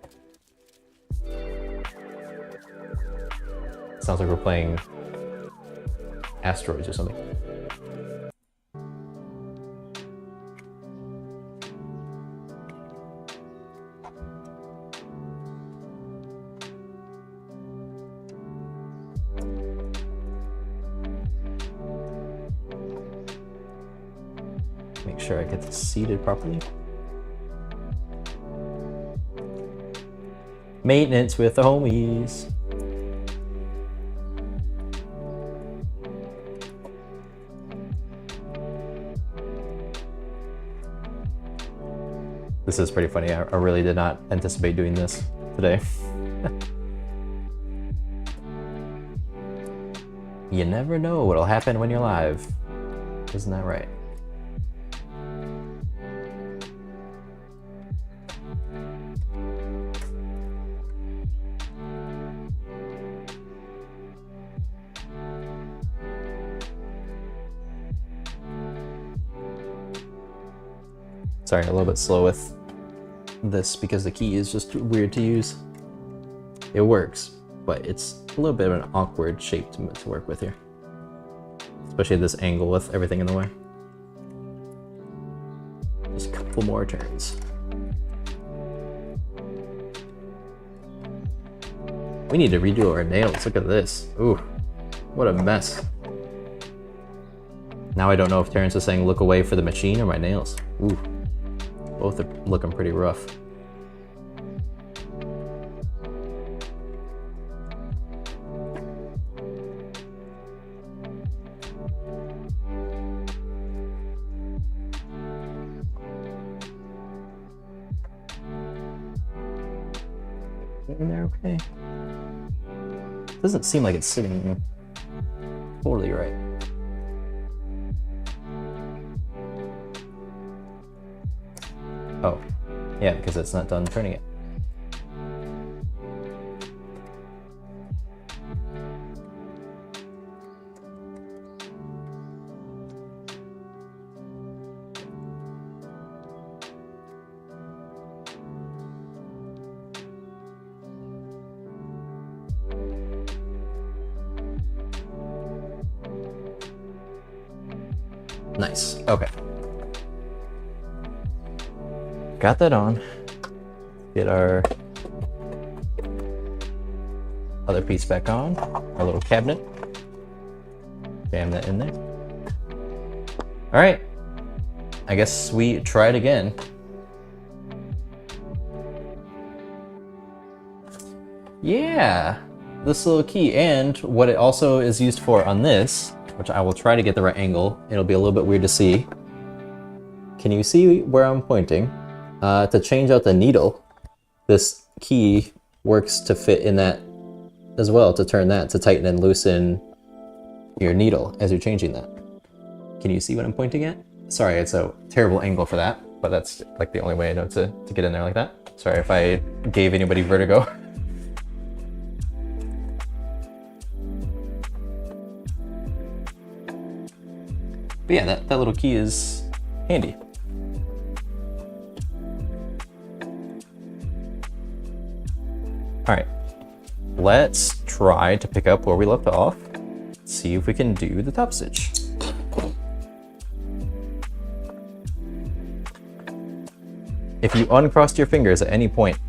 Sounds like we're playing Asteroids or something. Make sure I get this seated properly. Maintenance with the homies. This is pretty funny. I really did not anticipate doing this today. You never know what'll happen when you're live. Isn't that right? Sorry, a little bit slow with this because the key is just weird to use. It works, but it's a little bit of an awkward shape to work with here. Especially this angle with everything in the way. Just a couple more turns. We need to redo our nails. Look at this. Ooh, what a mess. Now I don't know if Terrence is saying look away for the machine or my nails. Ooh. Both are looking pretty rough. in there okay? Doesn't seem like it's sitting totally right. Oh, yeah, because it's not done turning it. Nice, okay. Got that on. Get our other piece back on, our little cabinet. Jam that in there. All right, I guess we try it again. Yeah, this little key, and what it also is used for on this, which I will try to get the right angle. It'll be a little bit weird to see. Can you see where I'm pointing? To change out the needle, this key works to fit in that as well, to turn that, to tighten and loosen your needle as you're changing that. Can you see what I'm pointing at? Sorry, it's a terrible angle for that, but that's like the only way I know to get in there like that. Sorry if I gave anybody vertigo. But yeah, that little key is handy. All right, let's try to pick up where we left off. See if we can do the top stitch. If you uncrossed your fingers at any point,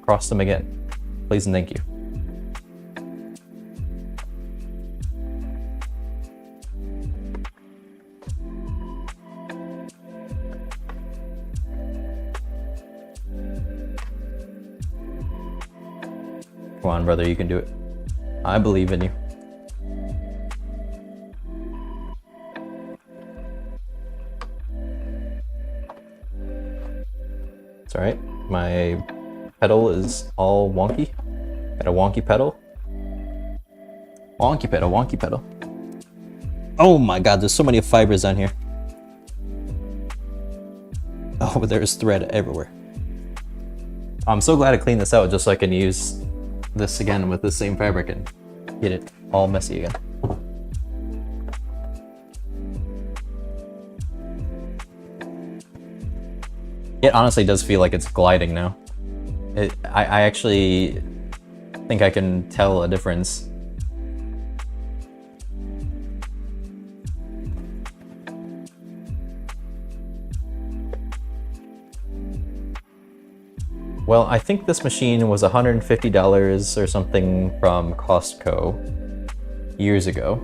cross them again, please and thank you. Come on, brother, you can do it. I believe in you. It's all right. My pedal is all wonky. Got a wonky pedal. Wonky pedal, wonky pedal. Oh my God, there's so many fibers on here. Oh, but there's thread everywhere. I'm so glad I cleaned this out just so I can use this again with the same fabric and get it all messy again. It honestly does feel like it's gliding now. I actually think I can tell a difference. Well, I think this machine was $150 or something from Costco years ago.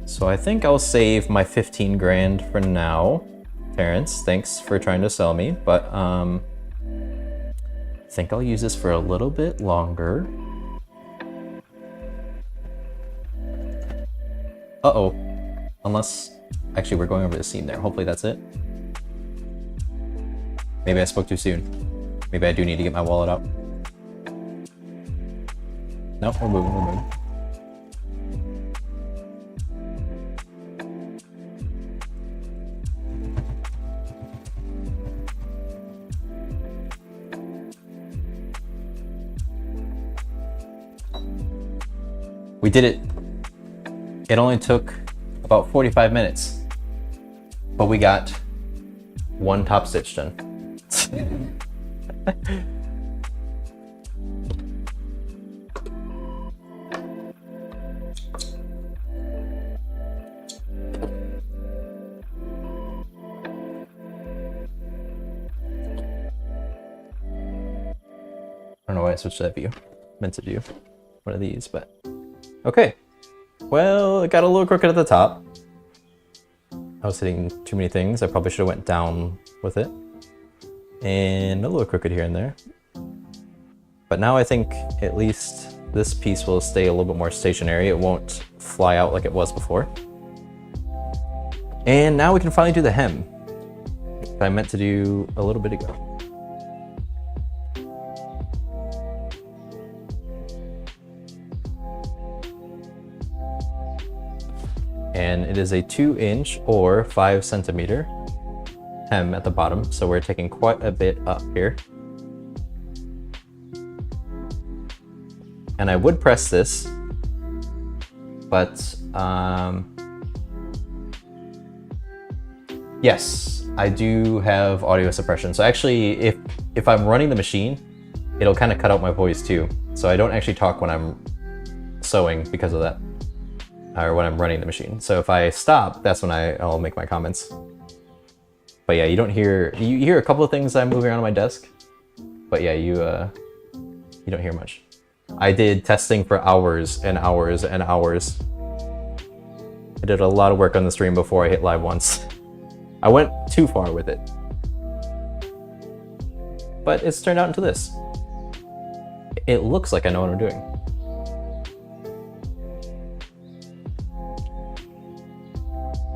So I think I'll save my 15 grand for now. Terrence, thanks for trying to sell me, but I think I'll use this for a little bit longer. Uh-oh. Unless, actually we're going over the seam there. Hopefully that's it. Maybe I spoke too soon. Maybe I do need to get my wallet out. Nope, we're moving, we're moving. We did it. It only took about 45 minutes, but we got one top stitch done. I don't know why I switched that view. Meant to do one of these, but okay. Well, it got a little crooked at the top. I was hitting too many things. I probably should have went down with it. And a little crooked here and there. But now I think at least this piece will stay a little bit more stationary. It won't fly out like it was before. And now we can finally do the hem that I meant to do a little bit ago. and it is a 2-inch or 5-centimeter hem at the bottom, so we're taking quite a bit up here. And I would press this, but yes, I do have audio suppression. So actually, if I'm running the machine, it'll kind of cut out my voice too. So I don't actually talk when I'm sewing because of that, or when I'm running the machine. So if I stop, that's when I'll make my comments. But yeah, you don't hear, you hear a couple of things I'm moving around on my desk, but yeah, you don't hear much. I did testing for hours and hours and hours. I did a lot of work on the stream before I hit live once. I went too far with it. But it's turned out into this. It looks like I know what I'm doing.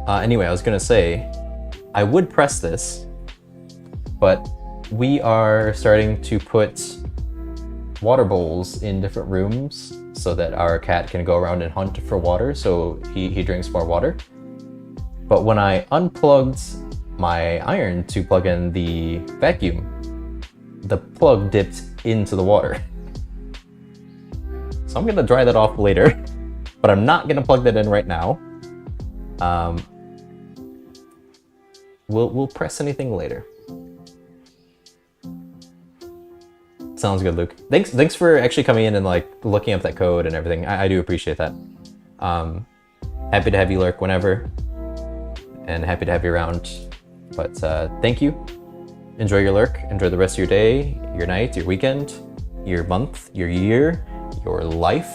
Anyway, I was gonna say, I would press this, but we are starting to put water bowls in different rooms so that our cat can go around and hunt for water, so he drinks more water. But when I unplugged my iron to plug in the vacuum, the plug dipped into the water. So I'm gonna dry that off later, but I'm not gonna plug that in right now. We'll press anything later. Sounds good, Luke. Thanks for actually coming in and like looking up that code and everything. I do appreciate that. Happy to have you lurk whenever, and happy to have you around. But thank you. Enjoy your lurk. Enjoy the rest of your day, your night, your weekend, your month, your year, your life.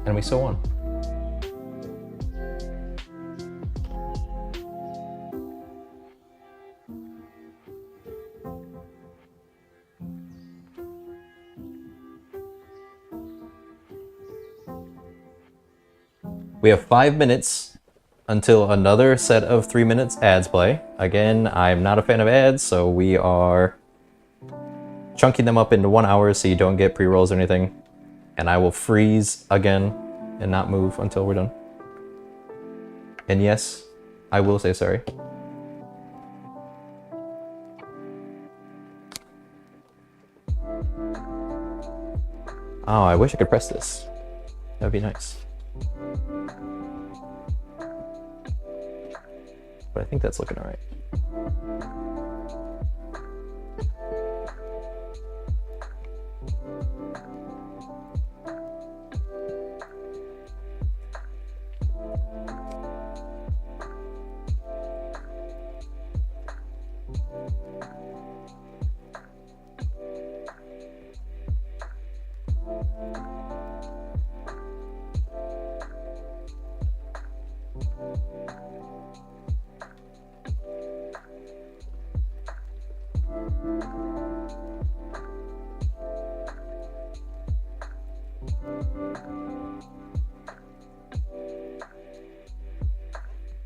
And we sew on. We have 5 minutes until another set of 3 minutes ads play. Again, I'm not a fan of ads, so we are chunking them up into 1 hour so you don't get pre-rolls or anything. And I will freeze again and not move until we're done. And yes, I will say sorry. Oh, I wish I could press this. That'd be nice. But I think that's looking all right.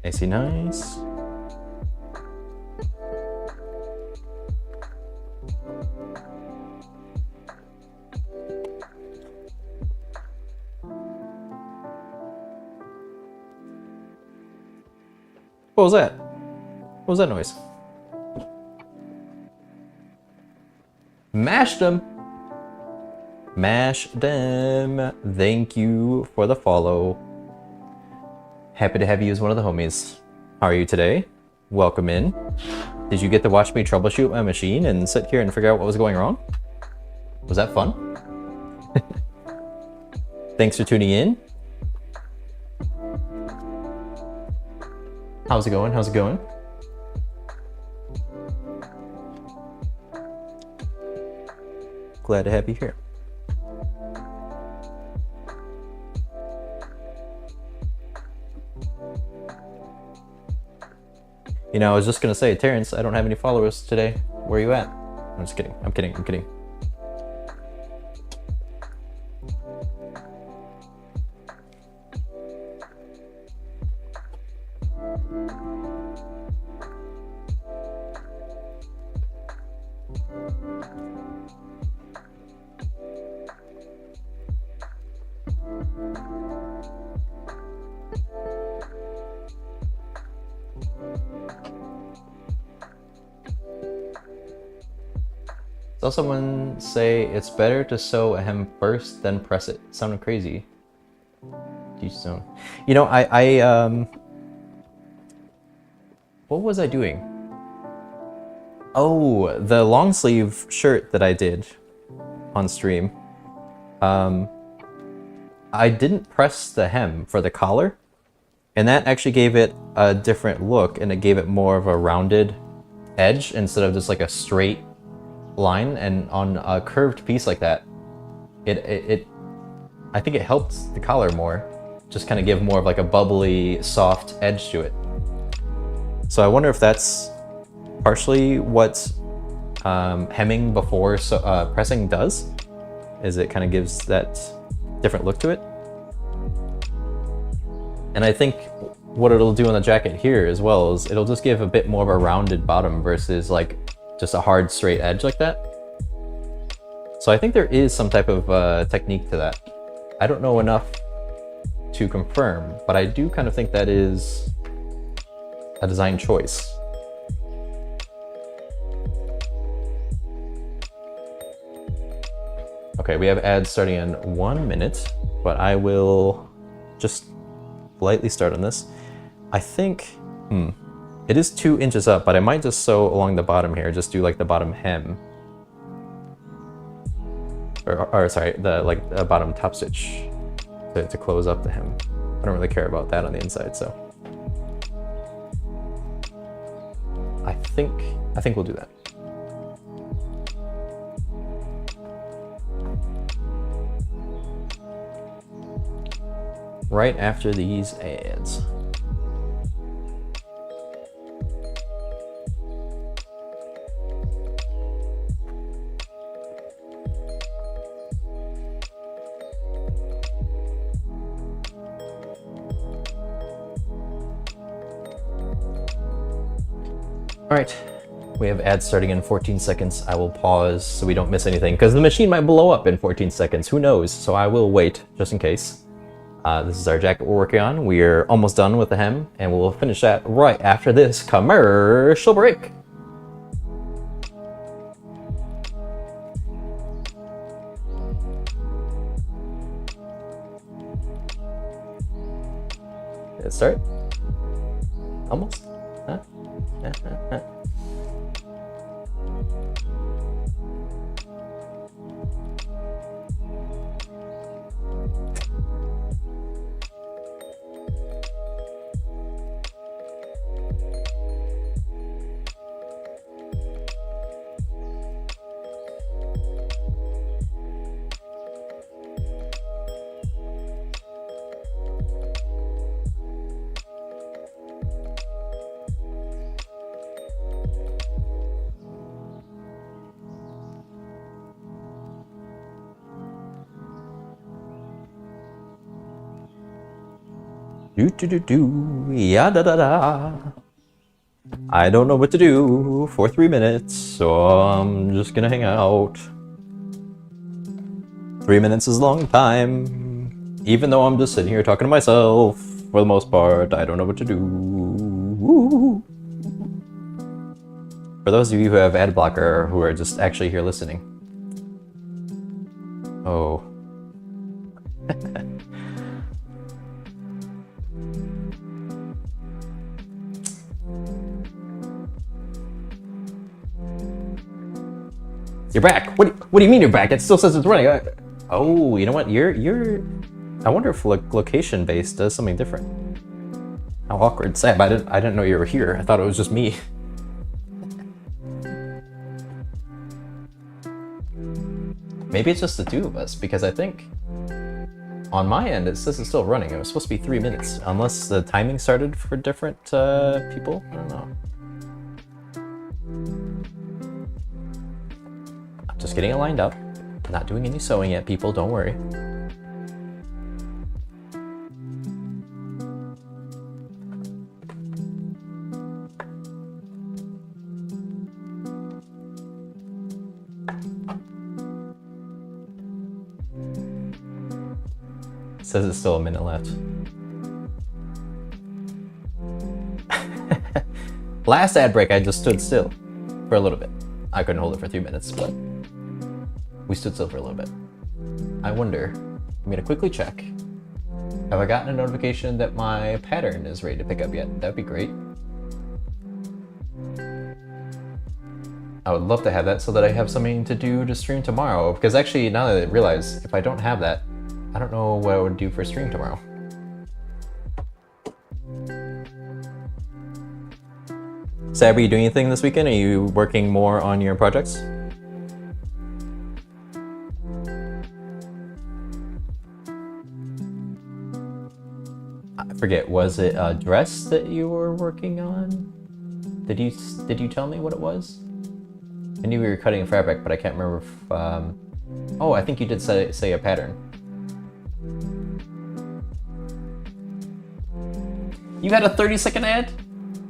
AC nice. What was that? What was that noise? Mashed them. Mash them. Thank you for the follow. Happy to have you as one of the homies. How are you today? Welcome in. Did you get to watch me troubleshoot my machine and sit here and figure out what was going wrong? Was that fun? Thanks for tuning in. How's it going? How's it going? Glad to have you here. You know, I was just gonna say, Terrence, I don't have any followers today. Where are you at? I'm just kidding. I'm kidding. I'm kidding. Saw someone say it's better to sew a hem first, then press it. Sounded crazy. Teach zone. You know, what was I doing? Oh, the long sleeve shirt that I did on stream. I didn't press the hem for the collar, and that actually gave it a different look, and it gave it more of a rounded edge instead of just like a straight line. And on a curved piece like that, I think it helped the collar more, just kind of give more of like a bubbly, soft edge to it. So I wonder if that's partially what hemming before pressing does, is it kind of gives that different look to it. And I think what it'll do on the jacket here as well is it'll just give a bit more of a rounded bottom versus like just a hard straight edge like that. So I think there is some type of technique to that. I don't know enough to confirm, but I do kind of think that is a design choice. Okay, we have ads starting in 1 minute, but I will just lightly start on this. I think, it is 2 inches up, but I might just sew along the bottom here, just do like the bottom hem. Or sorry, the bottom top stitch to close up the hem. I don't really care about that on the inside, so. I think we'll do that. Right after these ads. All right, we have ads starting in 14 seconds. I will pause so we don't miss anything, because the machine might blow up in 14 seconds. Who knows? So I will wait just in case. This is our jacket we're working on. We're almost done with the hem, and we'll finish that right after this commercial break. Let's start. Almost. Yeah da da da. I don't know what to do for 3 minutes, so I'm just gonna hang out. 3 minutes is a long time, even though I'm just sitting here talking to myself. For the most part, I don't know what to do. Woo. For those of you who have ad blocker, who are just actually here listening. Oh. You're back. What do you mean you're back? It still says it's running. Oh, you know what? You're. I wonder if location based does something different. How awkward. Sam, I didn't know you were here. I thought it was just me. Maybe it's just the two of us, because I think on my end it says it's still running. It was supposed to be 3 minutes, unless the timing started for different people. I don't know. Just getting it lined up. Not doing any sewing yet, people, don't worry. It says it's still a minute left. Last ad break, I just stood still for a little bit. I couldn't hold it for 3 minutes, but We stood still for a little bit. I wonder, I'm gonna quickly check. Have I gotten a notification that my pattern is ready to pick up yet? That'd be great. I would love to have that so that I have something to do to stream tomorrow. Because actually, now that I realize, if I don't have that, I don't know what I would do for stream tomorrow. Sab, are you doing anything this weekend? Are you working more on your projects? I forget, was it a dress that you were working on? Did you tell me what it was? I knew we were cutting fabric, but I can't remember if, oh, I think you did say a pattern. You had a 30-second ad?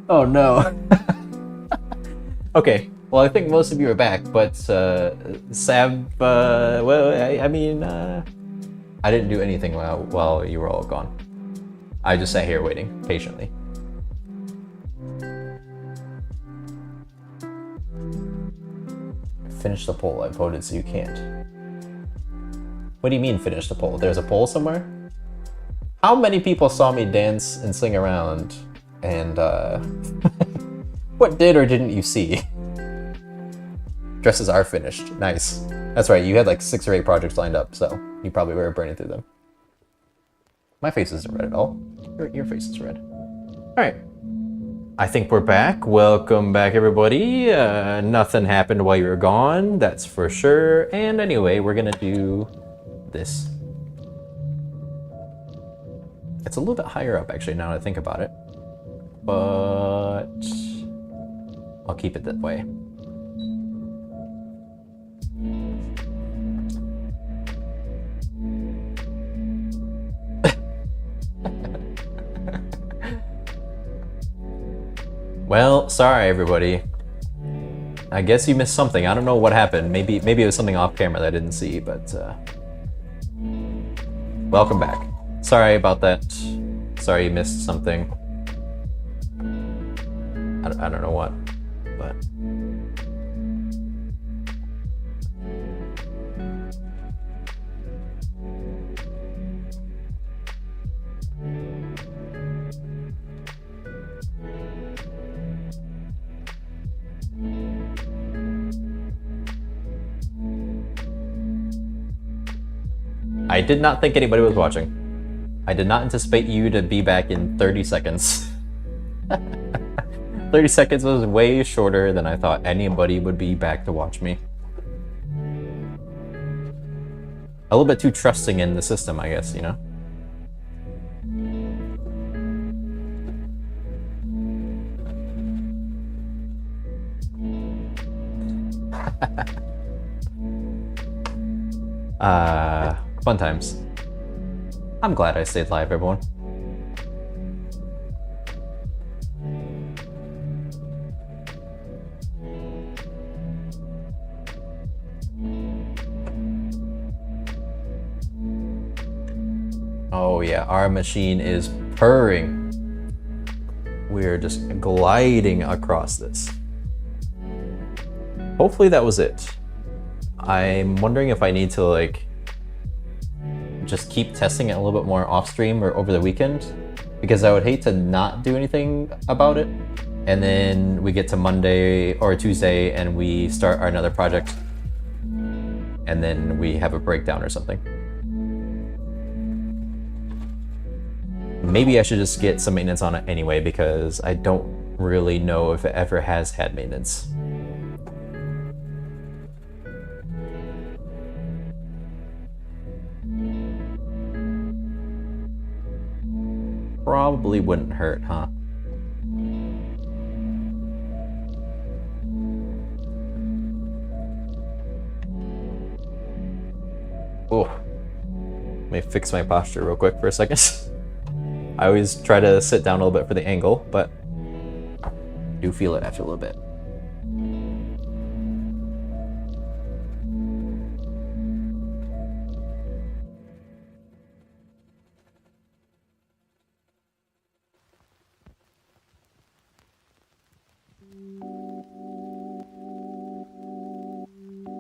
Oh no. Okay, well I think most of you are back, but Sab, well, I mean, I didn't do anything while you were all gone. I just sat here waiting, patiently. Finish the poll. I voted so you can't. What do you mean finish the poll? There's a poll somewhere? How many people saw me dance and sing around and what did or didn't you see? Dresses are finished. Nice. That's right, you had like 6 or 8 projects lined up, so you probably were burning through them. My face isn't red at all. Your face is red. Alright. I think we're back. Welcome back, everybody. Nothing happened while you were gone, that's for sure. And anyway, we're gonna do this. It's a little bit higher up, actually, now that I think about it. But I'll keep it that way. Well, sorry everybody. I guess you missed something. I don't know what happened. Maybe it was something off camera that I didn't see, but welcome back. Sorry about that. Sorry you missed something. I don't know what, but I did not think anybody was watching. I did not anticipate you to be back in 30 seconds. 30 seconds was way shorter than I thought anybody would be back to watch me. A little bit too trusting in the system, I guess, you know? Fun times. I'm glad I stayed live, everyone. Oh yeah, our machine is purring. We're just gliding across this. Hopefully that was it. I'm wondering if I need to like just keep testing it a little bit more off stream or over the weekend, because I would hate to not do anything about it and then we get to Monday or Tuesday and we start our another project and then we have a breakdown or something. Maybe I should just get some maintenance on it anyway, because I don't really know if it ever has had maintenance. Probably wouldn't hurt, huh? Oh, let me fix my posture real quick for a second. I always try to sit down a little bit for the angle, but I do feel it after a little bit.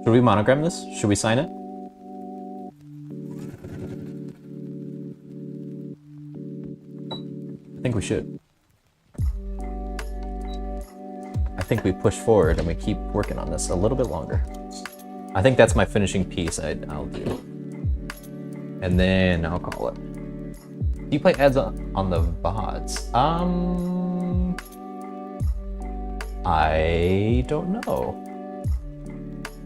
Should we monogram this? Should we sign it? I think we should. I think we push forward and we keep working on this a little bit longer. I think that's my finishing piece I'll do. And then I'll call it. Do you play ads on the VODs? I don't know.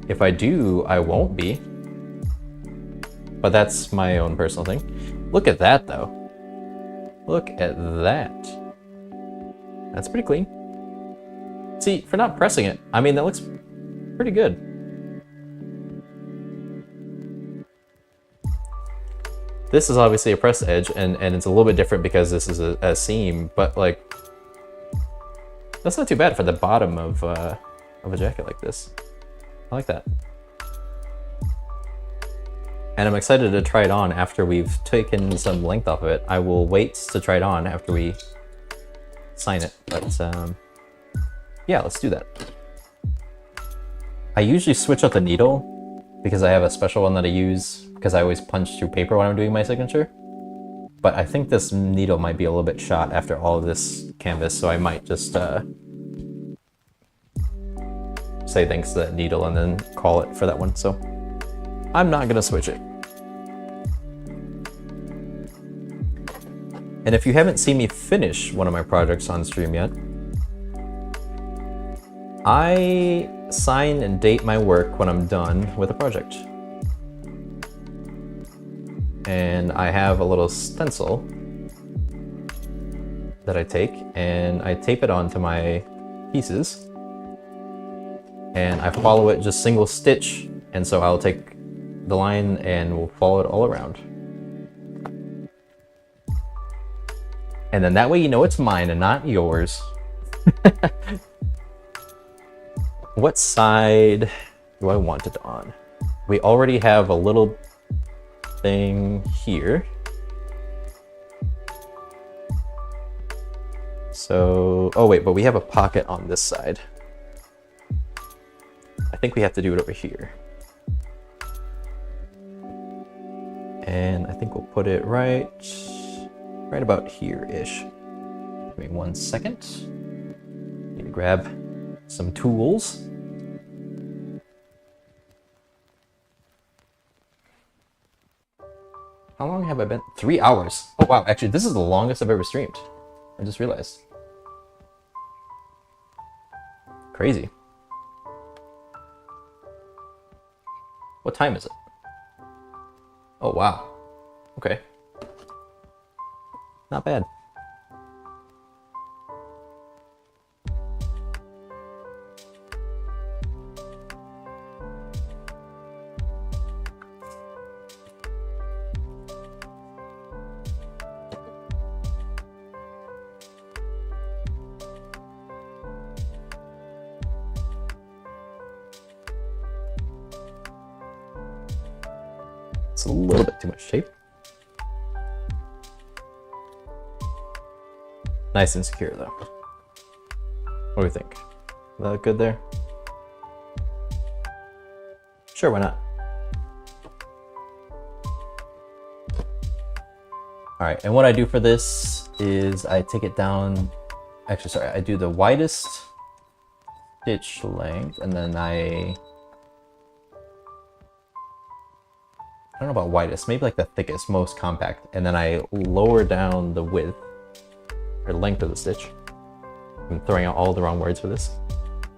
If I do, I won't be. But that's my own personal thing. Look at that, though. Look at that. That's pretty clean. See, for not pressing it, I mean, that looks pretty good. This is obviously a press edge, and it's a little bit different because this is a seam, but like, that's not too bad for the bottom of a jacket like this. I like that. And I'm excited to try it on after we've taken some length off of it. I will wait to try it on after we sign it, but yeah, let's do that. I usually switch out the needle because I have a special one that I use because I always punch through paper when I'm doing my signature. But I think this needle might be a little bit shot after all of this canvas, so I might just say thanks to that needle and then call it for that one. So I'm not gonna switch it. And if you haven't seen me finish one of my projects on stream yet, I sign and date my work when I'm done with a project. And I have a little stencil that I take and I tape it onto my pieces. And I follow it just single stitch. And so I'll take the line and we'll follow it all around. And then that way you know it's mine and not yours. What side do I want it on? We already have a little thing here. So, oh wait, but we have a pocket on this side. I think we have to do it over here. And I think we'll put it right about here-ish. Give me 1 second. Need to grab some tools. How long have I been? 3 hours. Oh wow, actually this is the longest I've ever streamed. I just realized. Crazy. What time is it? Oh wow. Okay. Not bad. It's a little bit too much tape. Nice and secure though. What do we think? Does that look good there? Sure, why not? All right, and what I do for this is I take it down. Actually, sorry, I do the widest stitch length, and then I don't know about widest, maybe like the thickest, most compact, and then I lower down the width or length of the stitch. I'm throwing out all the wrong words for this.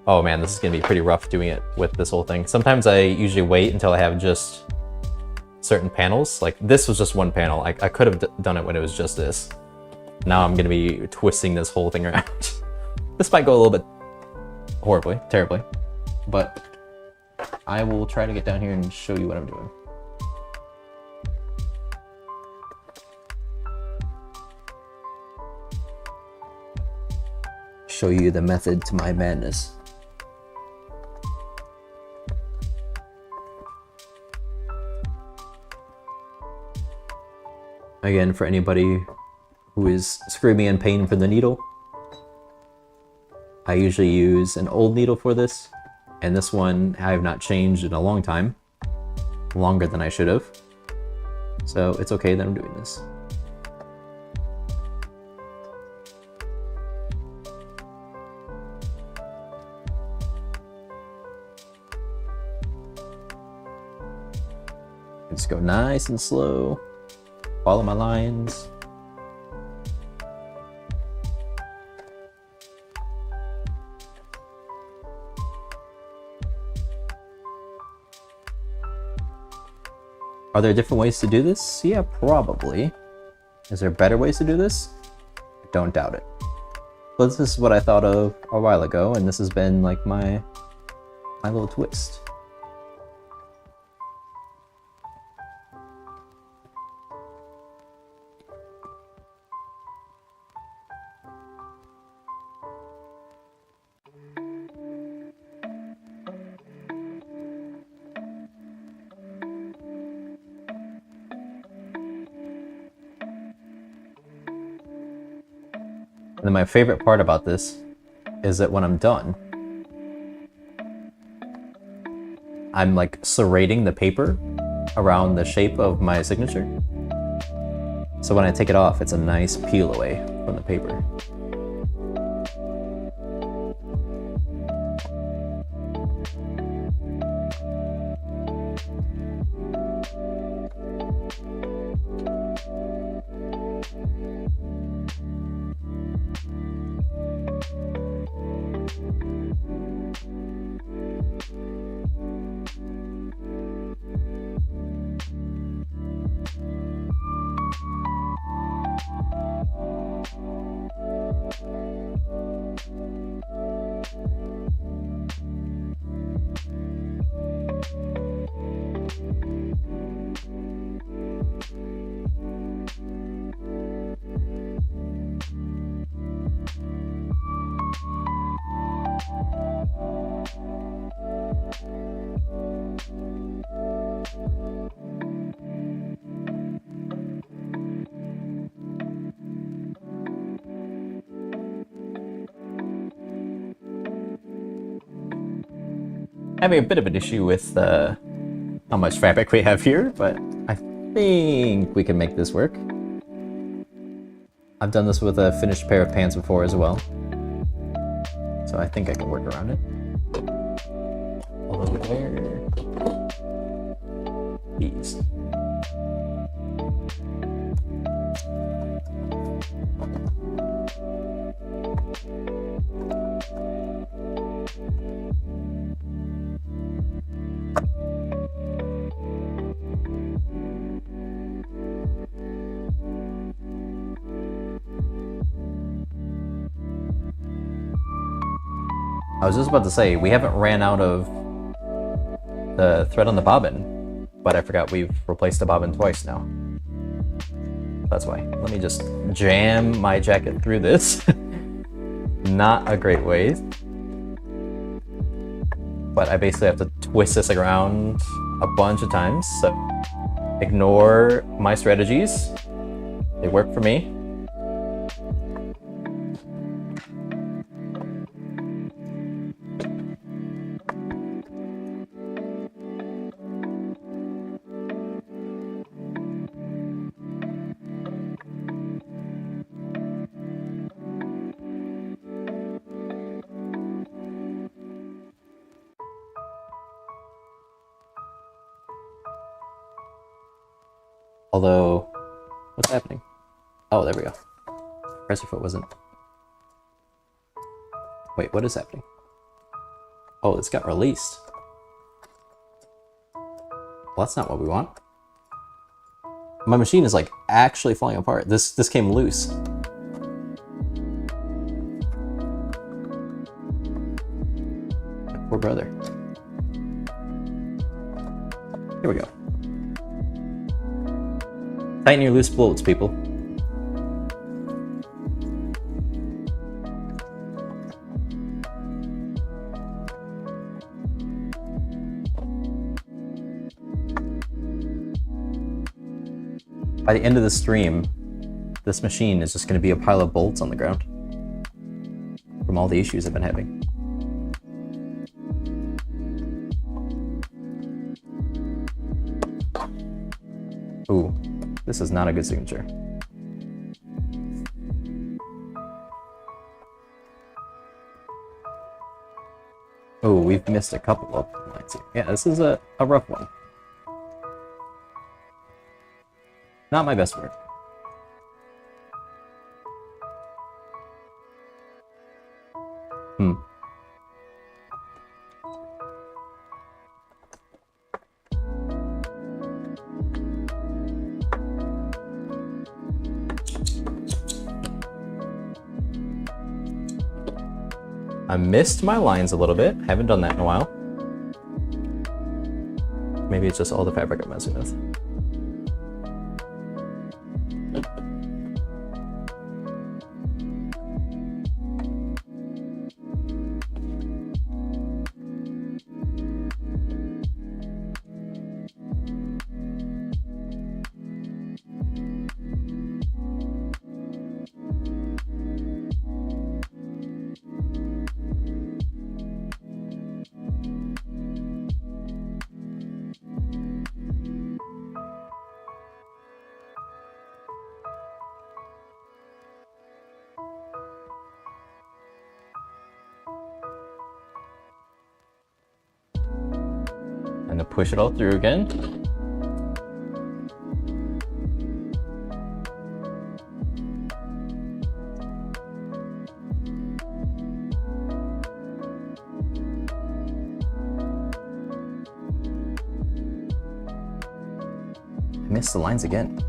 Oh man, this is gonna be pretty rough doing it with this whole thing. Sometimes I usually wait until I have just certain panels. Like this was just one panel. I could have done it when it was just this. Now I'm gonna be twisting this whole thing around. This might go a little bit horribly, terribly, but I will try to get down here and show you what I'm doing. Show you the method to my madness. Again, for anybody who is screaming in pain for the needle, I usually use an old needle for this. And this one I have not changed in a long time, longer than I should have. So it's okay that I'm doing this. Just go nice and slow, follow my lines. Are there different ways to do this? Yeah, probably. Is there better ways to do this? I don't doubt it. But this is what I thought of a while ago, and this has been like my little twist. And then my favorite part about this is that when I'm done, I'm like serrating the paper around the shape of my signature. So when I take it off, it's a nice peel away from the paper. Having a bit of an issue with how much fabric we have here, but I think we can make this work. I've done this with a finished pair of pants before as well, so I think I can work around it. Although where? These. I was just about to say, we haven't ran out of the thread on the bobbin, but I forgot we've replaced the bobbin twice now. That's why. Let me just jam my jacket through this. Not a great way. But I basically have to twist this around a bunch of times, so ignore my strategies. They work for me. Although, what's happening? Oh, there we go. Presser foot wasn't. Wait, what is happening? Oh, it's got released. Well, that's not what we want. My machine is like actually falling apart. This came loose. My poor brother. Here we go. Tighten your loose bolts, people. By the end of the stream, this machine is just going to be a pile of bolts on the ground from all the issues I've been having. Ooh, this is not a good signature. Oh, we've missed a couple of lines here. Yeah, this is a rough one. Not my best work. I missed my lines a little bit. Haven't done that in a while. Maybe it's just all the fabric I'm messing with. And to push it all through again. I missed the lines again.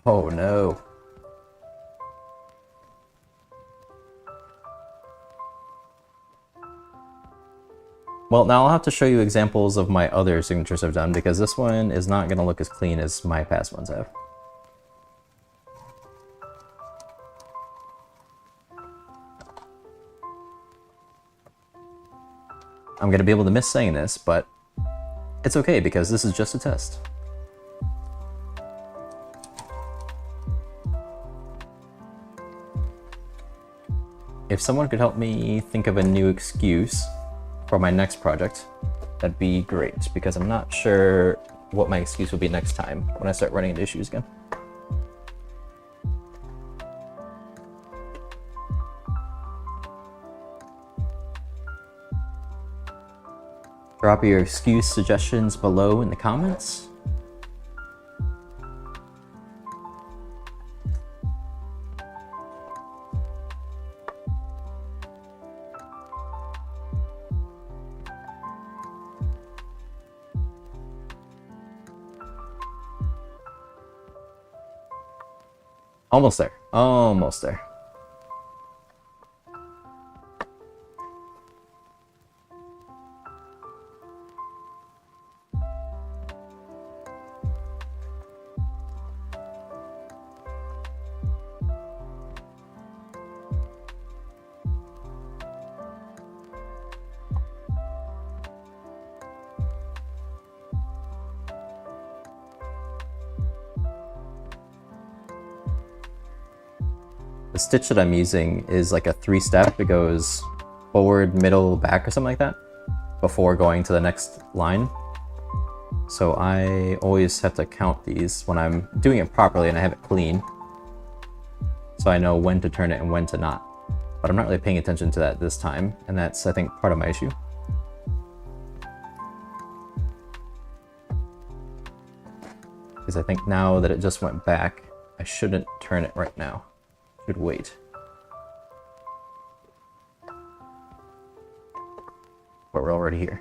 Oh no. Well, now I'll have to show you examples of my other signatures I've done, because this one is not going to look as clean as my past ones have. I'm going to be able to miss saying this, but it's okay because this is just a test. If someone could help me think of a new excuse for my next project, that'd be great, because I'm not sure what my excuse will be next time when I start running into issues again. Drop your excuse suggestions below in the comments. Almost there. Almost there. The stitch that I'm using is like a 3-step. It goes forward, middle, back, or something like that before going to the next line. So I always have to count these when I'm doing it properly and I have it clean, so I know when to turn it and when to not. But I'm not really paying attention to that this time, and that's, I think, part of my issue. Because I think now that it just went back, I shouldn't turn it right now. Should wait. But we're already here.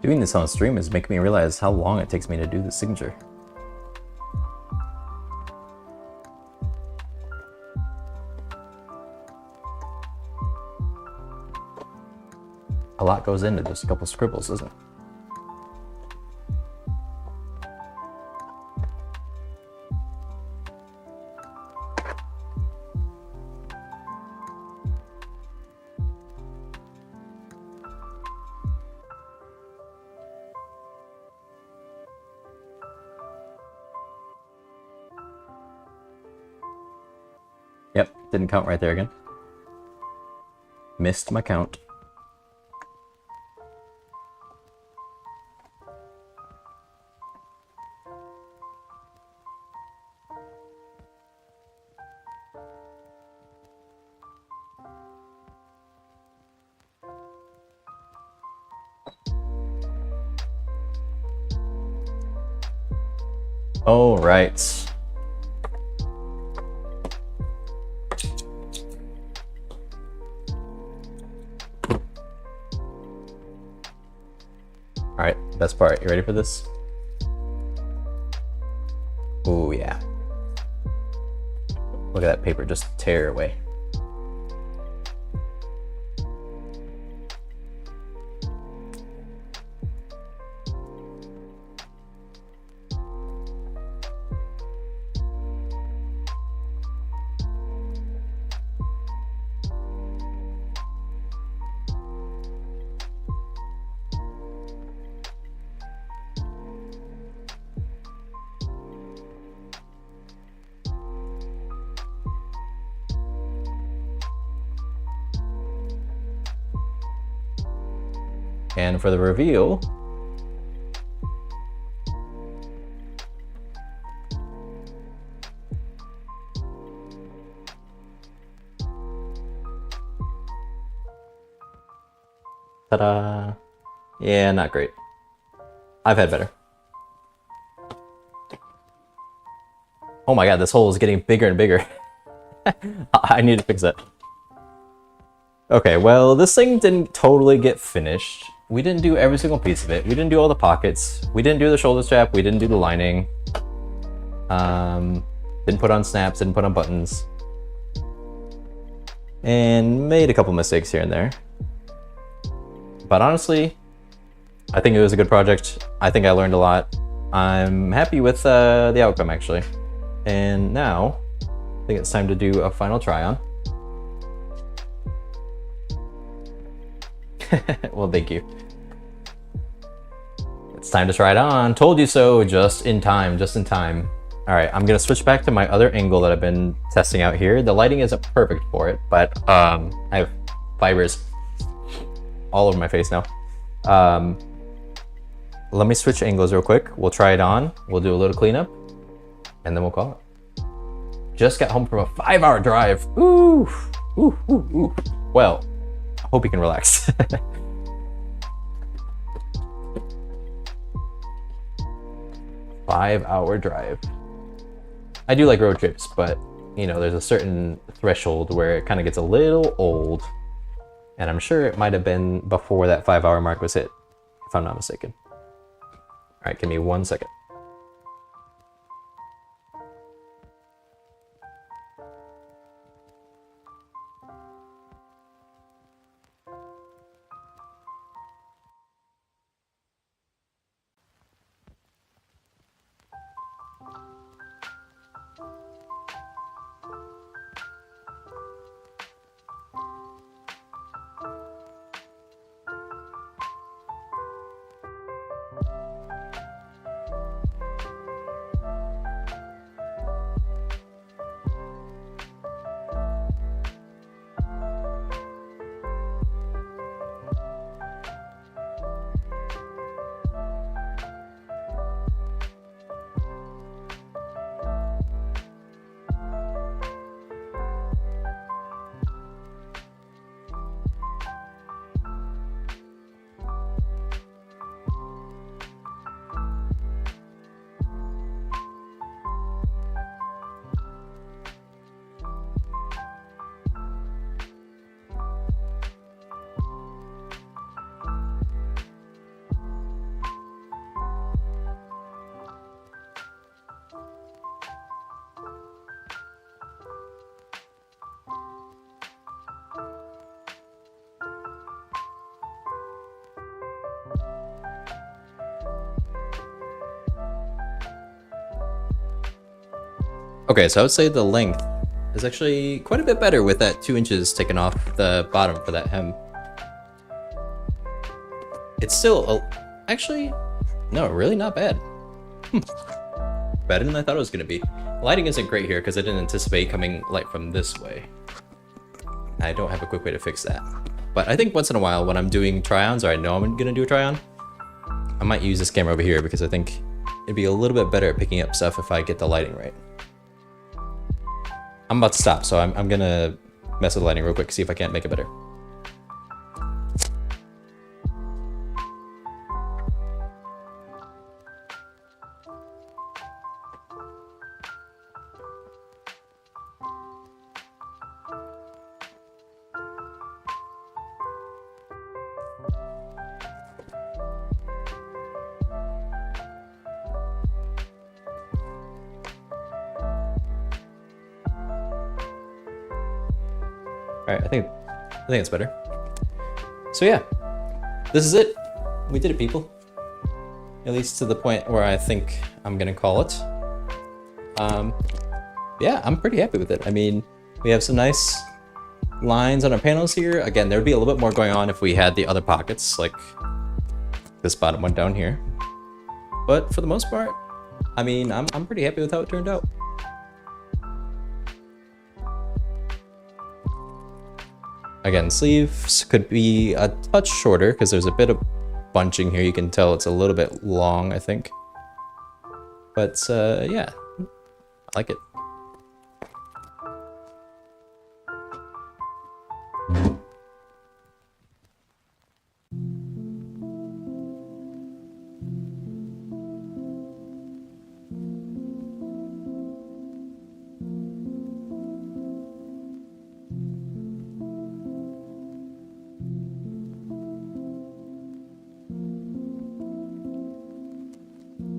Doing this on stream is making me realize how long it takes me to do the signature. A lot goes into just a couple scribbles, doesn't it? Yep, didn't count right there again. Missed my count. All right. All right, best part. You ready for this? Oh yeah. Look at that paper just tear away. And for the reveal, ta-da! Yeah, not great. I've had better. Oh my god, this hole is getting bigger and bigger. I need to fix that. Okay, well, this thing didn't totally get finished. We didn't do every single piece of it. We didn't do all the pockets. We didn't do the shoulder strap. We didn't do the lining. Didn't put on snaps, didn't put on buttons. And made a couple mistakes here and there. But honestly, I think it was a good project. I think I learned a lot. I'm happy with the outcome, actually. And now, I think it's time to do a final try on. Well, thank you. It's time to try it on. Told you so, just in time, just in time. All right, I'm gonna switch back to my other angle that I've been testing out here. The lighting isn't perfect for it, but I have fibers all over my face now. Let me switch angles real quick. We'll try it on. We'll do a little cleanup, and then we'll call it. Just got home from a 5-hour drive. Ooh, ooh, ooh, ooh. Well, I hope you can relax. Five-hour drive. I do like road trips, but you know, there's a certain threshold where it kind of gets a little old, and I'm sure it might have been before that 5-hour mark was hit, if I'm not mistaken. All right, give me 1 second. Okay, so I would say the length is actually quite a bit better with that 2 inches taken off the bottom for that hem. It's still, actually, no, really not bad. better than I thought it was going to be. Lighting isn't great here because I didn't anticipate coming light from this way. I don't have a quick way to fix that. But I think once in a while when I'm doing try-ons, or I know I'm going to do a try-on, I might use this camera over here because I think it'd be a little bit better at picking up stuff if I get the lighting right. I'm about to stop, so I'm going to mess with the lighting real quick, see if I can't make it better. All right, I think it's better. So yeah, this is it. We did it, people. At least to the point where I think I'm gonna call it. Yeah, I'm pretty happy with it. I mean, we have some nice lines on our panels here. Again, there would be a little bit more going on if we had the other pockets, like this bottom one down here. But for the most part, I mean, I'm pretty happy with how it turned out. Again, sleeves could be a touch shorter because there's a bit of bunching here. You can tell it's a little bit long, I think. But yeah, I like it.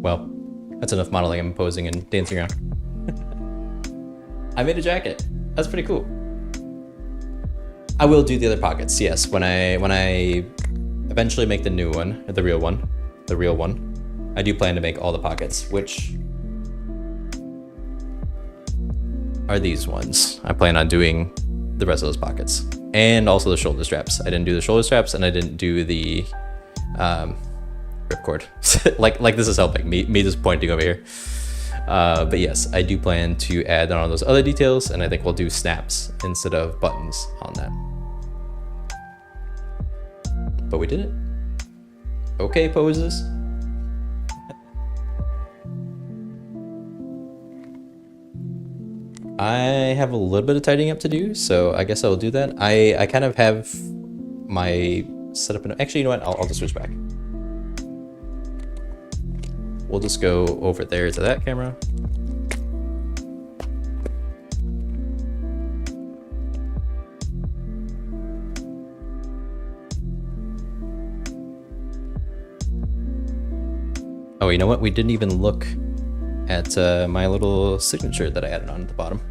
Well, that's enough modeling and posing and dancing around. I made a jacket. That's pretty cool. I will do the other pockets, yes. When I eventually make the new one, or the real one, I do plan to make all the pockets, which are these ones. I plan on doing the rest of those pockets. And also the shoulder straps. I didn't do the shoulder straps and I didn't do the ripcord. like this is helping me just pointing over here. But yes, I do plan to add on those other details, and I think we'll do snaps instead of buttons on that. But we did it. Okay, poses. I have a little bit of tidying up to do, so I guess I'll do that. I kind of have my setup in. Actually, you know what? I'll just switch back. We'll just go over there to that camera. Oh, you know what? We didn't even look at my little signature that I added on at the bottom.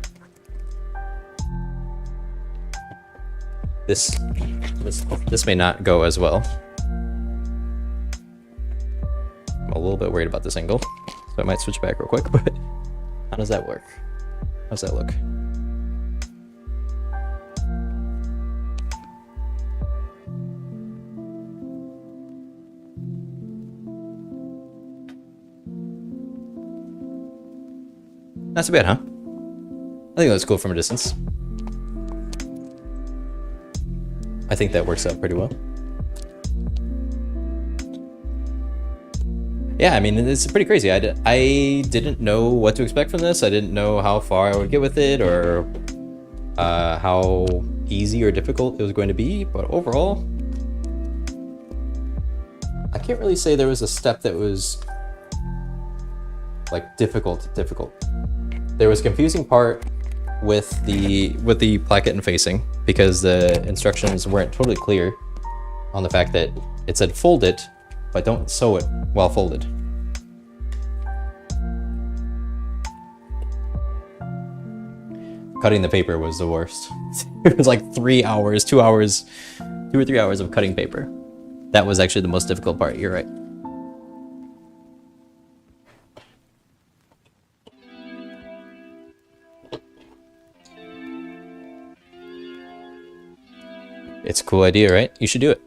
This may not go as well. I'm a little bit worried about this angle, so I might switch back real quick, but how does that work? How's that look? Not too bad, huh? I think that's cool from a distance. I think that works out pretty well. Yeah, I mean, it's pretty crazy. I didn't know what to expect from this. I didn't know how far I would get with it, or how easy or difficult it was going to be, but overall, I can't really say there was a step that was like difficult. There was a confusing part with the placket and facing, because the instructions weren't totally clear on the fact that it said fold it, but don't sew it while folded. Cutting the paper was the worst. It was like 3 hours, 2 hours, 2 or 3 hours of cutting paper. That was actually the most difficult part, you're right. It's a cool idea, right? You should do it.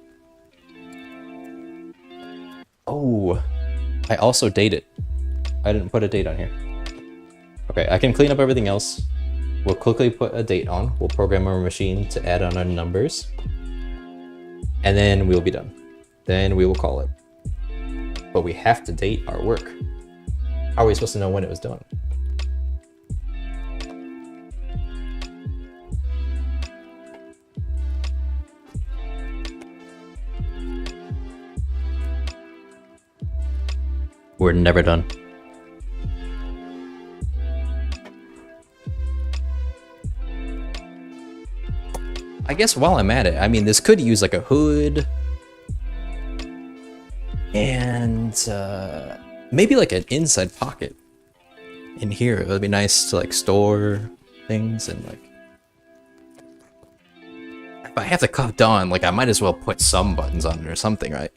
Oh, I also date it. I didn't put a date on here. Okay, I can clean up everything else. We'll quickly put a date on. We'll program our machine to add on our numbers. And then we'll be done. Then we will call it. But we have to date our work. How are we supposed to know when it was done? We're never done. I guess while I'm at it, I mean, this could use like a hood and maybe like an inside pocket in here. It would be nice to like store things and like, if I have to cut Dawn, like I might as well put some buttons on it or something, right?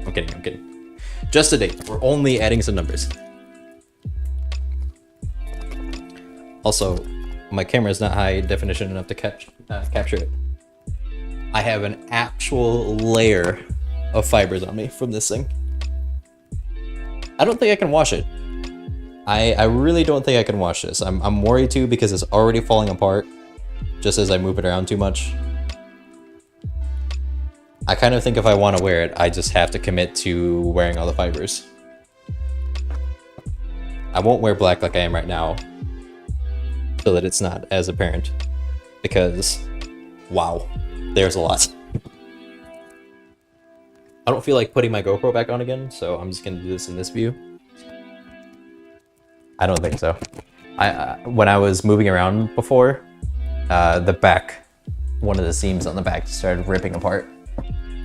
I'm kidding, I'm kidding. Just a date. We're only adding some numbers. Also, my camera is not high definition enough to capture it. I have an actual layer of fibers on me from this thing. I don't think I can wash it. I really don't think I can wash this. I'm worried too because it's already falling apart just as I move it around too much. I kind of think if I want to wear it, I just have to commit to wearing all the fibers. I won't wear black like I am right now, so that it's not as apparent, because, wow, there's a lot. I don't feel like putting my GoPro back on again, so I'm just gonna do this in this view. I don't think so. When I was moving around before, the back, one of the seams on the back just started ripping apart.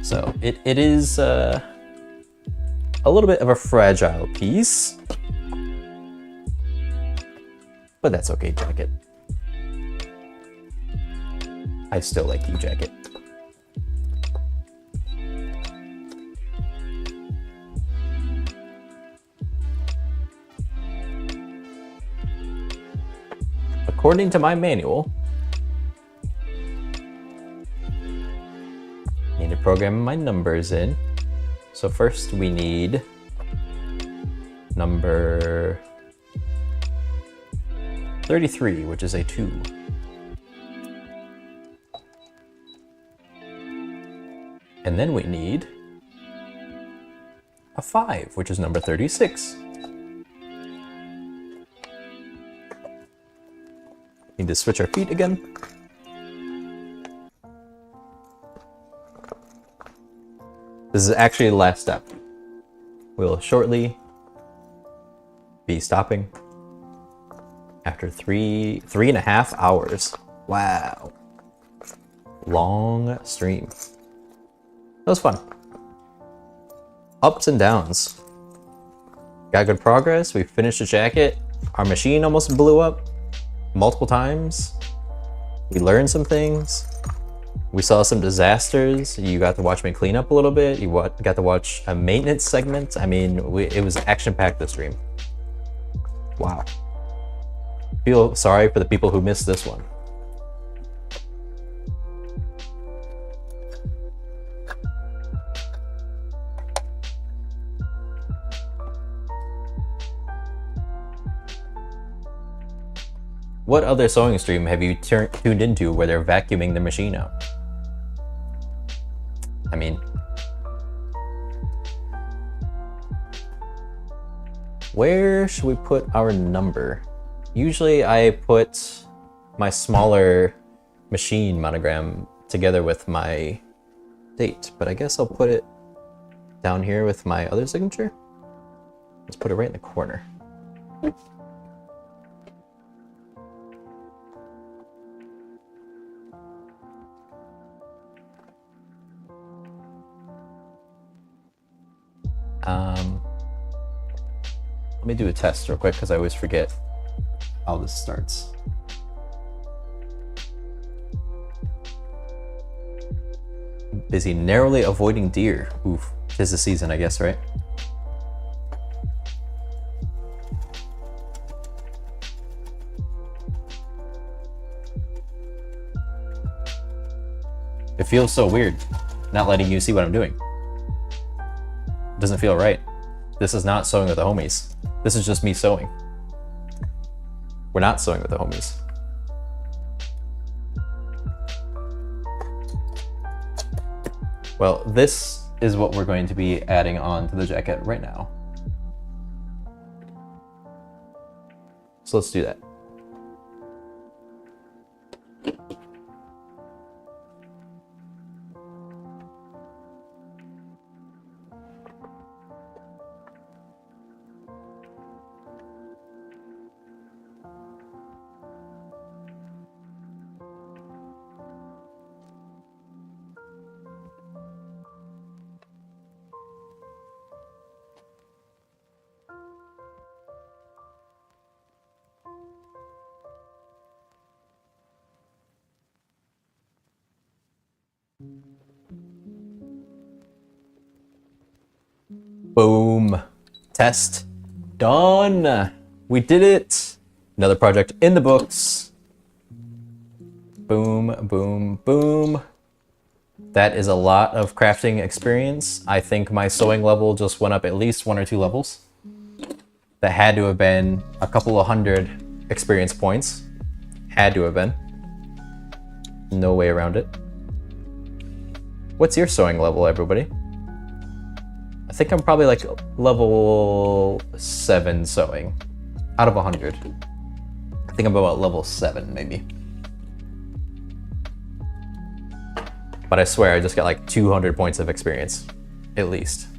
So it is a little bit of a fragile piece, but that's okay, jacket. I still like you, jacket. According to my manual, I need to program my numbers in. So first we need number 33, which is a 2. And then we need a 5, which is number 36. Need to switch our feet again. This is actually the last step. We'll shortly be stopping after 3.5 hours. Wow. Long stream. That was fun. Ups and downs. Got good progress. We finished the jacket. Our machine almost blew up multiple times. We learned some things. We saw some disasters. You got to watch me clean up a little bit. You got to watch a maintenance segment. I mean, it was action-packed this stream. Wow. Feel sorry for the people who missed this one. What other sewing stream have you tuned into where they're vacuuming the machine out? I mean, where should we put our number? Usually I put my smaller machine monogram together with my date, but I guess I'll put it down here with my other signature. Let's put it right in the corner. Let me do a test real quick because I always forget how this starts. Busy narrowly avoiding deer. Oof, 'tis the season, I guess, right? It feels so weird not letting you see what I'm doing. It doesn't feel right. This is not sewing with the homies. This is just me sewing. We're not sewing with the homies. Well, this is what we're going to be adding on to the jacket right now. So let's do that. Boom. Test done. We did it. Another project in the books. Boom, boom, boom. That is a lot of crafting experience. I think my sewing level just went up at least 1 or 2 levels. That had to have been a couple of 100 experience points. Had to have been. No way around it. What's your sewing level, everybody? I think I'm probably like level 7 sewing out of 100. I think I'm about level 7 maybe. But I swear I just got like 200 points of experience, at least.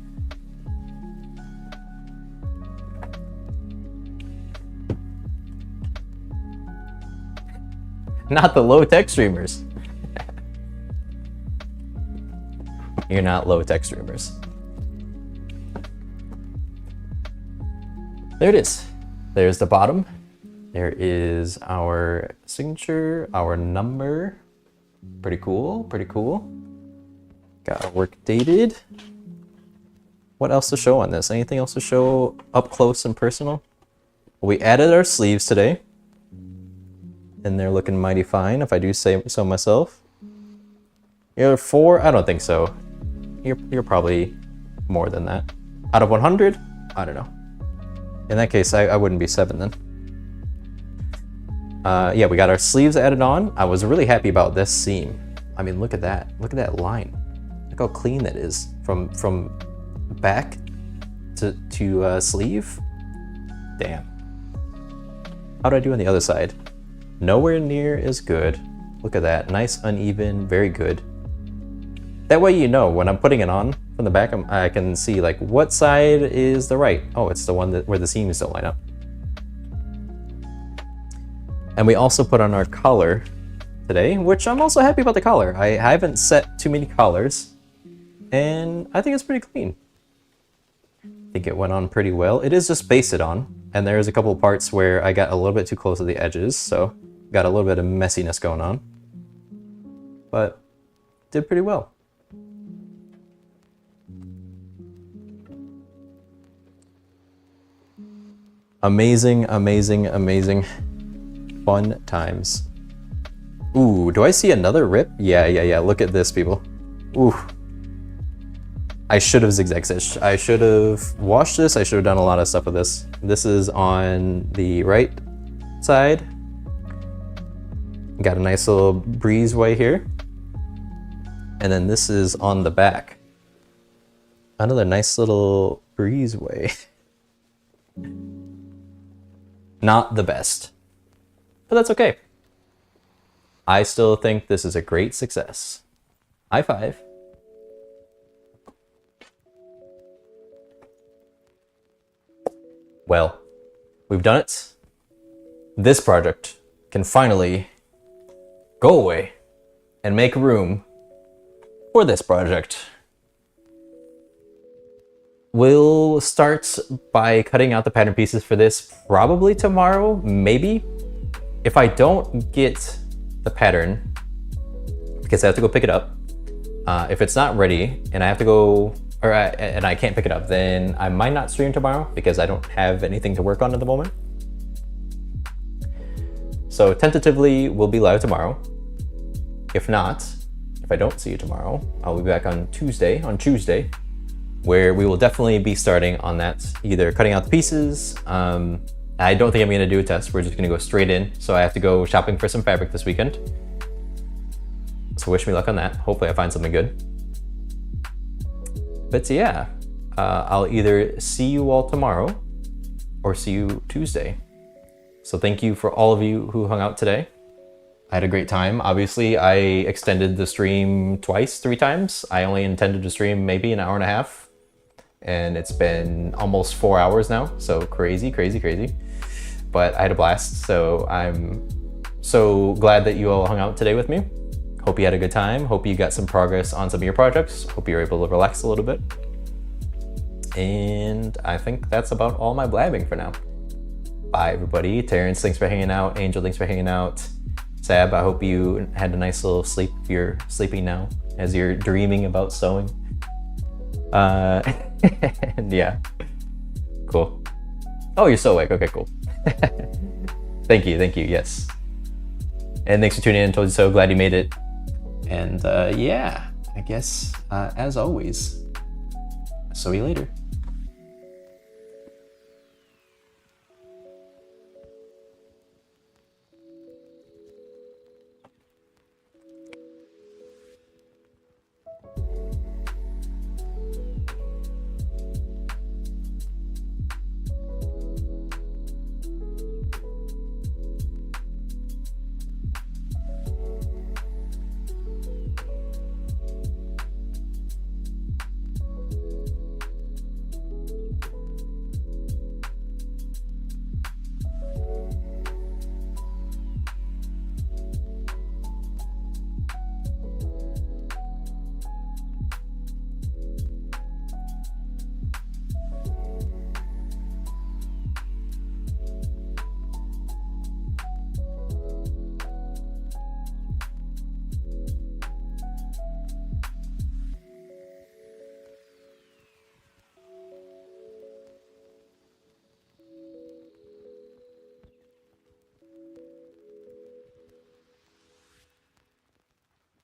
Not the low-tech streamers. You're not low-tech streamers. There it is. There's the bottom. There is our signature, our number. Pretty cool, pretty cool. Got our work dated. What else to show on this? Anything else to show up close and personal? We added our sleeves today. And they're looking mighty fine, if I do say so myself. You're 4? I don't think so. You're probably more than that. Out of 100? I don't know. In that case, I wouldn't be 7 then. Yeah, we got our sleeves added on. I was really happy about this seam. I mean, look at that. Look at that line. Look how clean that is from back to sleeve. Damn. How do I do on the other side? Nowhere near as good. Look at that. Nice, uneven, very good. That way you know when I'm putting it on from the back, I can see like what side is the right. Oh, it's the one where the seams don't line up. And we also put on our collar today, which I'm also happy about the collar. I haven't set too many collars, and I think it's pretty clean. I think it went on pretty well. It is just basted on, and there's a couple of parts where I got a little bit too close to the edges, so got a little bit of messiness going on. But did pretty well. Amazing, amazing, amazing. Fun times. Ooh, do I see another rip? Yeah. Look at this, people. Ooh. I should have zigzag stitched. I should have washed this. I should have done a lot of stuff with this. This is on the right side. Got a nice little breezeway here. And then this is on the back. Another nice little breezeway. Not the best, but that's okay. I still think this is a great success. High five. Well, we've done it. This project can finally go away and make room for this project. We'll start by cutting out the pattern pieces for this probably tomorrow, maybe. If I don't get the pattern, because I have to go pick it up. If it's not ready and I have to go, and I can't pick it up, then I might not stream tomorrow because I don't have anything to work on at the moment. So tentatively, we'll be live tomorrow. If not, if I don't see you tomorrow, I'll be back on Tuesday, where we will definitely be starting on that, either cutting out the pieces, I don't think I'm going to do a test. We're just going to go straight in. So I have to go shopping for some fabric this weekend. So wish me luck on that. Hopefully I find something good. But yeah, I'll either see you all tomorrow or see you Tuesday. So thank you for all of you who hung out today. I had a great time. Obviously, I extended the stream twice, 3 times. I only intended to stream maybe an hour and a half. And it's been almost 4 hours now. So crazy, crazy, crazy. But I had a blast. So I'm so glad that you all hung out today with me. Hope you had a good time. Hope you got some progress on some of your projects. Hope you're able to relax a little bit. And I think that's about all my blabbing for now. Bye, everybody. Terrence, thanks for hanging out. Angel, thanks for hanging out. Sab, I hope you had a nice little sleep if you're sleeping now as you're dreaming about sewing. And yeah, cool. Oh, you're so awake. Okay, cool. Thank you, yes. And thanks for tuning in. Told you so. Glad you made it. And yeah, I guess as always, sew you later.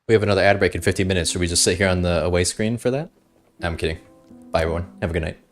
We have another ad break in 15 minutes. Should we just sit here on the away screen for that? I'm kidding. Bye, everyone. Have a good night.